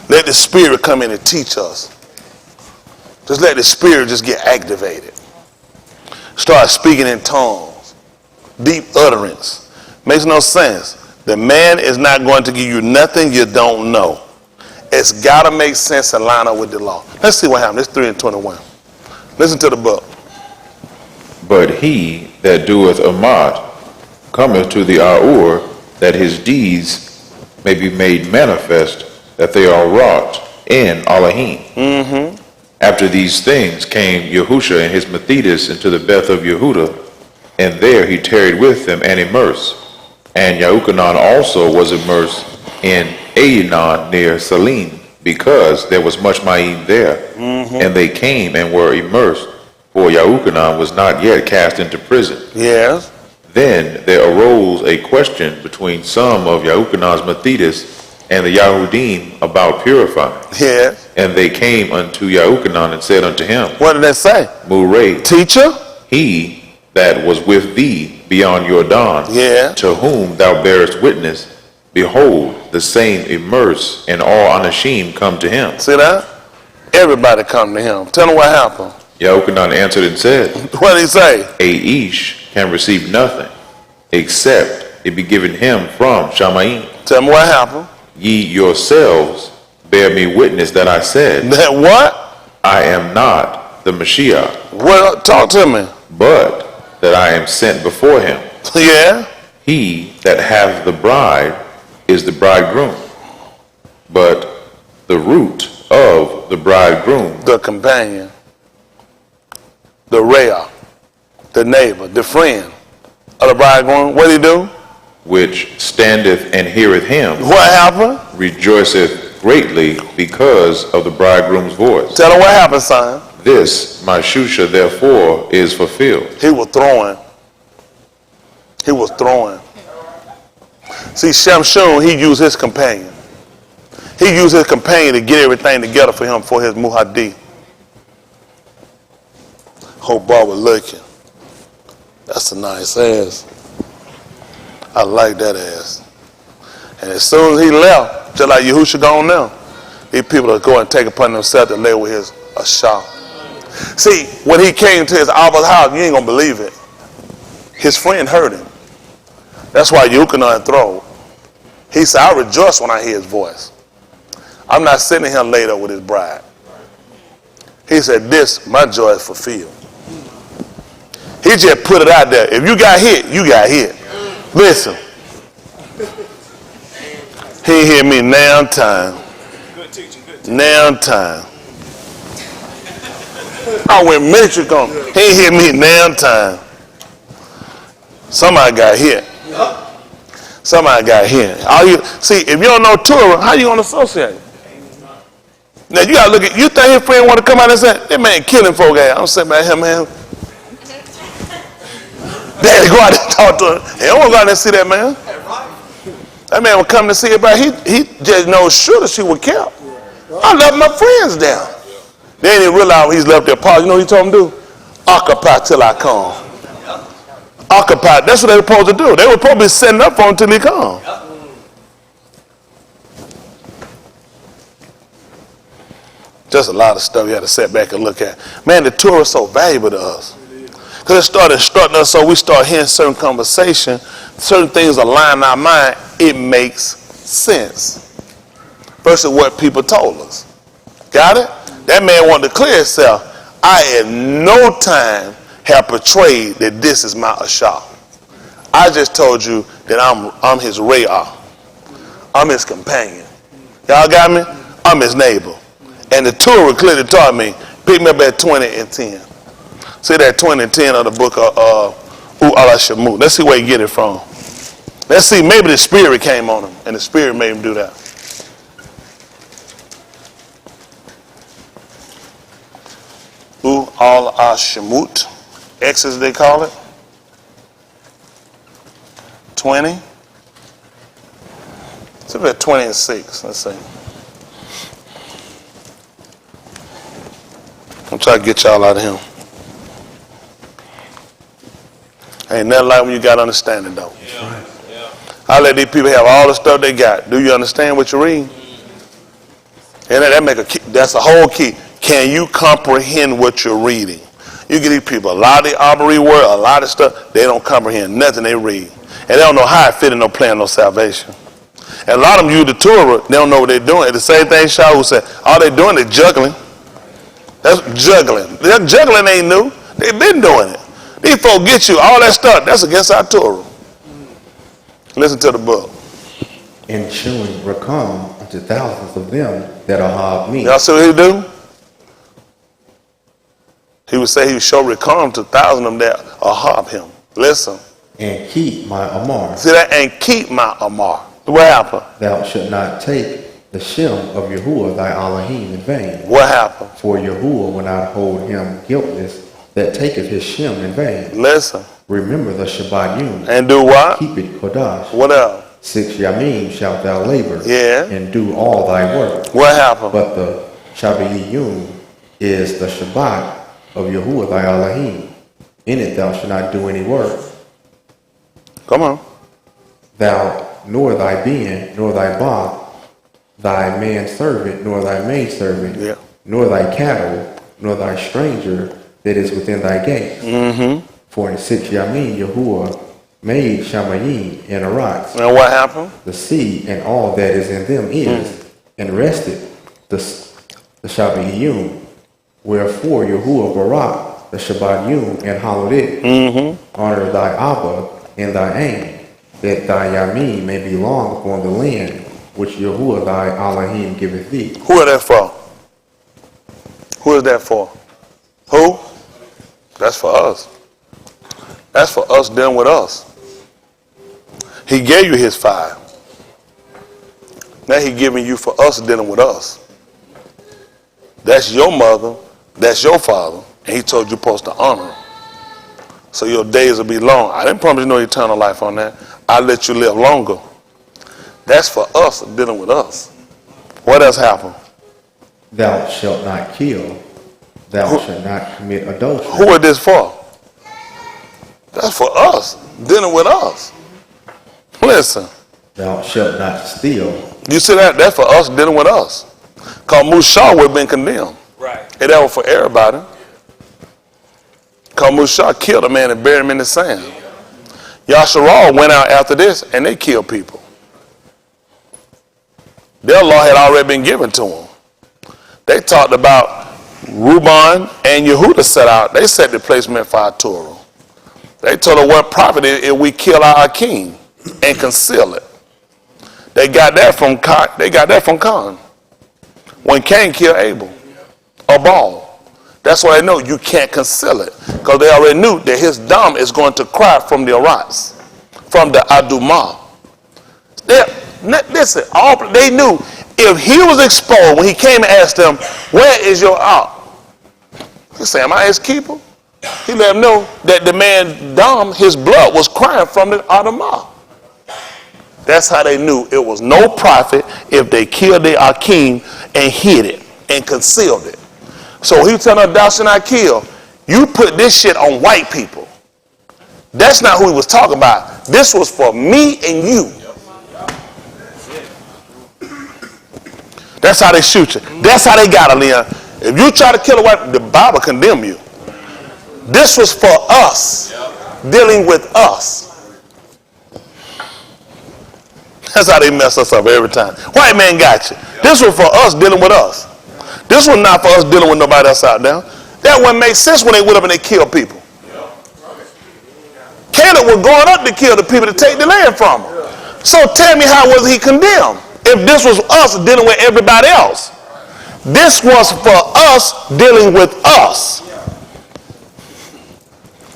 Let the Spirit come in and teach us. Just let the Spirit just get activated. Start speaking in tongues. Deep utterance. Makes no sense. The man is not going to give you nothing you don't know. It's got to make sense and line up with the law. Let's see what happened. It's 3 and 21. Listen to the book. But he that doeth Amat cometh to the hour that his deeds may be made manifest, that they are wrought in Elohim. After these things came Yahusha and his Methodist into the Beth of Yehuda, and there he tarried with them and immersed. And Yahukanan also was immersed in Aenon near Salim, because there was much Ma'im there. And they came and were immersed, for Yahukanan was not yet cast into prison. Yes. Then there arose a question between some of Yahukanan's Methodists and the Yahudim about purifying. Yes. And they came unto Yahukanan and said unto him, What did they say? Murray, Teacher? he that was with thee beyond Jordan, Yeah. to whom thou bearest witness, behold, the same immersed and all unashamed come to him. See that? Everybody come to him. Tell him what happened. Yahukanan answered and said, What did he say? A ish can receive nothing, except it be given him from Shamayim. Tell him what happened. Ye yourselves bear me witness that I said, That what? I am not the Mashiach, Well, talk to me. but that I am sent before him. Yeah? He that hath the bride is the bridegroom, but the root of the bridegroom, The companion. The Reya. The neighbor. The friend of the bridegroom. What did he do? which standeth and heareth him, What happened? rejoiceth greatly because of the bridegroom's voice. Tell him what happened, son. This, my shusha, therefore, is fulfilled. He was throwing. He was throwing. See, Shamshun, he used his companion. He used his companion to get everything together for him for his muhadi. Hope Bob was looking. That's a nice ass. I like that ass. And as soon as he left, just like Yahusha gone now, these people are going to take upon themselves to lay with his Ashah. See, when he came to his Abba's house, you ain't going to believe it. His friend heard him. That's why Yuchanan throwed. He said, I rejoice when I hear his voice. I'm not sitting here laid up with his bride. He said, this, my joy is fulfilled. He just put it out there. If you got hit, you got hit. Listen. He hear me now time. Good teaching, good teaching. Now time. I went matrix on him. He hear me now time. Somebody got hit. Somebody got hit. See, if you don't know Torah, how you gonna associate? Now you gotta look at. You think his friend want to come out and say, "That man killing folk out." I'm saying, man, him, man. Daddy, go out and talk to him. He don't want to go out and see that man. That man would come to see it, but he just knows sure that she would kill. I left my friends down. They didn't realize when he's left their pause. You know what he told them to do? Occupy till I come. Occupy. That's what they were supposed to do. They were supposed to be setting up for him till he come. Just a lot of stuff you had to sit back and look at. Man, the Torah is so valuable to us. Because it started instructing us so we start hearing certain conversation, certain things align in our mind, it makes sense. Versus what people told us. Got it? That man wanted to clear himself. I at no time have portrayed that this is my Ashah. I just told you that I'm his Reya. I'm his companion. Y'all got me? I'm his neighbor. And the Torah clearly taught me, pick me up at 20 and 10. See that 20 and 10 of the book of Ala Shemut. Let's see where he get it from. Let's see, maybe the Spirit came on him, and the Spirit made him do that. Ala Shemut. Exodus they call it. 20. It's about 20 and 6. Let's see. I'm trying to get y'all out of him. Ain't nothing like when you got understanding, though. Yeah. Yeah. I let these people have all the stuff they got. Do you understand what you're reading? And that make a key. That's a whole key. Can you comprehend what you're reading? You get these people a lot of the armory word, a lot of stuff. They don't comprehend nothing they read, and they don't know how it fit in no plan, no salvation. And a lot of them use the Torah. They don't know what they're doing. The same thing Shaul said. All they're doing is juggling. That's juggling. That juggling ain't new. They've been doing it. These folks get you all that stuff. That's against our Torah. Listen to the book. And shewing Rakam unto thousands of them that are of me. Y'all see what he do? He would say he would show Rakam to thousands of them that are harm him. Listen. And keep my Amar. See that? And keep my Amar. What happened? Thou shalt not take the Shem of Yahuwah thy Elohim in vain. What happened? For Yahuwah will not hold him guiltless that taketh his Shem in vain. Listen. Remember the Shabbat Yom. And do what? Keep it Kodash. What else? 6 Yamim shalt thou labor. Yeah. And do all thy work. What happened? But the Shabbat Yom is the Shabbat of Yahuwah thy Elohim. In it thou shalt not do any work. Come on. Thou nor thy ben, nor thy bach, thy manservant, nor thy maidservant, Yeah. nor thy cattle, nor thy stranger that is within thy gates. Mm-hmm. For in 6 Yamin Yahuwah made Shamayim and Arats, And what happened? the sea and all that is in them is, and rested the Shabbatiyum. Wherefore Yahuwah Barak the Shabbatiyum and hallowed it. Honor thy Abba and thy aim, that thy Yamin may be long upon the land which Yahuwah thy Elohim giveth thee. Who is that for? Who is that for? Who? That's for us. That's for us dealing with us. He gave you his 5. Now he giving you for us dealing with us. That's your mother, that's your father, and he told you you're supposed to honor him. So your days will be long. I didn't promise you no eternal life on that. I'll let you live longer. That's for us dealing with us. What else happened? Thou shalt not kill. Thou shalt not commit adultery. Who is this for? That's for us, dealing with us. Listen. Thou shalt not steal. You see that? That's for us dealing with us. Because Mushah would have been condemned. Right. And that was for everybody. Because Mushah killed a man and buried him in the sand. Yasharal went out after this and they killed people. Their law had already been given to them. They talked about Reuben and Yehuda set out. They set the placement for our Torah. They told her what profit if we kill our king and conceal it. They got that from Cain. When Cain killed Abel, or Baal. That's why they know you can't conceal it. Because they already knew that his dam is going to cry from the Arats, from the Adumah. Listen, they knew if he was exposed, when he came and asked them, where is your ark? He said, am I his keeper? He let him know that the man Dom, his blood was crying from the Adamah. That's how they knew it was no profit if they killed their Akim and hid it and concealed it. So he was telling them, thou shalt not kill. You put this shit on white people. That's not who he was talking about. This was for me and you. That's how they shoot you. That's how they got it, Leon. If you try to kill a white, the Bible condemn you. This was for us, dealing with us. That's how they mess us up every time. White man got you. This was for us, dealing with us. This was not for us dealing with nobody else out there. That wouldn't make sense when they went up and they killed people. Caleb was going up to kill the people to take the land from them. So tell me, how was he condemned? If this was us dealing with everybody else. This was for us dealing with us.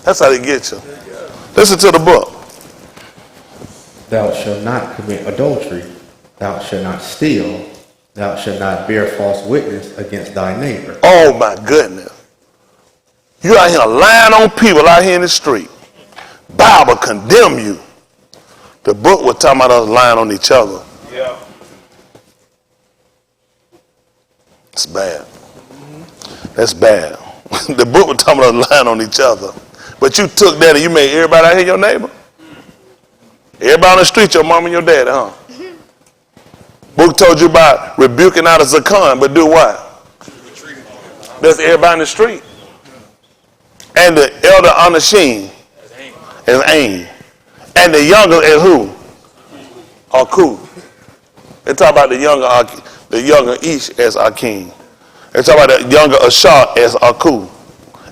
That's how they get you. Listen to the book. Thou shalt not commit adultery. Thou shalt not steal. Thou shalt not bear false witness against thy neighbor. Oh my goodness. You out here lying on people out here in the street. Bible condemn you. The book was talking about us lying on each other. Yeah. It's bad. That's bad. The book was talking about us lying on each other. But you took that and you made everybody out here your neighbor. Everybody on the street, your mom and your dad, huh? Book told you about rebuking out of Zakan, but do what? That's everybody in the street. And the elder Anashim is Aim. And the younger is who? Aku. They talk about the younger Ish as Akim. They talk about the younger Ashar as Aku.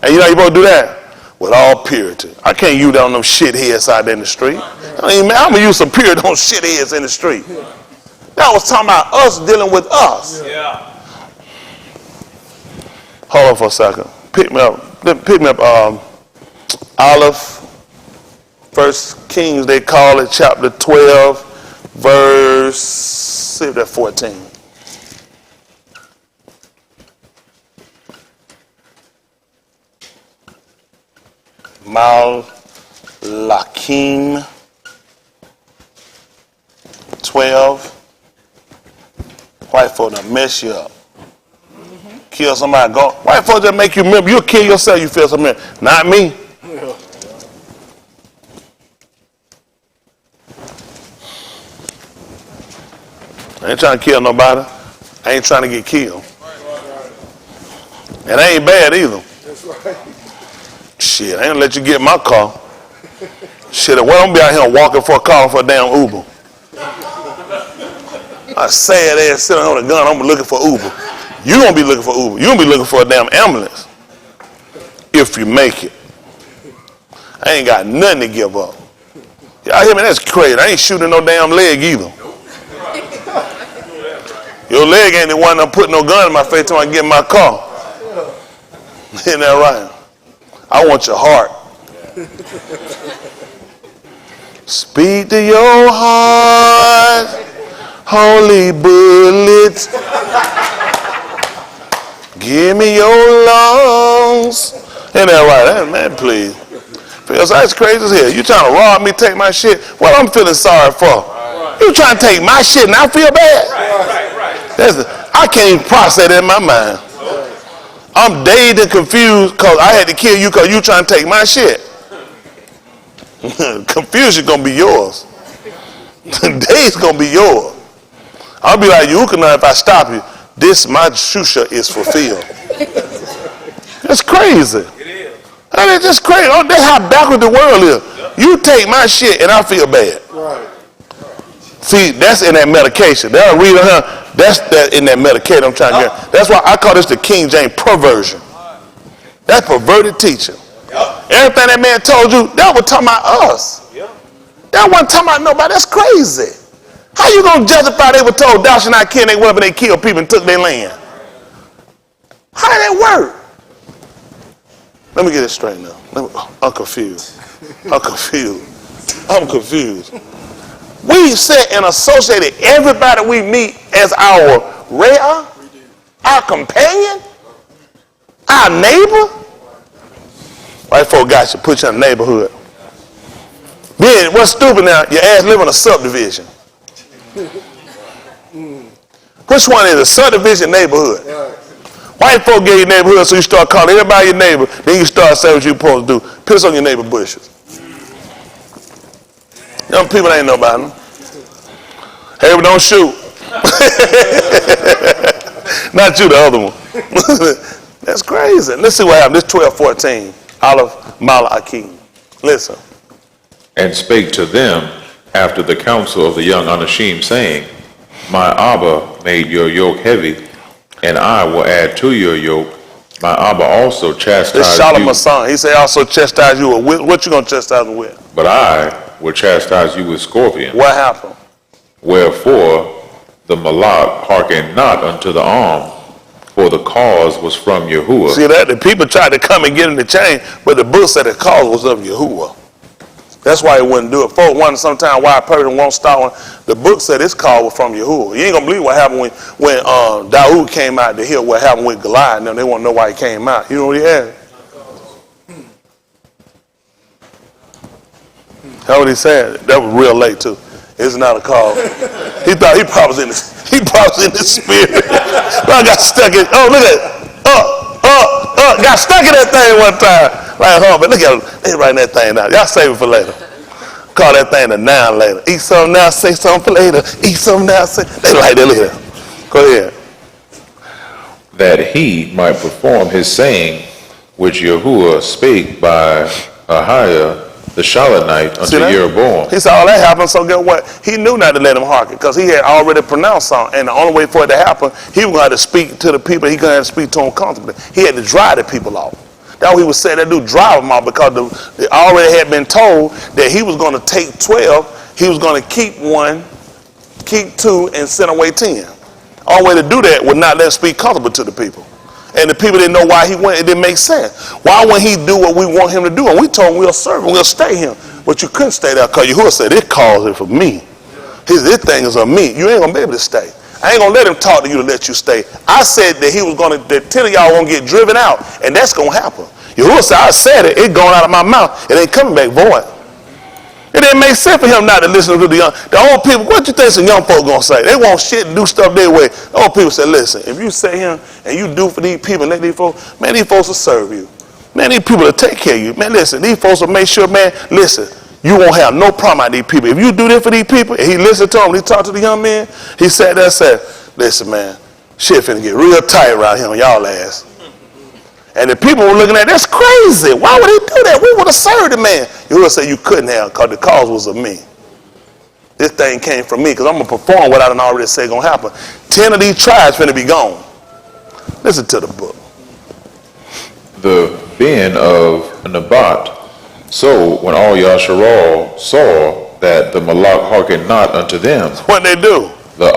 And you know you're supposed to do that? With all purity. I can't use that on them shitheads out there in the street. I mean, man, I'm going to use some purity on shitheads in the street. That was talking about us dealing with us. Yeah. Hold on for a second. Pick me up Aleph. 1 Kings, they call it, chapter 12, verse, see if that's 14. Malakim 12. White folk done mess you up. Kill somebody, go. White folk just make you remember. You'll kill yourself, you feel something. Not me. I ain't trying to kill nobody. I ain't trying to get killed. And I ain't bad either. Shit, I ain't gonna let you get my car. Shit, well, I'm be out here walking for a car for a damn Uber. I sad ass sitting on the gun, I'm looking for Uber. You gonna be looking for Uber. You gonna be looking for a damn ambulance. If you make it. I ain't got nothing to give up. Y'all hear me? That's crazy. I ain't shooting no damn leg either. Your leg ain't the one that put no gun in my face till I get in my car. Isn't that right? I want your heart. Speak to your heart, holy bullets. Give me your lungs. Ain't that right? Man, please. Feels that's crazy as hell. You trying to rob me, take my shit? What I'm feeling sorry for? You trying to take my shit and I feel bad? I can't even process that in my mind. I'm dazed and confused because I had to kill you because you trying to take my shit. Confusion gonna be yours. Dazed gonna be yours. I'll be like, you can know if I stop you. This my shusha is fulfilled. That's crazy. That is just crazy. Oh, that's how backward the world is. You take my shit and I feel bad. Right. See, that's in that medication. That's that in that medication I'm trying to get. That's why I call this the King James perversion. That's perverted teaching. Everything that man told you, that was talking about us. That wasn't talking about nobody. That's crazy. How you gonna justify they were told thou shalt not kill, and they went up and they killed people and took their land? How did that work? Let me get it straight now. I'm confused. I'm confused. We sit and associated everybody we meet as our Reya, our companion, our neighbor. White folk got you, put you in the neighborhood. Then what's stupid now? Your ass live in a subdivision. Which one is a subdivision neighborhood? White folk get your neighborhood, so you start calling everybody your neighbor. Then you start saying what you're supposed to do. Piss on your neighbor bushes. Young people ain't know about them. Hey, but don't shoot. Not you, the other one. That's crazy. Let's see what happened. This 12:14. Aleph Mala Akim. Listen. And spake to them after the counsel of the young Anashim, saying, My Abba made your yoke heavy, and I will add to your yoke. My Abba also chastised It's Solomon's son. He said, also chastise you with. What you going to chastise me with? But I will chastise you with scorpions. What happened? Wherefore the Malak hearkened not unto the arm, for the cause was from Yahuwah. See that? The people tried to come and get in the chain, but the book said the cause was of Yahuwah. That's why he wouldn't do it. Folks wonder sometimes why a person won't start one. The book said this call was from Yahuwah. You ain't going to believe what happened when Dawood came out to hear what happened with Goliath. Now they want to know why he came out. You know what he had? That's what he said. That was real late too. It's not a call. He thought he probably was in the spirit. I got stuck in. Oh, look at it. Got stuck in that thing one time. Like, but look at it. They writing that thing out. Y'all save it for later. Call that thing a noun later. Eat something now, say something for later. Eat something now, say. They like that. Look at it. Go ahead. That he might perform his saying, which Yahuwah spake by Ahiah the Shilonite unto Jeroboam. He said all that happened, so guess what? He knew not to let him hearken because he had already pronounced something. And the only way for it to happen, he was going to have to speak to the people. He was going to have to speak to them comfortably. He had to drive the people off. That's what he was saying. That dude drive them off because they already had been told that he was going to take 12. He was going to keep 1, keep 2, and send away 10. All way to do that would not let him speak comfortable to the people. And the people didn't know why he went. It didn't make sense. Why wouldn't he do what we want him to do? And we told him we'll serve him. We'll stay him. But you couldn't stay there because Yahuwah said, it calls it for me. This thing is of me. You ain't going to be able to stay. I ain't going to let him talk to you to let you stay. I said that he was going to, that 10 of y'all going to get driven out. And that's going to happen. Yahuwah said, I said it. It going out of my mouth. It ain't coming back void. It didn't make sense for him not to listen to the young. The old people, what you think some young folks going to say? They want shit and do stuff their way. The old people say, listen, if you say him and you do for these people and let these folks, man, these folks will serve you. Man, these people will take care of you. Man, listen, these folks will make sure, man, listen, you won't have no problem with these people. If you do this for these people, and he listened to them, he talked to the young man, he sat there and said, listen, man, shit finna get real tight around here on y'all ass. And the people were looking at, that's crazy. Why would he do that? We would have served the man. You would say you couldn't have, because the cause was of me. This thing came from me, because I'm going to perform what I done already said going to happen. 10 of these tribes finna be gone. Listen to the book. The bin of Nabat. So when all Yasharal saw that the Malak hearkened not unto them, What they do? the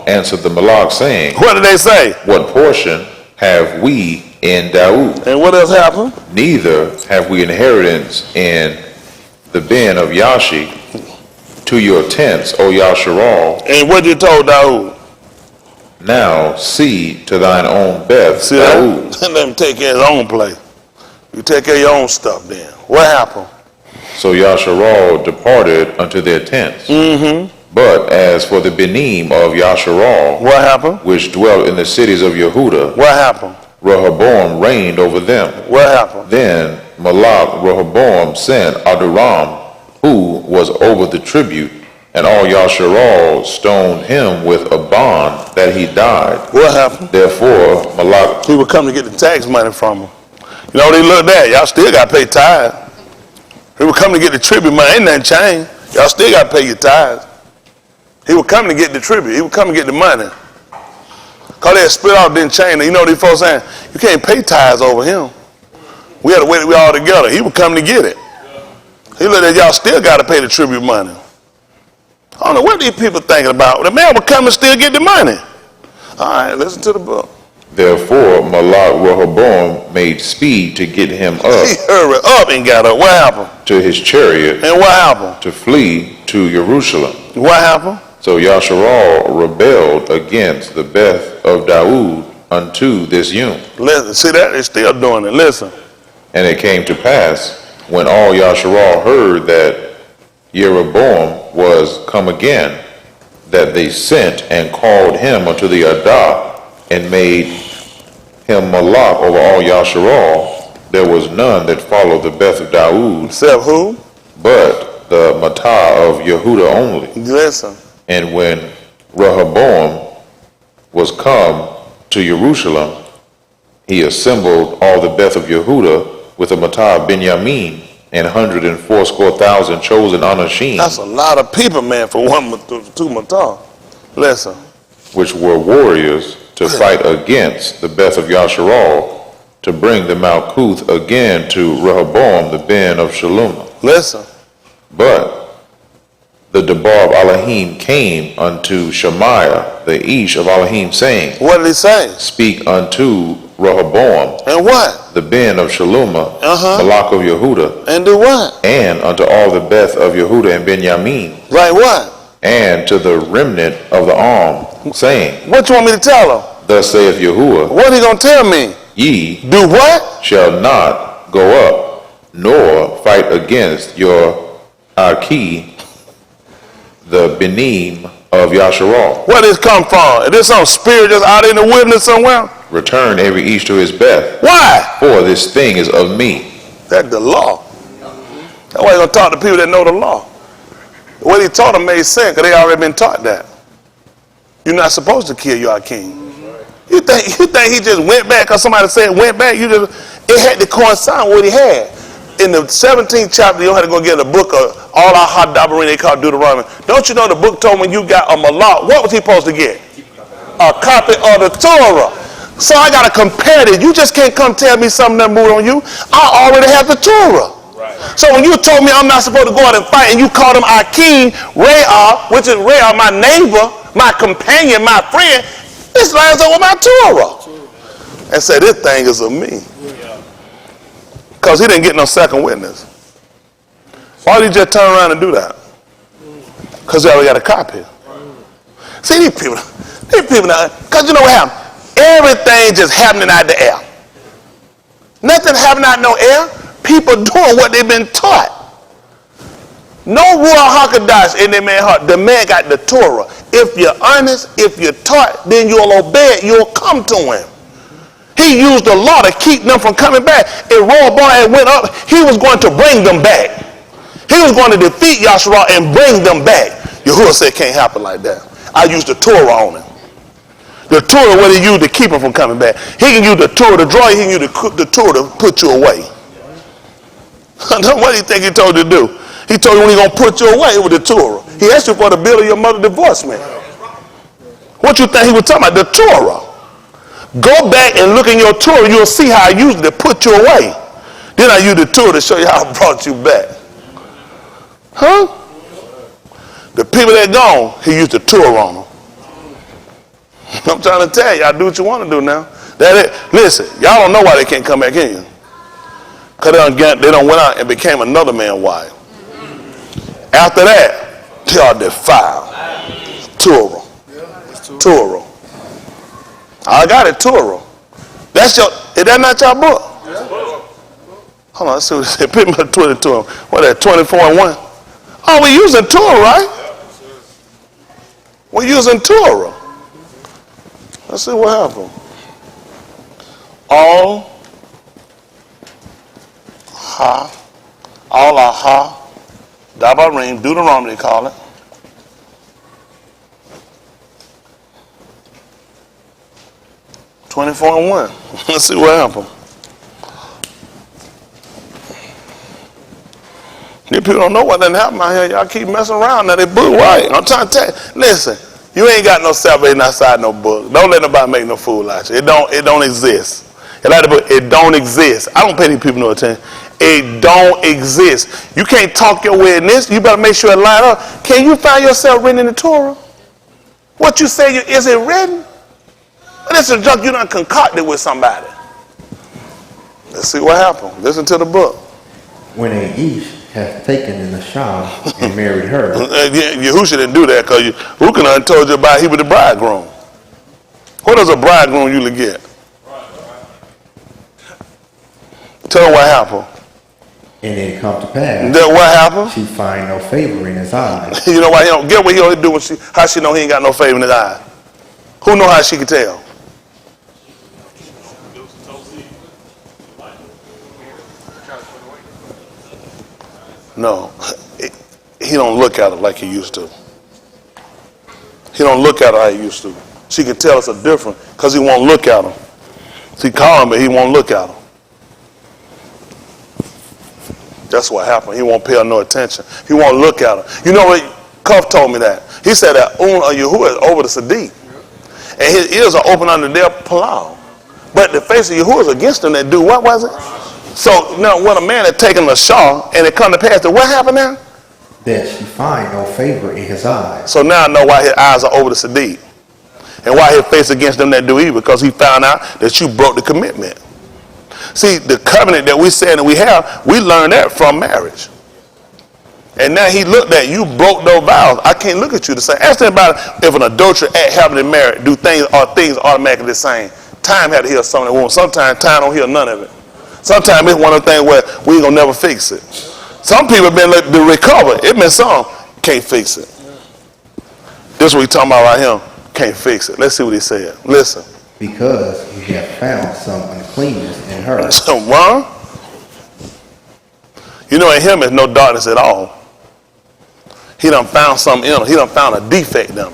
answered the Malak, saying, What did they say? what portion have we in Daoud? And what else happened? Neither have we inheritance in the bin of Yashi. To your tents, O Yasharal, And what you told Daoud? now see to thine own Beth See Daoud. that? Let him take care of his own place. You take care of your own stuff then. What happened? So Yasharal departed unto their tents. But as for the Benim of Yasharal, What happened? which dwelt in the cities of Yehuda, What happened? Rehoboam reigned over them. What happened? Then Malak Rehoboam sent Adoram, who was over the tribute, and all Yasharal stoned him with a bond that he died. What happened? Therefore Malak, He would come to get the tax money from him. You know, they looked at, y'all still got to pay tithes. He would come to get the tribute money. Ain't nothing changed. Y'all still got to pay your tithes. He would come to get the tribute. He would come to get the money. Because that split off didn't change. You know these folks saying, you can't pay tithes over him. We had to wait till we all together. He would come to get it. He looked at y'all still got to pay the tribute money. I don't know what these people thinking about. The man would come and still get the money. All right, listen to the book. therefore Malak Rehoboam made speed to get him He up hurried up and got up. What happened? to his chariot And what happened? to flee to Jerusalem. What happened? So Yasharal rebelled against the Beth of Daoud unto this Yom. Listen, see that? They're still doing it. Listen. And it came to pass, when all Yasharal heard that Jeroboam was come again, that they sent and called him unto the Adah, and made him Malak over all Yasharal. There was none that followed the Beth of Daoud, Except who? but the Matah of Yehuda only. Listen. And when Rehoboam was come to Jerusalem, he assembled all the Beth of Yehuda with the Matah of Benjamin and 180,000 chosen Anashim, That's a lot of people, man, for two matah. Listen. which were warriors to fight against the Beth of Yasharal, to bring the Malkuth again to Rehoboam the ben of Shalom. Listen. But the Debar of Elohim came unto Shemaiah the Ish of Elohim, saying, What did he say? Speak unto Rehoboam And what? the ben of Shalomah, Malak of Yehuda, And do what? and unto all the Beth of Yehuda and Benjamin, Right, what? and to the remnant of the arm, saying, What you want me to tell him? Thus saith Yahuwah, What he gonna tell me? ye Do what? shall not go up, nor fight against your Aki, the Benim of Yasharal. Where this come from? Is this some spirit just out in the wilderness somewhere? Return every each to his Beth, Why? for this thing is of me. That's the law. That's why you gonna talk to people that know the law. What he taught them made sense, because they already been taught that. You're not supposed to kill your king. You think he just went back because somebody said went back? It had to coincide with what he had. In the 17th chapter, you had to go get a book of all our hot dabarim they call Deuteronomy. Don't you know the book told when you got a malak, what was he supposed to get? A copy of the Torah. So I got to compare it. You just can't come tell me something that moved on you. I already have the Torah. Right. So when you told me I'm not supposed to go out and fight, and you called him our king, Reya, which is Reya, my neighbor, my companion, my friend, this lines up with my Torah. And say this thing is of me. Because he didn't get no second witness. Why did he just turn around and do that? Because he already got a copy. See, these people now, because you know what happened? Everything just happening out the air. Nothing happening out no air. People doing what they've been taught. No Ruach HaKodesh in their man's heart. The man got the Torah. If you're honest, if you're taught, then you'll obey it. You'll come to him. He used the law to keep them from coming back. If Rehoboam went up, he was going to bring them back. He was going to defeat Yasharal and bring them back. Yahuwah said it can't happen like that. I used the Torah on him. The Torah, what he used to keep him from coming back. He can use the Torah to draw you. He can use the Torah to put you away. What do you think he told you to do? He told you when he's going to put you away with the Torah. He asked you for the bill of your mother's divorcement. What you think he was talking about? The Torah. Go back and look in your Torah. You'll see how I used it to put you away. Then I used the Torah to show you how I brought you back. Huh? The people that gone, he used the Torah on them. I'm trying to tell you, I do what you want to do now. Listen, y'all don't know why they can't come back in. Because they done went out and became another man's wife. After that, they are defiled. Torah. Torah. I got it, Torah. Is that not your book? Hold on, let's see what it said. Put me at 22. What that, 24 and 1? Oh, we're using Torah, right? We're using Torah. Let's see what happened. All aha, Dabarim, Deuteronomy they call it. (24 and 1). Let's see what happened. These people don't know what done happened out here. Y'all keep messing around. Now they book right. I'm trying to tell you. Listen, you ain't got no salvation outside no book. Don't let nobody make no fool out of you. It don't exist. It don't exist. I don't pay these people no attention. It don't exist. You can't talk your way in this. You better make sure it line up. Can you find yourself written in the Torah? What you say, is it written? But it's a junk you done concocted with somebody. Let's see what happened. Listen to the book. When a Ish hath taken an Ashah and married her. Yahushua didn't do that because who can have told you about he was the bridegroom? What does a bridegroom usually get? Tell her what happened. And it come to pass. That what happened? She find no favor in his eyes. You know why he don't get what he only do when how she know he ain't got no favor in his eyes? Who know how she can tell? No, he don't look at her like he used to. He don't look at her how he used to. She can tell us a difference because he won't look at her. She call him, but he won't look at her. That's what happened. He won't pay her no attention. He won't look at her. You know what? Cuff told me that. He said that Yahuwah is over the Sadiq. And his ears are open under their palau. But the face of Yahuwah is against them that do what was it? So now when a man had taken a shaw and it come to pass, what happened now? That she find no favor in his eyes. So now I know why his eyes are over the Sadiq. And why his face against them that do evil, because he found out that you broke the commitment. See, the covenant that we said and we have, we learned that from marriage. And now he looked at you, broke those vows. I can't look at you the same. Ask them about if an adultery act happened in marriage, do things automatically the same. Time had to heal some of the wounds. Sometimes time don't heal none of it. Sometimes it's one of the things where we ain't gonna never fix it. Some people have been to recover. It been some can't fix it. This is what we talking about right here. Can't fix it. Let's see what he said. Listen. Because you have found some uncleanness in her. So wrong? You know, in him is no darkness at all. He done found something in him. He done found a defect in him.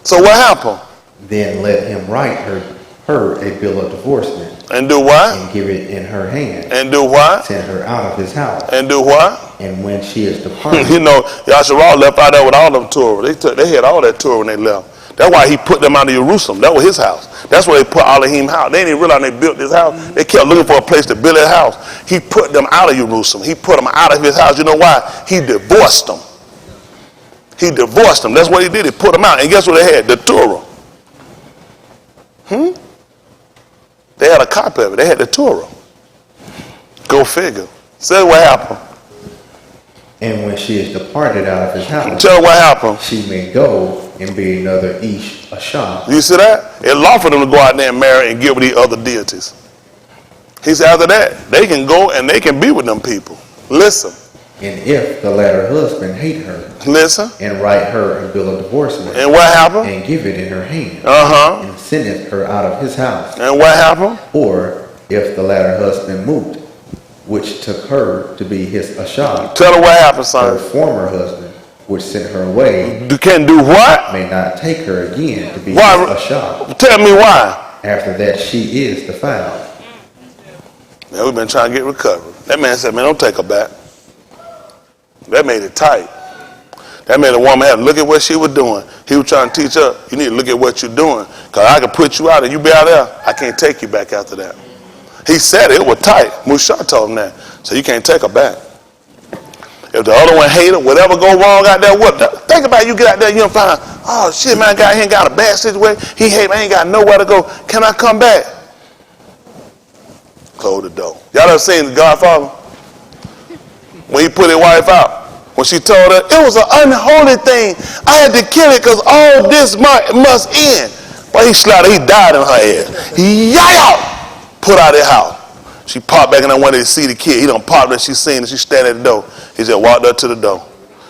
So what happened? Then let him write her a bill of divorcement. And do what? And give it in her hand. And do what? Send her out of his house. And do what? And when she is departed. You know, Yasharal left out there with all them Torah. They had all that Torah when they left. That's why he put them out of Jerusalem. That was his house. That's where they put Elohim's house. They didn't realize they built this house. They kept looking for a place to build their house. He put them out of Jerusalem. He put them out of his house. You know why? He divorced them. He divorced them. That's what he did. He put them out. And guess what they had? The Torah. They had a copy of it. They had the Torah. Go figure. Say what happened. And when she is departed out of his house, tell her what happened. She may go and be another Ish Ashah. You see that? It's lawful for them to go out there and marry and give with these other deities. He said after that, they can go and they can be with them people. Listen. And if the latter husband hate her, listen, and write her a bill of divorcement, and what happened? And give it in her hand, and sendeth her out of his house, and what happened? Or if the latter husband moved, which took her to be his Asha. Tell her what happened, Her son. former husband, which sent her away, You can do what? may not take her again to be Why? his Asha. Tell me why. After that, she is defiled. Man, we've been trying to get recovery. That man said, man, don't take her back. That made it tight. That made a woman have to look at what she was doing. He was trying to teach her, you need to look at what you're doing. Because I can put you out and you be out there, I can't take you back after that. He said it was tight. Musha told him that. So you can't take her back. If the other one hate her, whatever go wrong out there, what? Think about it, you get out there, you don't find, oh shit, man, he ain't got a bad situation. He hate me, I ain't got nowhere to go. Can I come back? Close the door. Y'all ever seen The Godfather? When he put his wife out. When she told her, it was an unholy thing. I had to kill it because all this must end. But he slaughtered, he died in her head. Yah! Put out of the house. She popped back and I wanted to see the kid. He done popped her, she seen it, she standing at the door. He just walked up to the door.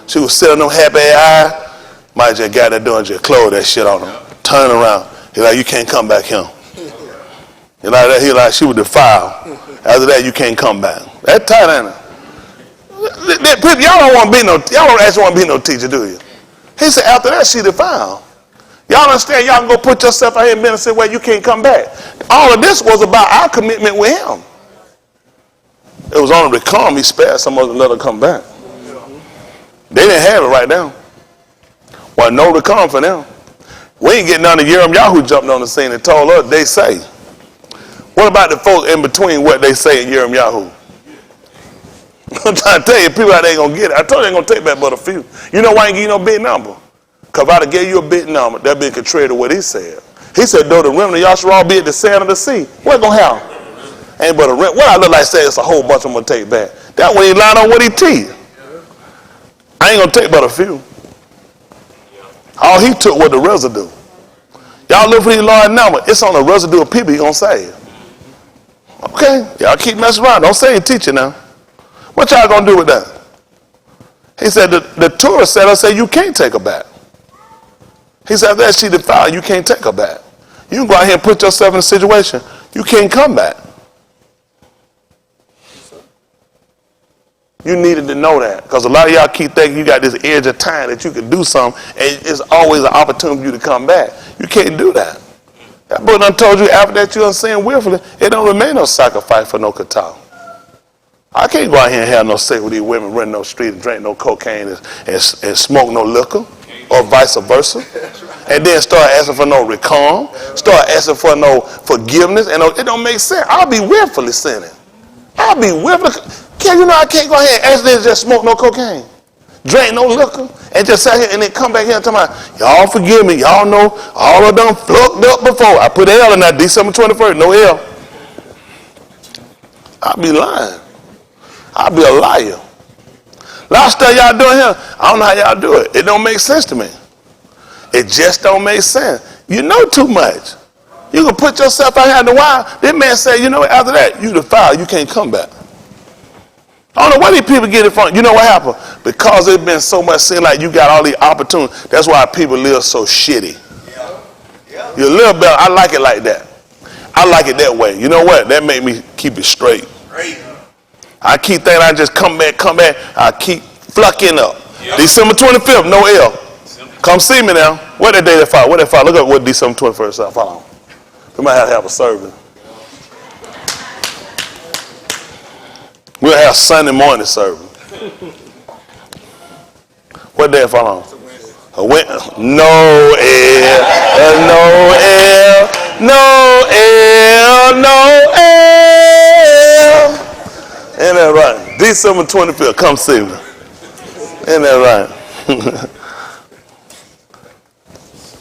She was sitting on them happy eyes. Mike just got that door and just closed that shit on him. Turn around. He like, you can't come back here. He like that, he like, she was defiled. After that, you can't come back. That tight, ain't it? Y'all don't want to be y'all don't actually want to be no teacher, do you? He said, after that, she defiled. Y'all understand? Y'all can go put yourself out here and say, well, you can't come back. All of this was about our commitment with him. It was only to come, he spared some of them to let her come back. They didn't have it right now. Well, no to come for them. We ain't getting none of Yirmiyahu who jumped on the scene and told us they say. What about the folks in between what they say and Yirmiyahu? I'm trying to tell you, people out there ain't going to get it. I told you I ain't going to take back but a few. You know why I ain't give you no big number? Because if I'd have gave you a big number, that'd be contrary to what he said. He said, though the remnant of Yasharal be at the sand of the sea, what going to happen? Ain't but a remnant. What I look like saying it's a whole bunch I'm going to take back. That way he lied on what he teach. I ain't going to take but a few. All he took was the residue. Y'all look for these large numbers. It's on the residue of people he going to save. Okay? Y'all keep messing around. Don't say he teaching now. What y'all going to do with that? He said, the Torah said, I said, you can't take her back. He said, that she defiled, you can't take her back. You can go out here and put yourself in a situation. You can't come back. You needed to know that. Because a lot of y'all keep thinking you got this edge of time that you can do something, and it's always an opportunity for you to come back. You can't do that. That boy done told you after that you done sinned willfully, it don't remain no sacrifice for no katal. I can't go out here and have no sex with these women, run no street and drink no cocaine and smoke no liquor, or vice versa. And then start asking for no recall, start asking for no forgiveness, and it don't make sense. I'll be willfully sinning. I'll be willfully. You know I can't go ahead and ask them to just smoke no cocaine, drink no liquor, and just sit here and then come back here and tell me, y'all forgive me, y'all know all of them flunked up before. I put L in that December 21st, no L. I'll be lying. I'll be a liar. Last stuff y'all doing here, I don't know how y'all do it. It don't make sense to me. It just don't make sense. You know too much. You can put yourself out here in the wild. This man said, you know, after that, you defiled, you can't come back. I don't know where these people get it from. You know what happened? Because it's been so much seem like you got all these opportunities. That's why people live so shitty. You live better. I like it like that. I like it that way. You know what? That made me keep it straight. I keep thinking I just come back. I keep flucking up. December 25th, no L. Come see me now. What that day that fall? What that fall? Look at what December 21st is. Follow. We might have to have a service. We'll have Sunday morning service. What day it fall on? No L. No L. No L. No L. Ain't that right? December 25th, come see me. Ain't that right?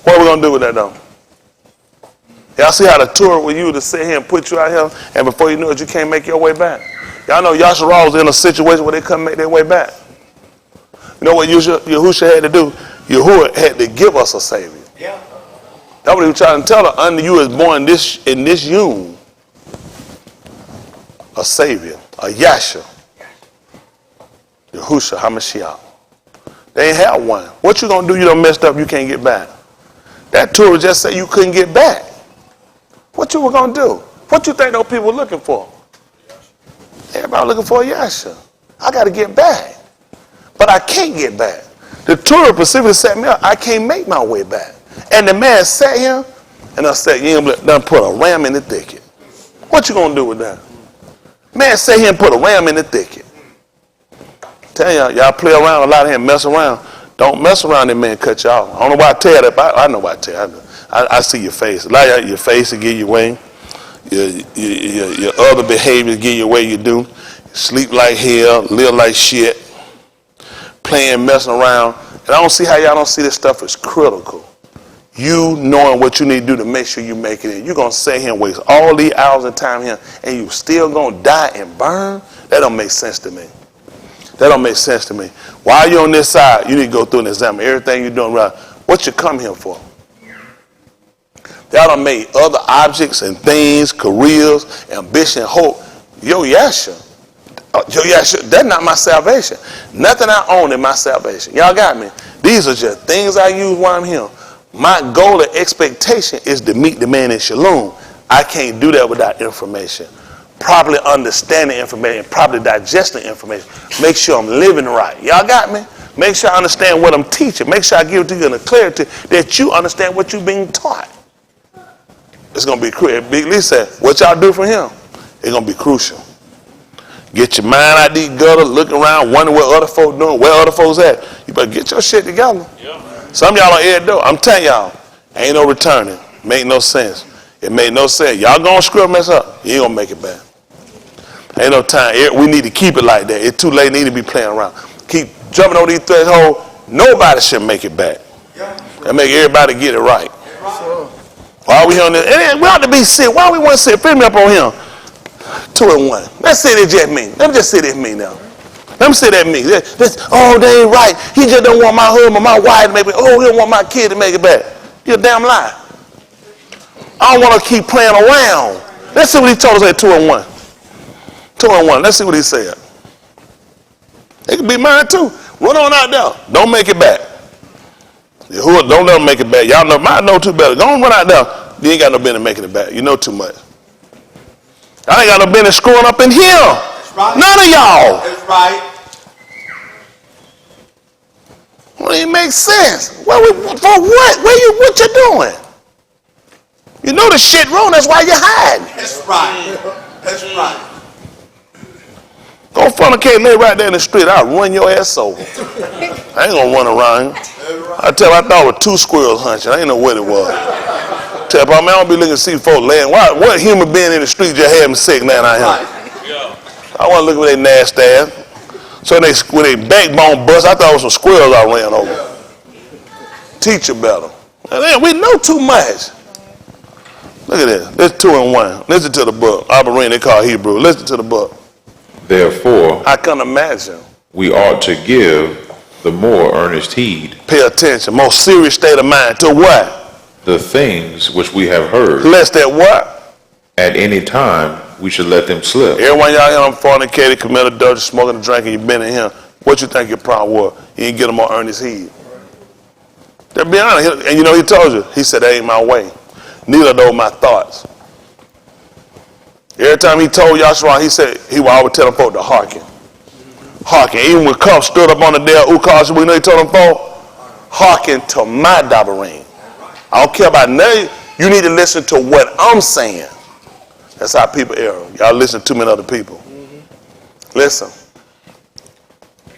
What are we going to do with that though? Y'all see how the tour with you to sit here and put you out here, and before you know it, you can't make your way back. Y'all know Yasharal was in a situation where they couldn't make their way back. You know what Yahushua had to do? Yahuwah had to give us a Savior. Yeah. That's what he was trying to tell her. Under you is born in this yum a Savior, a Yasha, Yahushua HaMashiach. They ain't have one. What you gonna do? You done messed up. You can't get back. That tour just said you couldn't get back. What you were gonna do? What you think those people were looking for? Everybody looking for a Yasha. I got to get back. But I can't get back. The Torah specifically set me up. I can't make my way back. And the man sat here, and I said, you done put a ram in the thicket. What you going to do with that? Man sat here and put a ram in the thicket. Tell y'all play around a lot of here and mess around. Don't mess around, that man cut you off. I don't know why I tell you that, but I know why I tell you. I see your face. A lot of your face will give you away. Your other behaviors give you away. You do. Sleep like hell, live like shit, playing, messing around. And I don't see how y'all don't see this stuff as critical. You knowing what you need to do to make sure you make it in. You're going to sit here and waste all these hours of time here, and you still going to die and burn? That don't make sense to me. That don't make sense to me. While you're on this side, you need to go through and examine everything you're doing right. What you come here for? Y'all done made other objects and things, careers, ambition, hope. Yo, Yasha, that's not my salvation. Nothing I own is my salvation. Y'all got me? These are just things I use while I'm here. My goal and expectation is to meet the man in Shalom. I can't do that without information. Properly understanding information, properly digesting information. Make sure I'm living right. Y'all got me? Make sure I understand what I'm teaching. Make sure I give it to you in a clarity that you understand what you're being taught. It's going to be crucial. Big Lee said, what y'all do for him? It's going to be crucial. Get your mind out these gutters, look around, wonder what other folks doing, where other folks at. You better get your shit together. Yeah. Some of y'all on air though. I'm telling y'all, ain't no returning. Make no sense. It made no sense. Y'all gonna screw up, mess up. You ain't gonna make it back. Ain't no time. We need to keep it like that. It's too late. Need to be playing around. Keep jumping over these thresholds. Nobody should make it back. And make everybody get it right. Why are we on this? We ought to be sick. Why we want to sit? Fill me up on him. 2 and 1. Let's say it's just me. Let me just say it's me now. Let me say that me. Oh, they ain't right. He just don't want my husband, my wife to make it. Oh, he don't want my kid to make it back. You're a damn lie. I don't want to keep playing around. Let's see what he told us at 2 and 1. 2 and 1. Let's see what he said. It could be mine too. Run on out there. Don't make it back. Don't let them make it back. Y'all know, might know too better. Go on, run out there. You ain't got no business making it back. You know too much. I ain't got no business screwing up in here. That's right. None of y'all. That's right. Well, it makes sense. For what? What you doing? You know the shit wrong. That's why you're hiding. That's right. That's right. Go fornicate, lay right there in the street. I'll run your ass over. I ain't gonna run around. I thought it was 2 squirrels hunching. I ain't know what it was. Tell you, man, I don't be looking to see folks laying. What human being in the street just had me sick now out here? Yeah. I want to look at their nasty ass. So with their backbone bust, I thought it was some squirrels I ran over. Yeah. Teach you better. And we know too much. Look at this. This 2 and 1. Listen to the book. Arborine, they call Hebrew. Listen to the book. Therefore, I can imagine. We ought to give the more earnest heed. Pay attention. More serious state of mind. To what? The things which we have heard. Lest that what? At any time we should let them slip. Everyone y'all here on fornicated, committed adultery, smoking and drinking, you've been in here. What you think your problem was? You didn't get them more earnest heed. To be honest, and you know he told you. He said that ain't my way. Neither are those my thoughts. Every time he told Yahshua, he said he would always tell them folk to hearken. Hearken. Even when Cuff stood up on the day of Ukash, we know he told them folk, hearken to my dabarim. I don't care about nothing. You need to listen to what I'm saying. That's how people err. Y'all listen to too many other people. Mm-hmm. Listen.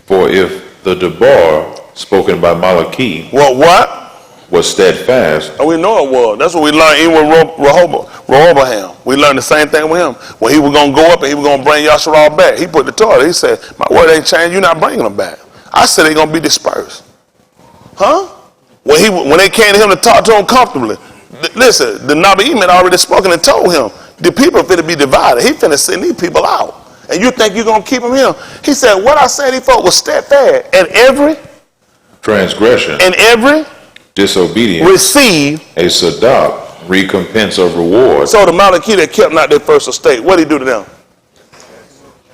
For if the debar spoken by Malachi was steadfast. And we know it was. That's what we learned even with Rehoboam. We learned the same thing with him. When he was going to go up and he was going to bring Yasharal back, he put the Torah. He said, my word ain't changed. You're not bringing them back. I said they're going to be dispersed. Huh? When they came to him to talk to him comfortably, listen, the Nabi'im had already spoken and told him, the people are finna be divided. He finna send these people out. And you think you're going to keep them here? He said, what I said he thought was steadfast. And every transgression and every disobedience receive a sadaq, recompense of reward. So the Malachi that kept not their first estate, what did he do to them?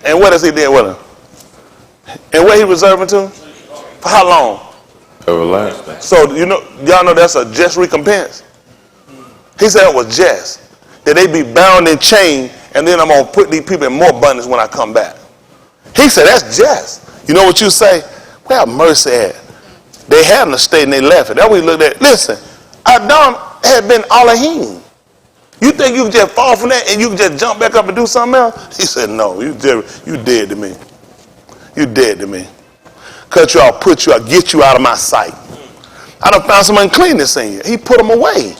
And what does he do with them? And what he reserving to? For how long? Everlasting. So y'all know that's a just recompense. He said it was just. That they be bound in chain and then I'm going to put these people in more abundance when I come back. He said, that's just. You know what you say? Where mercy at? They had an estate and they left it. That's what we looked at. Listen, Adam had been Elohim. You think you can just fall from that and you can just jump back up and do something else? He said, no, you dead to me. You dead to me. Cut you off, put you out, get you out of my sight. I done found some uncleanness in you. He put them away.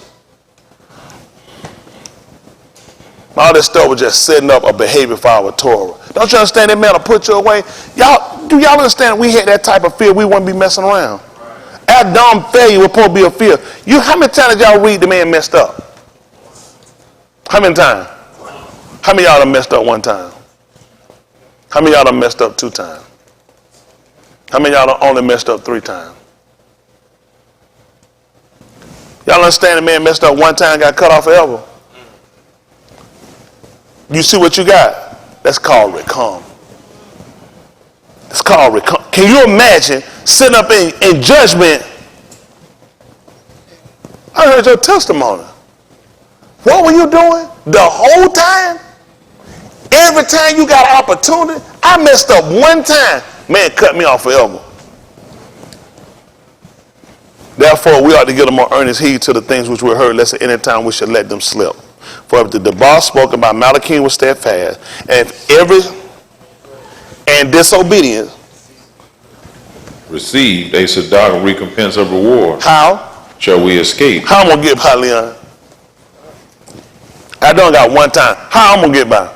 All this stuff was just setting up a behavior for our Torah. Don't you understand that man will put you away? Do y'all understand if we had that type of fear, we wouldn't be messing around? Adam failure was supposed to be a fear. How many times did y'all read the man messed up? How many times? How many of y'all done messed up one time? How many of y'all done messed up 2 times? How many of y'all done only messed up 3 times? Y'all understand the man messed up one time, got cut off forever? You see what you got? That's called recom. It's called recom. Can you imagine sitting up in judgment? I heard your testimony. What were you doing the whole time? Every time you got an opportunity, I messed up one time. Man cut me off forever. Therefore, we ought to give a more earnest heed to the things which we heard, lest at any time we should let them slip. For if the debauch spoken by Malachim was steadfast, and if every and disobedience received a Sadak recompense of reward, how shall we escape? How I'm gonna get by, Leon? I done got one time. How I'm gonna get by?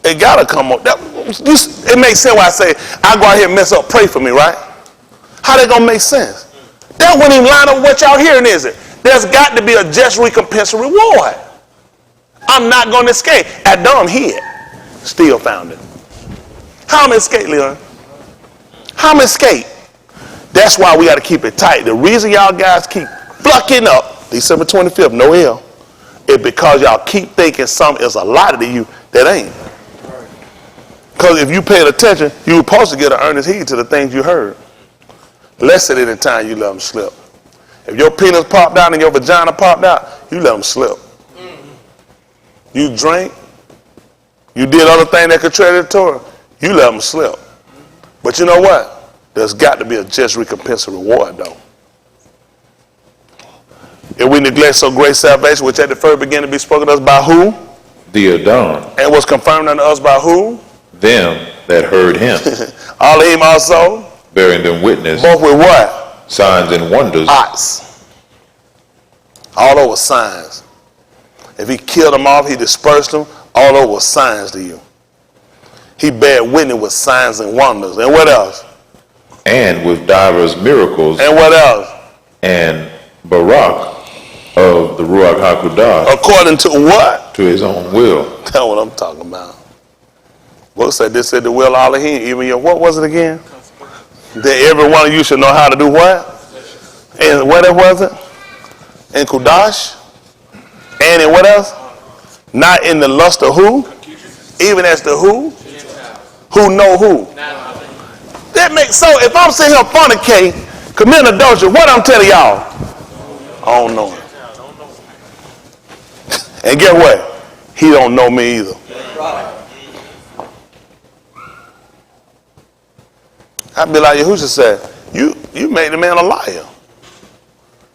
It gotta come up. It makes sense when I say I go out here and mess up, pray for me, right? How that gonna make sense? That wouldn't even line up with what y'all hearing, is it? There's got to be a just recompense or reward. I'm not gonna escape. Adam hid, still found it. How I'm escape, Leon? How I'm escape? That's why we gotta keep it tight. The reason y'all guys keep fucking up December 25th, no hell, is because y'all keep thinking something is allotted to you that ain't. Because if you paid attention, you were supposed to get an earnest heed to the things you heard. Less at any time you let them slip. If your penis popped out and your vagina popped out, you let them slip. You drank, you did other things that contrary to the Torah, you let them slip. But you know what? There's got to be a just recompense or reward, though. If we neglect so great salvation, which at the first began to be spoken to us by who? The Adam. And was confirmed unto us by who? Them that heard him. Elohim also. Bearing them witness. Both with what? Signs and wonders. Ots. All those were signs. If he killed them off, he dispersed them. All those were signs to you. He bare witness with signs and wonders. And what else? And with divers miracles. And what else? And Barak of the Ruach HaKodesh. According to what? To his own will. That's what I'm talking about. What said this? Said the will of Elohim. Even your, what was it again? That every one of you should know how to do what? And what was it? In Kudash? And in what else? Not in the lust of who? Even as the who? Who know who? That makes, so if I'm sitting here fornicating, committing adultery, what I'm telling y'all? I don't know him. And get what? He don't know me either. I'd be like Yahushua said, you made the man a liar.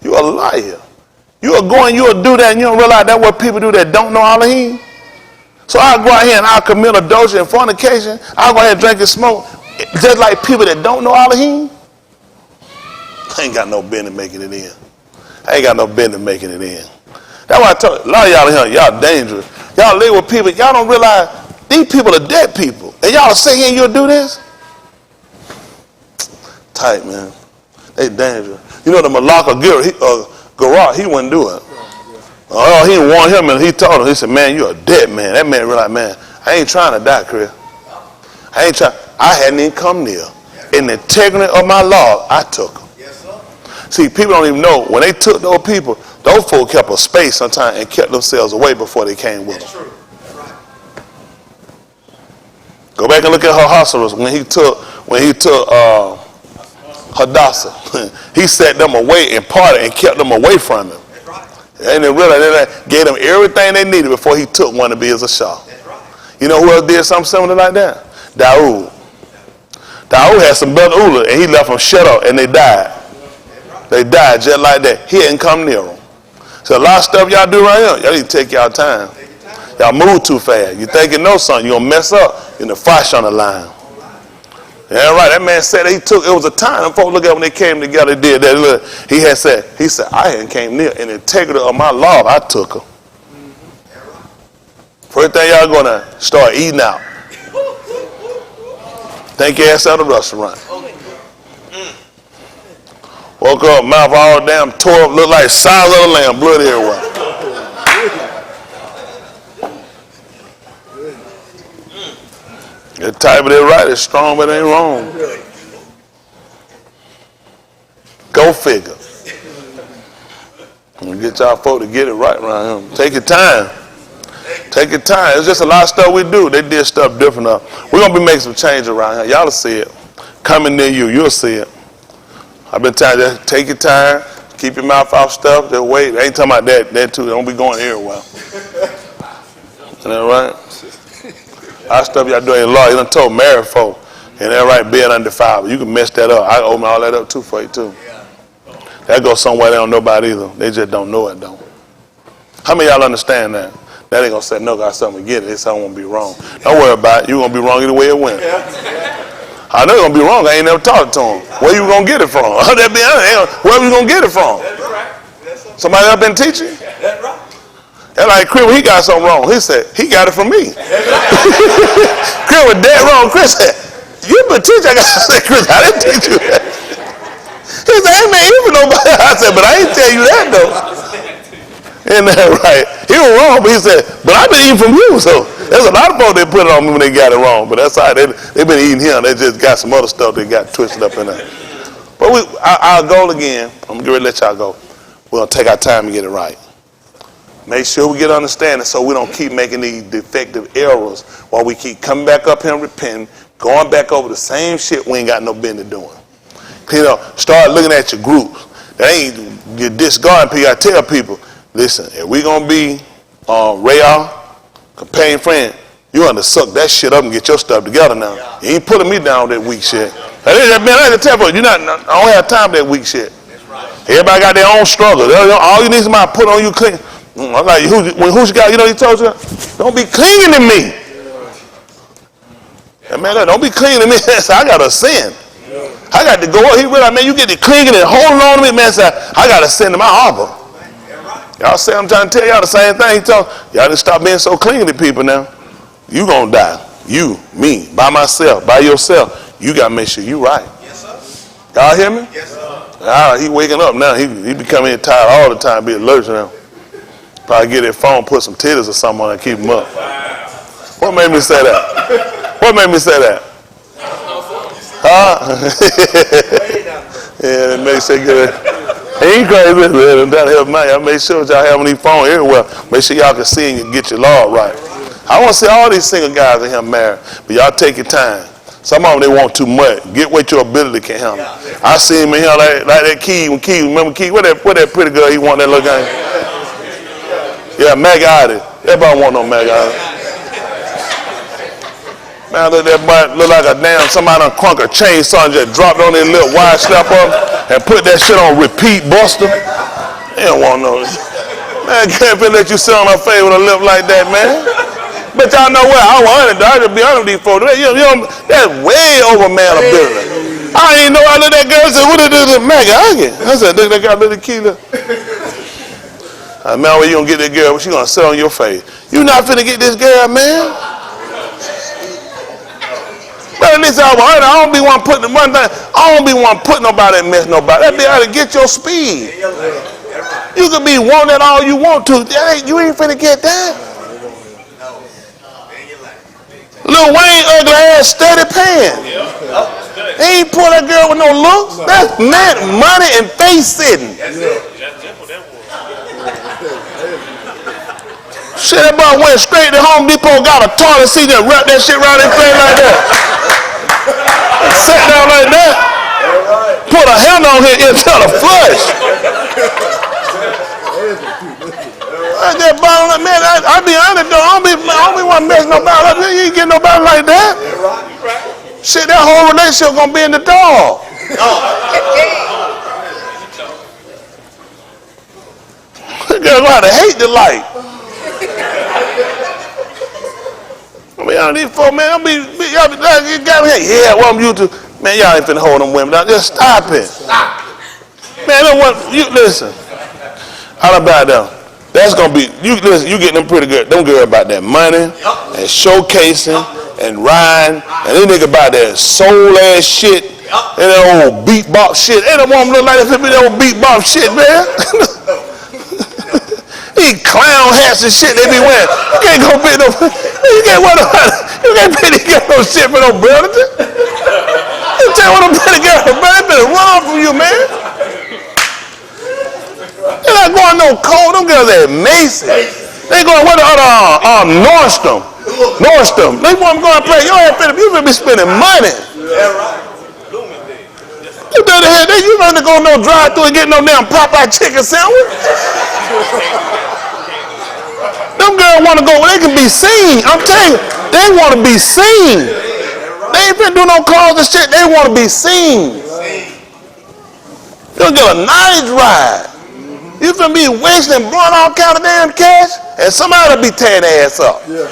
You a liar. You are going, you will do that, and you don't realize that's what people do that don't know Elohim. So I'll go out here and I'll commit adultery and fornication. I'll go ahead and drink and smoke. Just like people that don't know Elohim. I ain't got no business making it in. I ain't got no business making it in. That's why I told you, a lot of y'all here, y'all dangerous. Y'all live with people, y'all don't realize these people are dead people. And y'all say here you'll do this? Tight, man. They dangerous. You know the Malaka Garot, he wouldn't do it. Oh, he warned him and he told him, he said, man, you're a dead man. That man realized, man, I ain't trying to die, Chris. I ain't trying. I hadn't even come near. In the integrity of my law, I took them. Yes, sir. See, people don't even know, when they took those people, those folk kept a space sometimes and kept themselves away before they came with them. True. Right. Go back and look at her hospitals when he took Hadassah. He set them away and parted and kept them away from him. And they realized that gave them everything they needed before he took one to be as a Shah. You know who else did something similar like that? Dawood. Dawood had some brother Ula, and he left them shut up, and they died. They died just like that. He hadn't come near them. So a lot of stuff y'all do right here, y'all need to take y'all time. Y'all move too fast. You think you know something, you're going to mess up. You're going to flash on the line. Yeah, right. That man said it was a time. Them folks look at when they came together, did that. Look, he said, I hadn't came near. In the integrity of my law, I took her. First thing y'all going to start eating out. Take your ass out of the restaurant. Woke up, mouth all damn tore up, looked like size of a lamb, blood everywhere. The type of it right is strong, but it ain't wrong. Go figure. And get y'all folk to get it right around here. Take your time. Take your time. It's just a lot of stuff we do. They did stuff different. We're going to be making some change around here. Y'all will see it. Coming near you, you'll see it. I've been telling you, just take your time. Keep your mouth off stuff. Just wait. I ain't talking about that too. Don't be going everywhere. Isn't that right? Our stuff y'all doing in law, you done told married folk, and that right, being undefiled. You can mess that up. I open all that up too for you too. That goes somewhere they don't know about either. They just don't know it though. How many of y'all understand that? That ain't gonna say no, got something to get it. They say I won't be wrong. Don't worry about it. You're gonna be wrong either way it went. I know you're gonna be wrong. I ain't never talked to them. Where you gonna get it from? Where you gonna get it from? Somebody else been teaching? And like Chris, he got something wrong. He said, he got it from me. Chris was dead wrong. Chris said, you been teaching. I said, Chris, I didn't teach you that. He said, I ain't been even nobody. I said, but I ain't tell you that though. Isn't that right? He was wrong, but he said, but I've been eating from you. So there's a lot of folks that put it on me when they got it wrong. But that's all right. They've been eating him. They just got some other stuff that got twisted up in there. But our goal again, I'm going to let y'all go. We're going to take our time and get it right. Make sure we get understanding so we don't keep making these defective errors while we keep coming back up here and repenting, going back over the same shit we ain't got no business doing. You know, start looking at your groups. That ain't you discarding people. I tell people, listen, if we gonna be Reya, companion friend, you want to suck that shit up and get your stuff together now. You ain't putting me down with that weak shit. I had to tell you, I don't have time for that weak shit. Everybody got their own struggle. All you need is somebody put on you clean. I'm like, who's got, you know, he told you, don't be clinging to me. And man, don't be clinging to me. I got to sin. I got to go up. He realized, man, you get to clinging and holding on to me. Man, say, I got to sin to my harbor. Y'all say I'm trying to tell y'all the same thing. He told y'all to stop being so clingy to people now. You going to die. You, me, by myself, by yourself. You got to make sure you right. Yes, sir. Y'all hear me? Yes, sir. He waking up now. He becoming tired all the time, be allergic now. Probably get that phone, put some titties or something on and keep him up. What made me say that? What made me say that? Huh? Yeah, it makes it good. He ain't crazy, man. That help me. I make sure y'all have these phones everywhere. Make sure y'all can see and get your law right. I want to see all these single guys in here married, but y'all take your time. Some of them, they want too much. Get what your ability can handle. I see him in here like that Key. When Key, remember Key? What that pretty girl he want that little guy? Yeah, Maggie Ida. Everybody want no Maggie Ida. Man, look that boy look like a damn somebody done crunk a chainsaw and just dropped on their little wide strap up and put that shit on repeat buster. They don't want no. Man, can't let you sit on her face with a lip like that, man. But y'all know what? I just be honest with these folks. You know, that's way over man ability. I didn't know I looked at that girl and said, what did this Maggie Ida? I said, look, that got a little key. Man, where you gonna get that girl? She gonna sit on your face. You not finna get this girl, man. But at least I don't be one putting one thing. I don't be one putting nobody and mess nobody. That be how to get your speed. You can be wanting all you want to. You ain't finna get that. Lil Wayne ugly ass steady paying. He ain't pull that girl with no looks. That's money and face sitting. Shit, that boy went straight to Home Depot, got a toilet seat and wrapped that shit around his face like that. Sat down like that. Put a hand on his internal flush. I just bottle up, man. I be honest though. I don't be want to mess nobody up. You ain't get nobody like that. Shit, that whole relationship gonna be in the dog. Girl gonna have to hate the light. I mean, y'all these folks, man, y'all be got me here. Yeah, what I'm used to. Man, y'all ain't finna hold them women down. Just stop it. Man, you listen. How about that? That's gonna be you. Listen, you getting them pretty good. Them girl about that money and showcasing and riding, and they nigga about that soul ass shit and that old beat bop shit. Ain't no woman look like that old beat bop shit, man. These clown hats and shit they be wearing. You can't go pay no. You can't wear no. You can't pay no shit for no brother. You tell what I'm pretty girl, man. They better run from you, man. They're not going no cold. Them girls at Mason. They going with the other Nordstrom. They want to go and play. You finna be spending money. You better have that. You better go no drive through and get no damn Popeye chicken sandwich. Them girls want to go where they can be seen. I'm telling you, they want to be seen. They ain't finna do no calls and shit. They want to be seen. You'll get a nice ride. You finna be wasting and blowing all kind of damn cash, and somebody will be tearing their ass up. Yeah.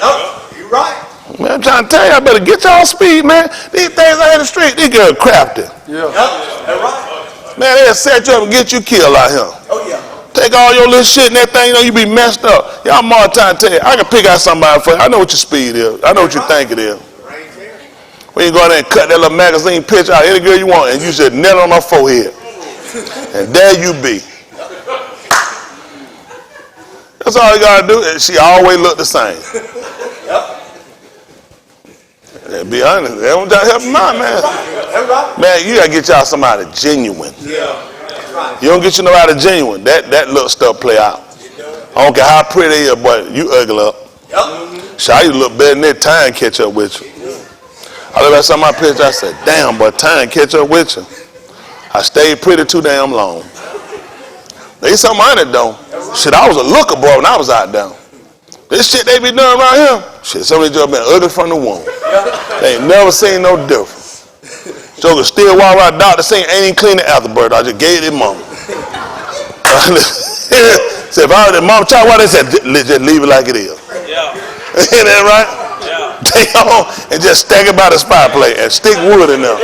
You're right. Man, I'm trying to tell you, I better get y'all speed, man. These things out in the street, these girls crafty. Yeah. That's right. Man, they'll set you up and get you killed out here. Oh, yeah. Take all your little shit and that thing, you know, you be messed up. Y'all more time to tell you, I can pick out somebody for you. I know what your speed is. I know what you think it is. When you go in there and cut that little magazine picture out, any girl you want, and you just nail on her forehead. And there you be. That's all you gotta do. And she always look the same. And be honest, they don't help them out, man. Man, you gotta get y'all somebody genuine. You don't get you nobody genuine. That little stuff play out. I don't care how pretty they is, but you ugly up. Shy, you look better than that. Time catch up with you. I look at some of my pictures, I said, damn, but time catch up with you. I stayed pretty too damn long. They something on it though. Shit, I was a looker boy when I was out there. This shit they be doing around here, shit, some of these jokers been ugly from the womb. They ain't never seen no difference. Jokers still walk around, doctor saying ain't even clean the afterbirth. I just gave it to mama. Said if I was the mama child, why they said just leave it like it is. Yeah. Ain't that right? Yeah. Take on and just stack it by the spot plate and stick wood in there.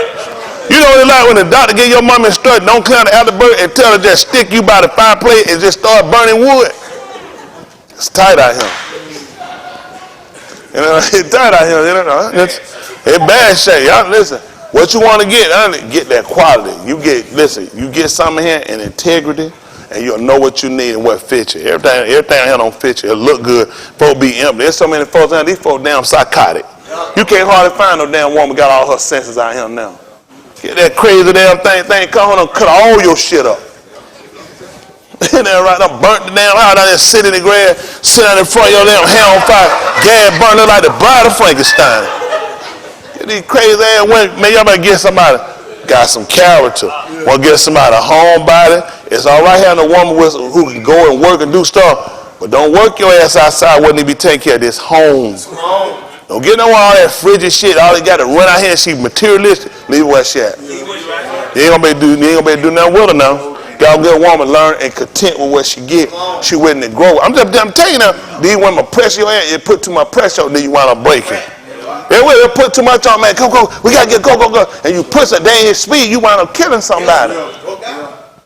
You know what it's like when the doctor give your mama instruction, don't clean the afterbirth and tell her just stick you by the fireplace and just start burning wood. It's tight out here. You know, it's tight out here. You know, it's bad shape. Y'all listen. What you want to get that quality. You get something here in integrity, and you'll know what you need and what fits you. Everything here don't fit you. It look good. Folks be empty. There's so many folks out here. These folks damn psychotic. You can't hardly find no damn woman got all her senses out here now. Get that crazy damn thing come on and cut all your shit up. And then right, I burnt the damn house down there, sit in the grass, sit out in front of your damn hair on fire, gas burning like the bride of Frankenstein. Get these crazy ass women, man, y'all better get somebody got some character. Want to get somebody a homebody. It's all right having a woman who can go and work and do stuff, but don't work your ass outside when they be taking care of this home. Don't get no all that frigid shit. All they got to run out here and she materialistic. Leave her where she at. You ain't gonna be do nothing with her now. Got a good woman, learn and content with what she get. She willing to grow. I'm telling you now, these women press your ass. You put too much pressure on, then you wind up breaking. They will put too much on, man. Go. We gotta get go. And you push a day in speed, you wind up killing somebody.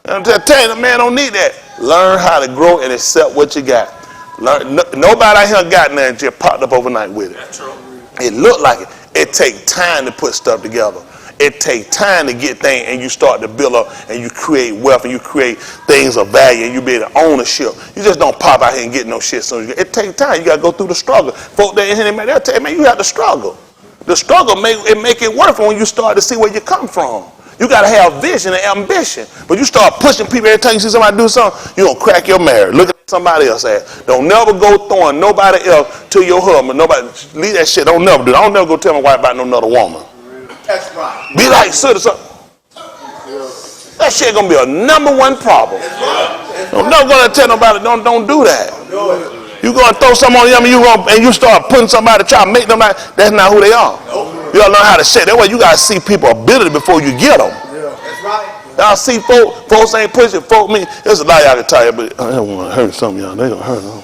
I'm just telling you, man, don't need that. Learn how to grow and accept what you got. Nobody out here got nothing just popped up overnight with it. That's true. It look like it. It takes time to put stuff together. It takes time to get things, and you start to build up, and you create wealth, and you create things of value, and you be the ownership. You just don't pop out here and get no shit. So it takes time. You got to go through the struggle. Folk they'll tell you, man, you have to struggle. The struggle make it worth it when you start to see where you come from. You got to have vision and ambition. But you start pushing people every time you see somebody do something, you're going to crack your marriage. Look at somebody else ass. Don't never go throwing nobody else to your husband. Nobody, leave that shit. Don't never do that. Don't never go tell my wife about no another woman. That's right. Be like, so. That shit going to be a number one problem. That's I'm not going to tell nobody, don't do that. You going to throw something on them and you start putting somebody to try to make them like, that's not who they are. You got to learn how to say. That way you got to see people's ability before you get them. That's right. Y'all see folks ain't pushing, folk me. There's a lot y'all can tell you, but I don't want to hurt some of y'all. They don't hurt them.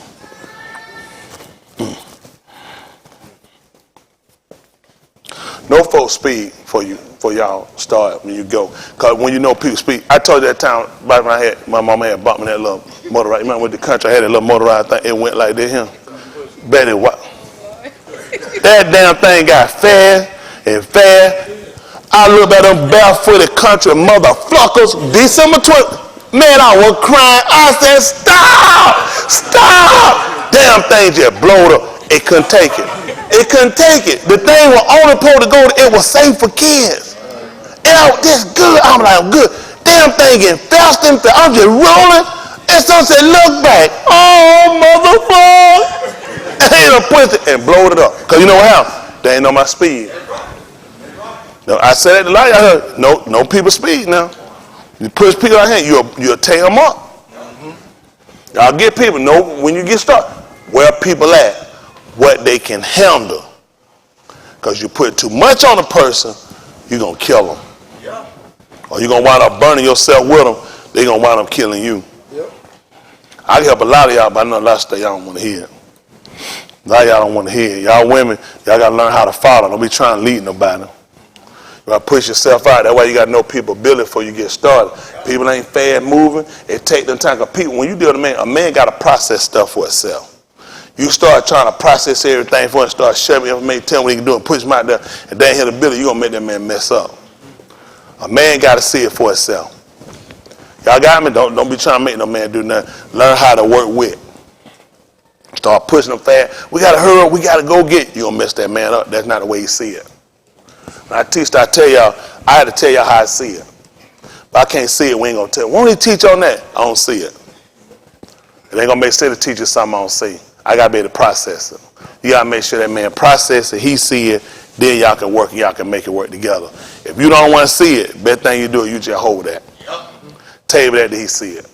No folks speed for y'all start when you go. Because when you know people speed, I told you that time back when my mama had bought me that little motorized. Remember with the country, I had that little motorized thing. It went like this here. Betty, what? That damn thing got fast and fast. I looked at them barefooted country motherfuckers. December 20th. Man, I was crying. I said, stop. Damn thing just blowed up. It couldn't take it. It couldn't take it. The thing was only supposed to go, it was safe for kids. And that's good. I'm like, good. Damn thing getting faster and faster. I'm just rolling. And someone said, look back. Oh, motherfucker. And I pushed it and blowed it up. Because you know what happened? They ain't know my speed. No, I said at the light, I heard, no people speed now. You push people out here, you'll tear them up. Y'all get people, know when you get started, where people at, what they can handle. Because you put too much on a person, you're going to kill them. Yeah. Or you're going to wind up burning yourself with them, they're going to wind up killing you. Yep. I can help a lot of y'all, but I know a lot of stuff y'all don't want to hear. A lot of y'all don't want to hear. Y'all women, y'all got to learn how to follow. Don't be trying to lead nobody. You got to push yourself out. That's why you got to know people ability before you get started. People ain't fast moving. It take them time. Because people, when you deal with a man got to process stuff for itself. You start trying to process everything for him, start shoving information, tell him what he can do and push him out there, and they ain't hit the ability, you're going to make that man mess up. A man got to see it for himself. Y'all got me? Don't be trying to make no man do nothing. Learn how to work with. Start pushing them fast. We got to hurry up. We got to go get. You're going to mess that man up. That's not the way you see it. When I teach, I tell y'all, I had to tell y'all how I see it. But I can't see it, we ain't going to tell you. Won't he teach on that? I don't see it. It ain't going to make sense to teach you something I don't see. I got to be able to process it. You got to make sure that man process it, he see it, then y'all can work, y'all can make it work together. If you don't want to see it, best thing you do is you just hold that. Table that he see it.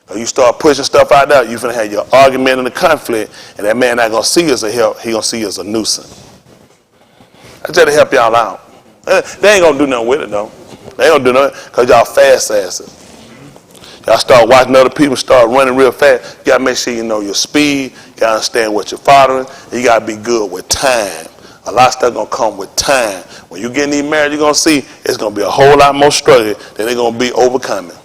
When you start pushing stuff out there, you're going to have your argument and the conflict, and that man not going to see you as a help, he going to see you as a nuisance. I try to help y'all out. They ain't going to do nothing with it, though. They ain't going to do nothing because y'all fast asses. Y'all start watching other people start running real fast. You got to make sure you know your speed. You got to understand what you're following. You got to be good with time. A lot of stuff going to come with time. When you get in these marriage, you're going to see it's going to be a whole lot more struggle than they're going to be overcoming.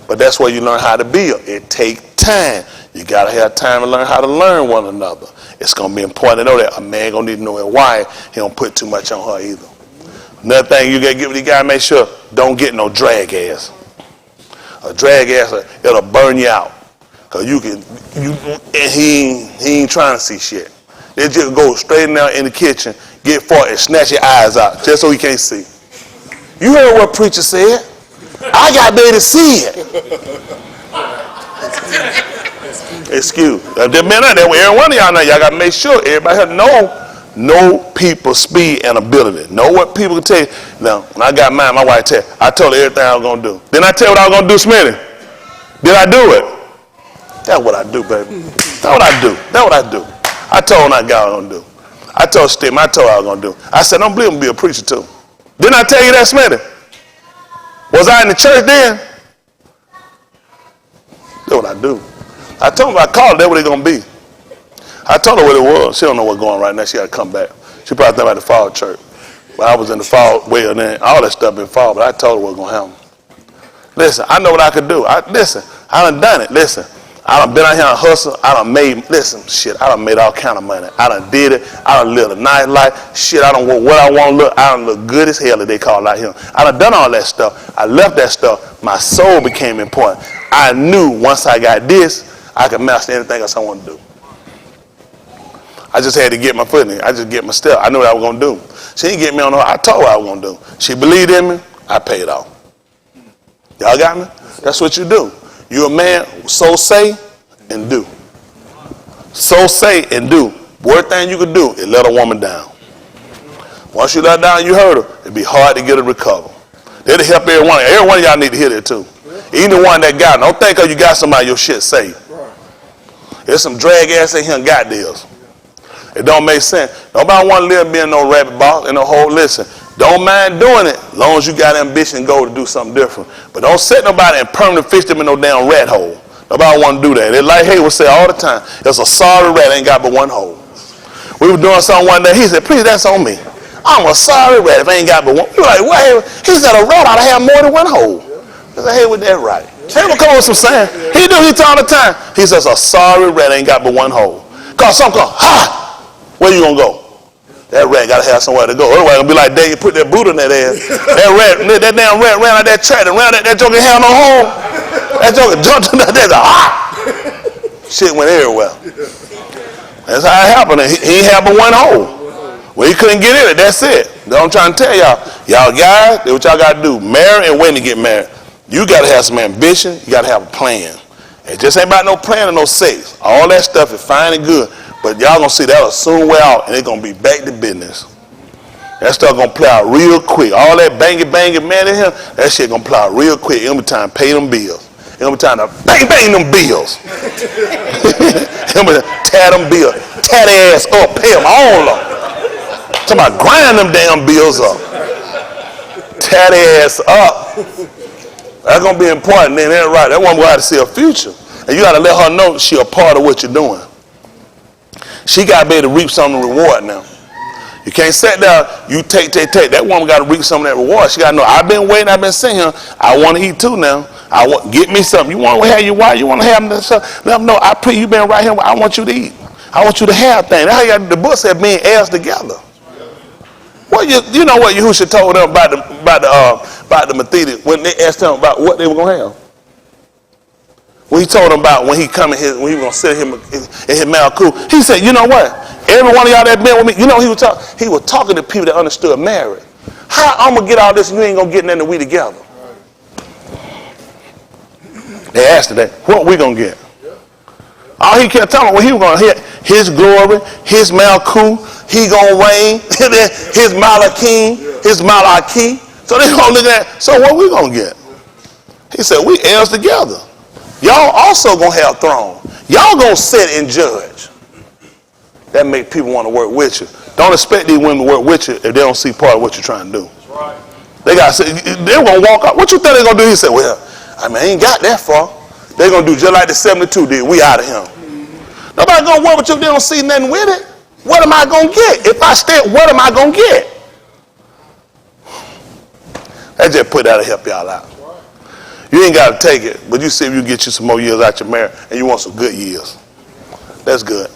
But that's where you learn how to build. It takes time. You got to have time to learn how to learn one another. It's going to be important to know that a man going to need to know why he don't put too much on her either. Another thing you got to give these guys, make sure don't get no drag ass. A drag ass, it'll burn you out. Because he ain't trying to see shit. They just go straight in there in the kitchen, get far and snatch your eyes out just so he can't see. You heard what preacher said. I got to be able to see it. Excuse. There been that way. Every one of y'all know. Y'all got to make sure everybody has to know people's speed and ability. Know what people can tell you. Now, when I got mine, my wife I told her everything I was going to do. Didn't I tell her what I was going to do, Smitty? Did I do it? That's what I do, baby. That's what I do. That's what I do. I told her what I was going to do. I told Stim, I told her I was going to do. I said, don't believe him be a preacher too. Didn't I tell you that, Smitty? Was I in the church then? That's what I do. I told her I called her, that's what it's going to be. I told her what it was. She don't know what's going on right now. She got to come back. She probably think about the fall church. But I was in the fall, well, then all that stuff been fall, but I told her what's going to happen. Listen, I know what I could do. I done done it. Listen, I done been out here and hustle. I done made all kind of money. I done did it. I done lived a nice life. Shit, I don't want what I want to look. I done look good as hell, as they call out here. I done done all that stuff. I left that stuff. My soul became important. I knew once I got this, I could master anything else I want to do. I just had to get my foot in it. I just get my step. I knew what I was going to do. She didn't get me on her. I told her I was going to do. She believed in me. I paid off. Y'all got me? That's what you do. You're a man, so say and do. So say and do. Worst thing you can do is let a woman down. Once you let her down, you hurt her. It'd be hard to get her to recover. That'll help every one of y'all. Every one of y'all need to hear that too. Even the one that got it. Don't think you got somebody your shit saved. There's some drag ass in here and got deals. It don't make sense. Nobody want to live being no rabbit box in no hole. Listen, don't mind doing it as long as you got ambition and goal to do something different. But don't set nobody and permanently fish them in no damn rat hole. Nobody want to do that. It's like Hayward say all the time, it's a sorry rat ain't got but one hole. We were doing something one day. He said, please, that's on me. I'm a sorry rat if I ain't got but one. We were like, what? He said, a rat ought to have more than one hole. I said, Hayward, that's right. Hayward come with some saying. He do, he talk all the time. He says, a sorry rat ain't got but one hole. Cause some come, ha! Where you gonna go? That rat gotta have somewhere to go. Otherwise, it'll be like, dang, you put that boot in that ass. That damn rat ran out that track and ran out that joker had no home. That joker jumped in that shit went everywhere. That's how it happened. He ain't had but one hole. Well, he couldn't get in it. That's it. That's what I'm trying to tell y'all. Y'all guys, that's what y'all gotta do. Marry and when to get married. You gotta have some ambition. You gotta have a plan. It just ain't about no plan or no sex. All that stuff is fine and good. But y'all gonna see that'll soon wear out and it's gonna be back to business. That stuff gonna play out real quick. All that banging man in here, that shit gonna play out real quick. It'll be time to pay them bills. It'll be time to bang them bills. It'll be tear them bills. Tear their ass up, pay them all up. Talking about grind them damn bills up. Tear their ass up. That's gonna be important. Then that's right. That woman gonna have to see a future. And you gotta let her know she a part of what you're doing. She got to be able to reap some of the reward now. You can't sit down, you take. That woman got to reap some of that reward. She got to know, I've been waiting, I've been sitting here. I want to eat too now. Get me something. You want to have your wife, you want to have them. Let them know, I pray you been right here, I want you to eat. I want you to have things. That's how you got, the book said being heirs together. Well, you know what Yahushua told them about the Methodist when they asked him about what they were going to have. When he told them about when he was going to sit him in his Malku, he said, you know what? Every one of y'all that been with me, you know he was talking to people that understood marriage. How I'm going to get all this and you ain't going to get nothing we together? They asked her that, what we going to get? All he kept telling them, well, he was going to hit his glory, his Malku, he going to reign, his Malakim, his Malaki. So they going to look at, so what we going to get? He said, we heirs together. Y'all also gonna have throne. Y'all gonna sit and judge. That make people want to work with you. Don't expect these women to work with you if they don't see part of what you're trying to do. That's right. They got to say, they're gonna walk up. What you think they're gonna do? He said, well, I ain't got that far. They're gonna do just like the 72 did. We out of him. Nobody gonna work with you if they don't see nothing with it. What am I gonna get? If I stay, what am I gonna get? I just put that to help y'all out. You ain't got to take it, but you see if you get you some more years out your marriage and you want some good years. That's good.